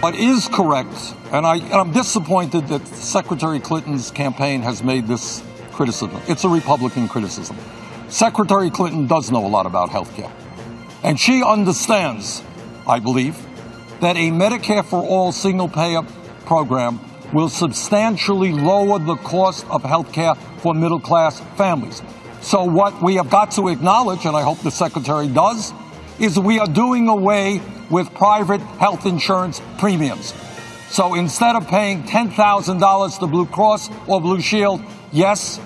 What is correct, and I'm disappointed that Secretary Clinton's campaign has made this criticism. It's a Republican criticism. Secretary Clinton does know a lot about health care. And she understands, I believe, that a Medicare for All single-payer program will substantially lower the cost of health care for middle-class families. So what we have got to acknowledge, and I hope the Secretary does, is we are doing away with private health insurance premiums. So instead of paying $10,000 to Blue Cross or Blue Shield, yes,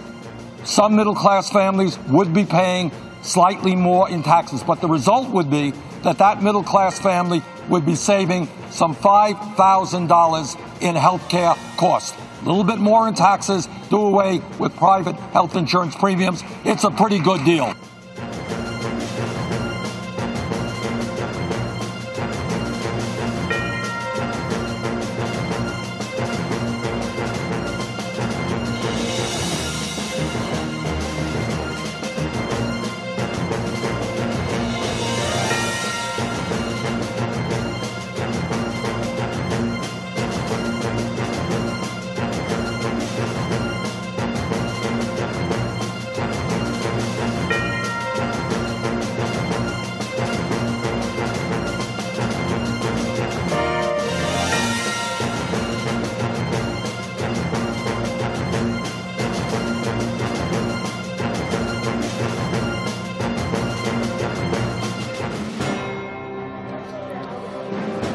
some middle-class families would be paying slightly more in taxes, but the result would be that that middle-class family would be saving some $5,000 in health care costs. A little bit more in taxes, do away with private health insurance premiums. It's a pretty good deal.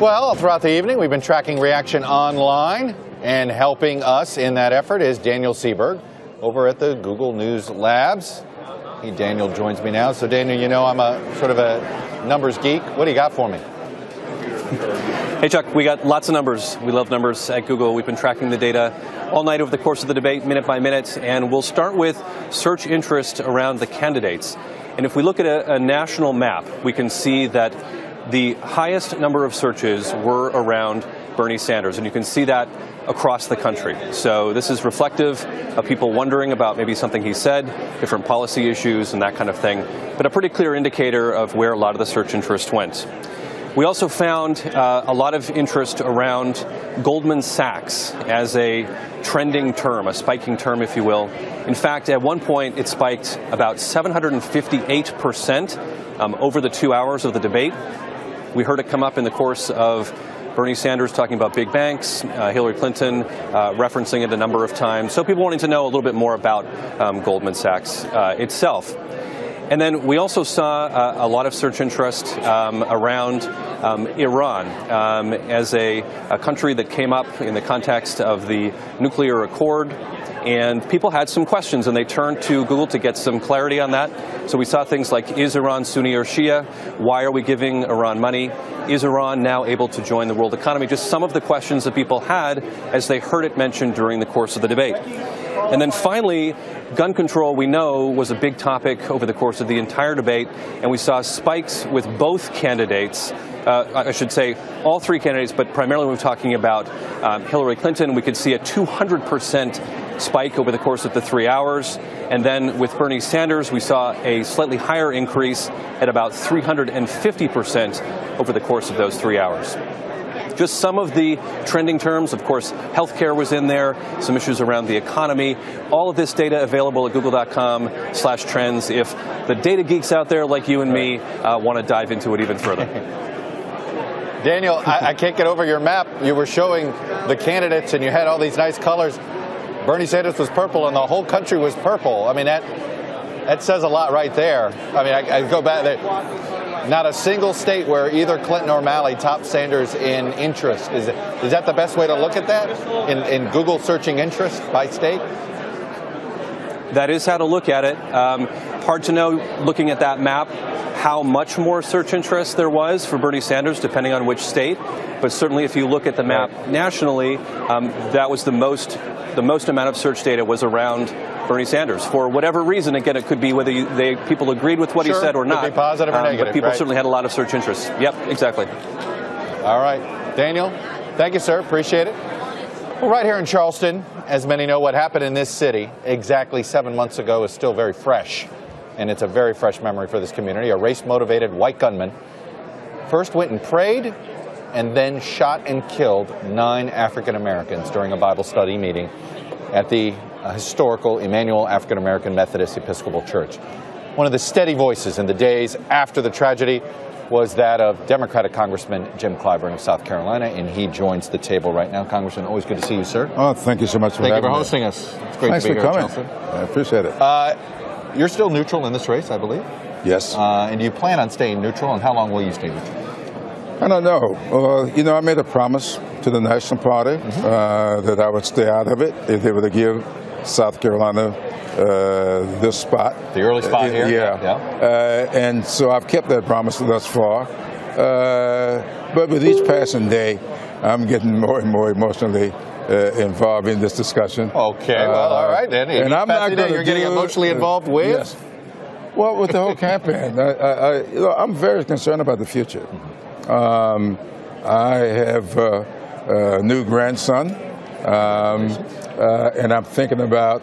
Well, throughout the evening, we've been tracking reaction online, and helping us in that effort is Daniel Seberg over at the Google News Labs. Daniel joins me now. So, Daniel, you know I'm a sort of a numbers geek. What do you got for me? Hey, Chuck, we got lots of numbers. We love numbers at Google. We've been tracking the data all night over the course of the debate, minute by minute, and we'll start with search interest around the candidates. And if we look at a national map, we can see that the highest number of searches were around Bernie Sanders, and you can see that across the country. So this is reflective of people wondering about maybe something he said, different policy issues and that kind of thing, but a pretty clear indicator of where a lot of the search interest went. We also found a lot of interest around Goldman Sachs as a trending term, a spiking term, if you will. In fact, at one point, it spiked about 758% over the 2 hours of the debate. We heard it come up in the course of Bernie Sanders talking about big banks, Hillary Clinton referencing it a number of times. So people wanting to know a little bit more about Goldman Sachs itself. And then we also saw a lot of search interest around Iran as a country that came up in the context of the nuclear accord. And people had some questions, and they turned to Google to get some clarity on that. So we saw things like, is Iran Sunni or Shia? Why are we giving Iran money? Is Iran now able to join the world economy? Just some of the questions that people had as they heard it mentioned during the course of the debate. And then finally, gun control, we know, was a big topic over the course of the entire debate, and we saw spikes with both candidates. I should say all three candidates, but primarily when we're talking about Hillary Clinton, we could see a 200% spike over the course of the 3 hours. And then with Bernie Sanders, we saw a slightly higher increase at about 350% over the course of those 3 hours. Just some of the trending terms. Of course, healthcare was in there, some issues around the economy. All of this data available at google.com/trends if the data geeks out there like you and me want to dive into it even further. Daniel, I can't get over your map. You were showing the candidates and you had all these nice colors. Bernie Sanders was purple and the whole country was purple. I mean, that says a lot right there. I mean, I go back there. Not a single state where either Clinton or O'Malley topped Sanders in interest. Is that the best way to look at that, in Google searching interest by state? That is how to look at it. Hard to know, looking at that map, how much more search interest there was for Bernie Sanders, depending on which state. But certainly if you look at the map nationally, that was the most amount of search data was around Bernie Sanders. For whatever reason, again, it could be whether people agreed with what he said or not. Could be positive or negative, but people right? certainly had a lot of search interest. Yep, exactly. All right. Daniel, thank you, sir. Appreciate it. Well, right here in Charleston, as many know, what happened in this city exactly 7 months ago is still very fresh. And it's a very fresh memory for this community. A race-motivated white gunman first went and prayed and then shot and killed 9 African Americans during a Bible study meeting at the historical Emmanuel African American Methodist Episcopal Church. One of the steady voices in the days after the tragedy was that of Democratic Congressman Jim Clyburn of South Carolina, and he joins the table right now. Congressman, always good to see you, sir. Oh, thank you so much for having me. Thank you for hosting us. It's great Thanks to be for here coming. in Charleston. I appreciate it. You're still neutral in this race, I believe? Yes. And do you plan on staying neutral, and how long will you stay neutral? I don't know. You know, I made a promise to the National Party that I would stay out of it if they were to give South Carolina this spot. The early spot here? Yeah. And so I've kept that promise thus far. But with each passing day, I'm getting more and more emotionally involved in this discussion. Okay, well, all right then. And I'm not going to You're getting emotionally involved with? Yes. Well, with the whole campaign, I'm very concerned about the future. I have a new grandson, and I'm thinking about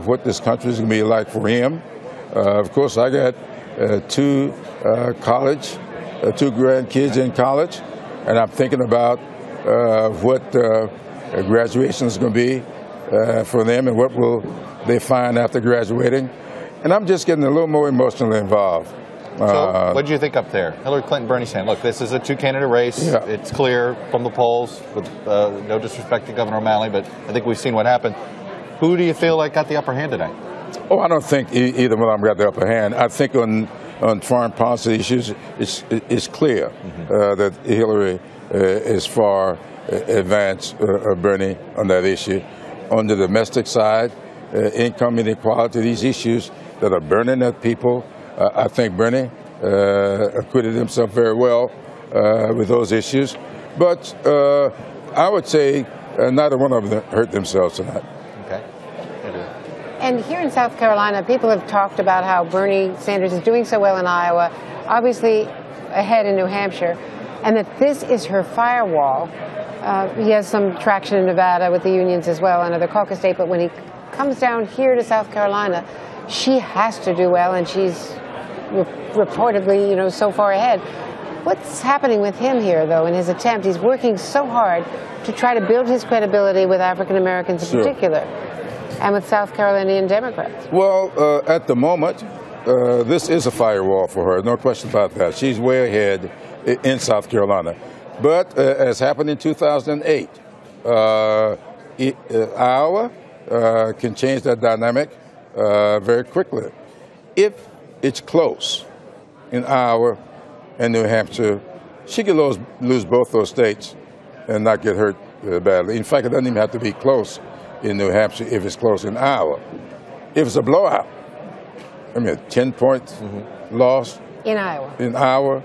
what this country is going to be like for him. Of course, I got two grandkids in college, and I'm thinking about what graduation is going to be for them and what will they find after graduating. And I'm just getting a little more emotionally involved. So what did you think up there? Hillary Clinton, Bernie Sanders. Look, this is a two-candidate race. Yeah. It's clear from the polls, with no disrespect to Governor O'Malley, but I think we've seen what happened. Who do you feel like got the upper hand tonight? Oh, I don't think either one of them got the upper hand. I think on foreign policy issues, it's clear that Hillary is far advanced Bernie on that issue. On the domestic side, income inequality, these issues that are burning at people, I think Bernie acquitted himself very well with those issues. But I would say neither one of them hurt themselves tonight. Okay. And here in South Carolina, people have talked about how Bernie Sanders is doing so well in Iowa, obviously ahead in New Hampshire, and that this is her firewall. He has some traction in Nevada with the unions as well, another caucus state, but when he comes down here to South Carolina, she has to do well, and she's reportedly, you know, so far ahead. What's happening with him here, though, in his attempt? He's working so hard to try to build his credibility with African Americans in particular, and with South Carolinian Democrats. Well, at the moment, this is a firewall for her, no question about that. She's way ahead in South Carolina. But as happened in 2008, Iowa can change that dynamic very quickly. If it's close in Iowa and New Hampshire, she could lose both those states and not get hurt badly. In fact, it doesn't even have to be close in New Hampshire if it's close in Iowa. If it's a blowout, I mean, a 10-point loss in Iowa,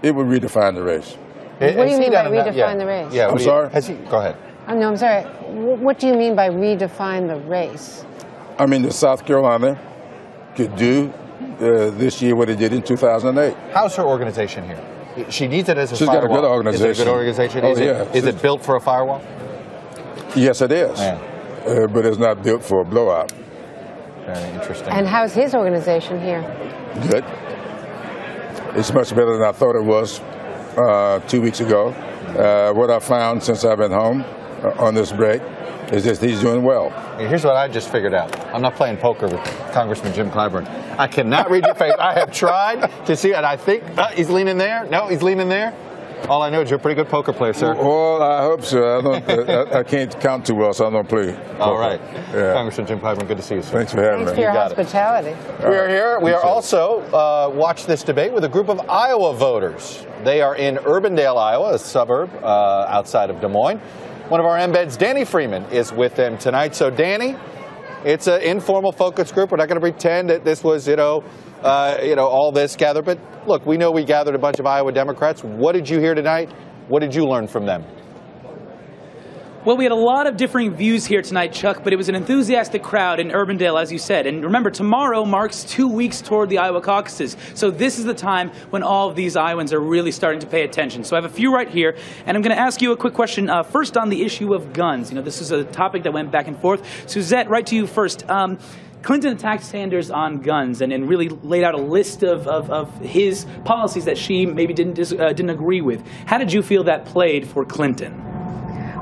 it would redefine the race. What do you mean by redefine the race? Yeah, I'm sorry? Go ahead. No, I'm sorry. What do you mean by redefine the race? I mean, that South Carolina could do this year what it did in 2008. How's her organization here? She needs it as a She's firewall. got a good organization. Is it a good organization? Oh, Is it built for a firewall? Yes, it is. Yeah. But it's not built for a blowout. Very interesting. And how's his organization here? Good. It's much better than I thought it was 2 weeks ago. What I found since I've been home on this break is that he's doing well. Here's what I just figured out. I'm not playing poker with Congressman Jim Clyburn. I cannot read your face. I have tried to see, and I think he's leaning there. No, he's leaning there. All I know is you're a pretty good poker player, sir. Well, I hope so. I can't count too well, so I don't play poker. All right. Yeah. Congressman Jim Clyburn, good to see you, sir. Thanks for having me. Thanks for your hospitality. We are here. We are also watch this debate with a group of Iowa voters. They are in Urbandale, Iowa, a suburb outside of Des Moines. One of our embeds, Danny Freeman, is with them tonight. So, Danny, it's an informal focus group. We're not going to pretend that this was, all this gathered. But look, we know we gathered a bunch of Iowa Democrats. What did you hear tonight? What did you learn from them? Well, we had a lot of differing views here tonight, Chuck, but it was an enthusiastic crowd in Urbandale, as you said. And remember, tomorrow marks 2 weeks toward the Iowa caucuses. So this is the time when all of these Iowans are really starting to pay attention. So I have a few right here, and I'm going to ask you a quick question. First, on the issue of guns. You know, this is a topic that went back and forth. Suzette, right to you first. Clinton attacked Sanders on guns and really laid out a list of his policies that she maybe didn't agree with. How did you feel that played for Clinton?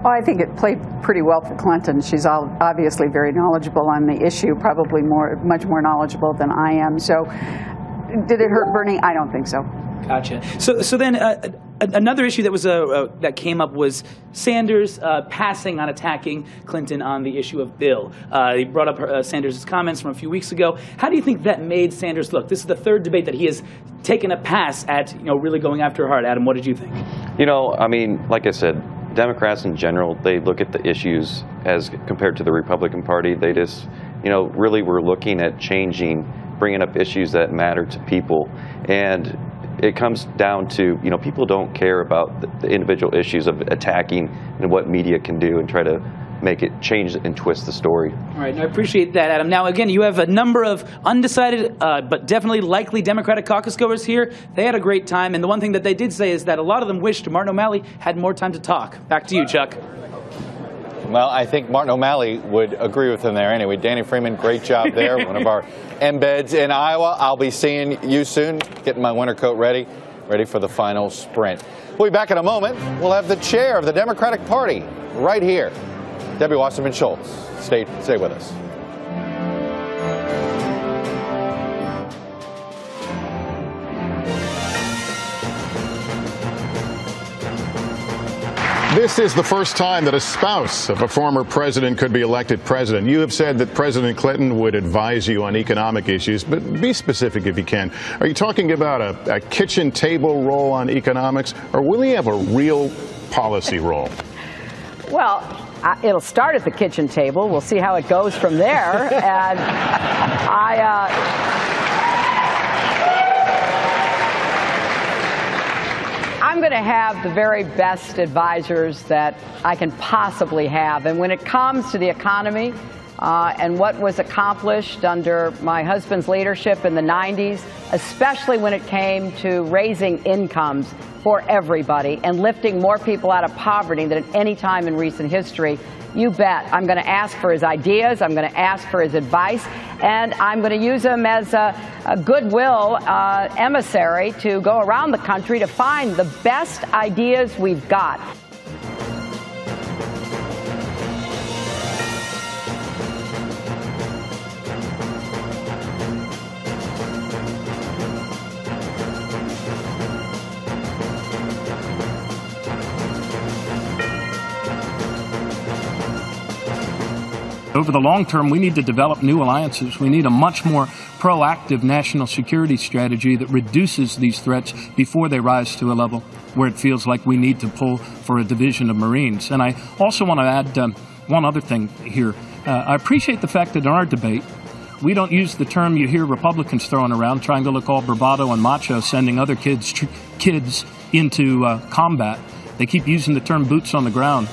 Well, I think it played pretty well for Clinton. She's obviously very knowledgeable on the issue, probably much more knowledgeable than I am. So did it hurt Bernie? I don't think so. Gotcha. So then another issue that was that came up was Sanders passing on attacking Clinton on the issue of Bill. He brought up Sanders' comments from a few weeks ago. How do you think that made Sanders look? This is the third debate that he has taken a pass at, really going after her hard. Adam, what did you think? I mean, like I said, Democrats in general, they look at the issues as compared to the Republican Party. They just, really were looking at bringing up issues that matter to people. And it comes down to, people don't care about the individual issues of attacking and what media can do and try to make it change and twist the story. All right, I appreciate that, Adam. Now, again, you have a number of undecided but definitely likely Democratic caucus goers here. They had a great time, and the one thing that they did say is that a lot of them wished Martin O'Malley had more time to talk. Back to you, Chuck. Well, I think Martin O'Malley would agree with him there anyway. Danny Freeman, great job there. One of our embeds in Iowa. I'll be seeing you soon, getting my winter coat ready for the final sprint. We'll be back in a moment. We'll have the chair of the Democratic Party right here, Debbie Wasserman Schultz. Stay with us. This is the first time that a spouse of a former president could be elected president. You have said that President Clinton would advise you on economic issues, but be specific if you can. Are you talking about a kitchen table role on economics, or will he have a real policy role? Well, it'll start at the kitchen table. We'll see how it goes from there. And I'm going to have the very best advisors that I can possibly have. And when it comes to the economy and what was accomplished under my husband's leadership in the 90s, especially when it came to raising incomes for everybody and lifting more people out of poverty than at any time in recent history, you bet I'm going to ask for his ideas, I'm going to ask for his advice, and I'm going to use him as a goodwill emissary to go around the country to find the best ideas we've got. Over the long term, we need to develop new alliances. We need a much more proactive national security strategy that reduces these threats before they rise to a level where it feels like we need to pull for a division of Marines. And I also want to add one other thing here. I appreciate the fact that in our debate, we don't use the term you hear Republicans throwing around, trying to look all bravado and macho, sending other kids into combat. They keep using the term boots on the ground.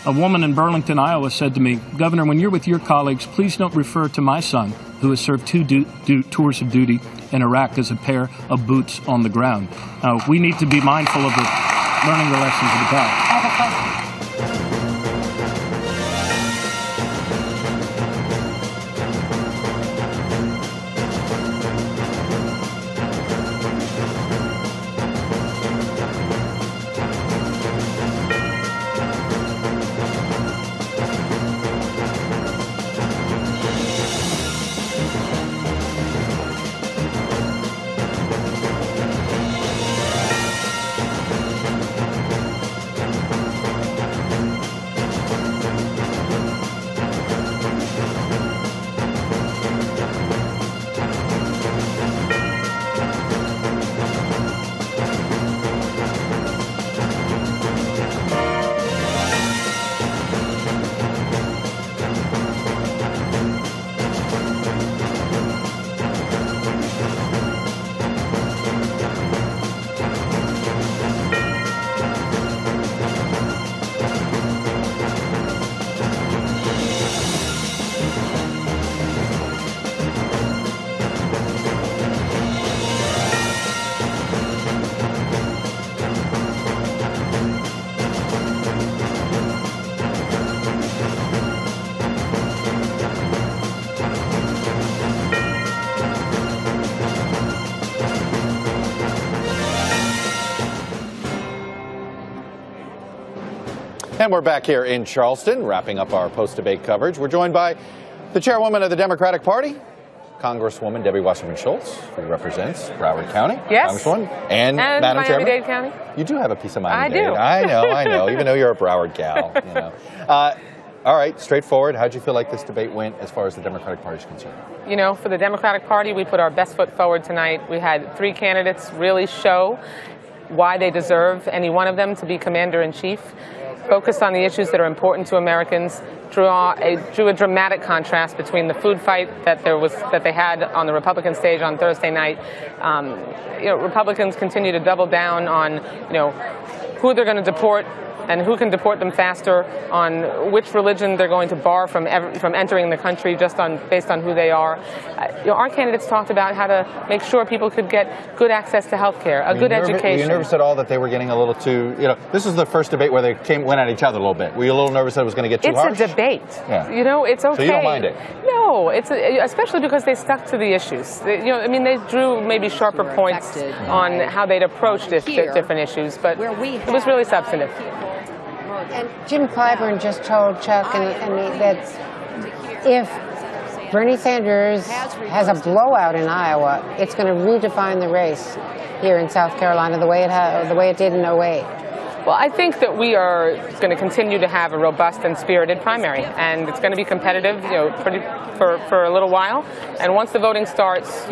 A woman in Burlington, Iowa said to me, "Governor, when you're with your colleagues, please don't refer to my son, who has served 2 tours of duty in Iraq, as a pair of boots on the ground." We need to be mindful of learning the lessons of the past. And we're back here in Charleston, wrapping up our post-debate coverage. We're joined by the chairwoman of the Democratic Party, Congresswoman Debbie Wasserman Schultz, who represents Broward County. Yes. Congresswoman. And Madam Chairman. Miami-Dade County. You do have a piece of Miami-Dade. I do. I know, even though you're a Broward gal. You know. All right, straightforward. How'd you feel like this debate went as far as the Democratic Party is concerned? You know, for the Democratic Party, we put our best foot forward tonight. We had 3 candidates really show why they deserve any one of them to be commander-in-chief. Focused on the issues that are important to Americans, drew a dramatic contrast between the food fight that they had on the Republican stage on Thursday night. Republicans continue to double down on who they're going to deport and who can deport them faster, on which religion they're going to bar from entering the country just based on who they are. Our candidates talked about how to make sure people could get good access to health care, good education. Were you nervous at all that they were getting a little too, this is the first debate where they went at each other a little bit. Were you a little nervous that it was going to get too harsh? It's a debate. Yeah. It's okay. So you don't mind it? No, especially because they stuck to the issues. They drew maybe sharper points on how they'd approach different issues, but it was really substantive. And Jim Clyburn just told Chuck and me that if Bernie Sanders has a blowout in Iowa, it's going to redefine the race here in South Carolina the way it did in 2008. Well, I think that we are going to continue to have a robust and spirited primary, and it's going to be competitive, for a little while. And once the voting starts,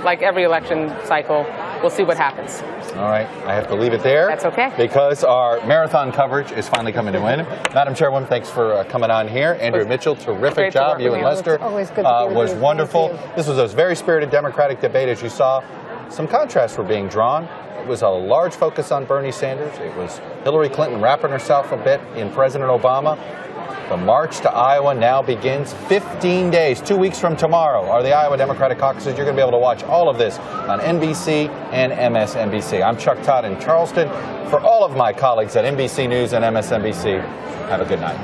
like every election cycle, we'll see what happens. All right, I have to leave it there. That's okay. Because our marathon coverage is finally coming to an end. Madam Chairwoman, thanks for coming on here. Andrea Mitchell, terrific job. You and Lester was wonderful. This was a very spirited Democratic debate, as you saw. Some contrasts were being drawn. It was a large focus on Bernie Sanders. It was Hillary Clinton wrapping herself a bit in President Obama. The march to Iowa now begins. 15 days, 2 weeks from tomorrow, are the Iowa Democratic caucuses. You're going to be able to watch all of this on NBC and MSNBC. I'm Chuck Todd in Charleston. For all of my colleagues at NBC News and MSNBC, have a good night.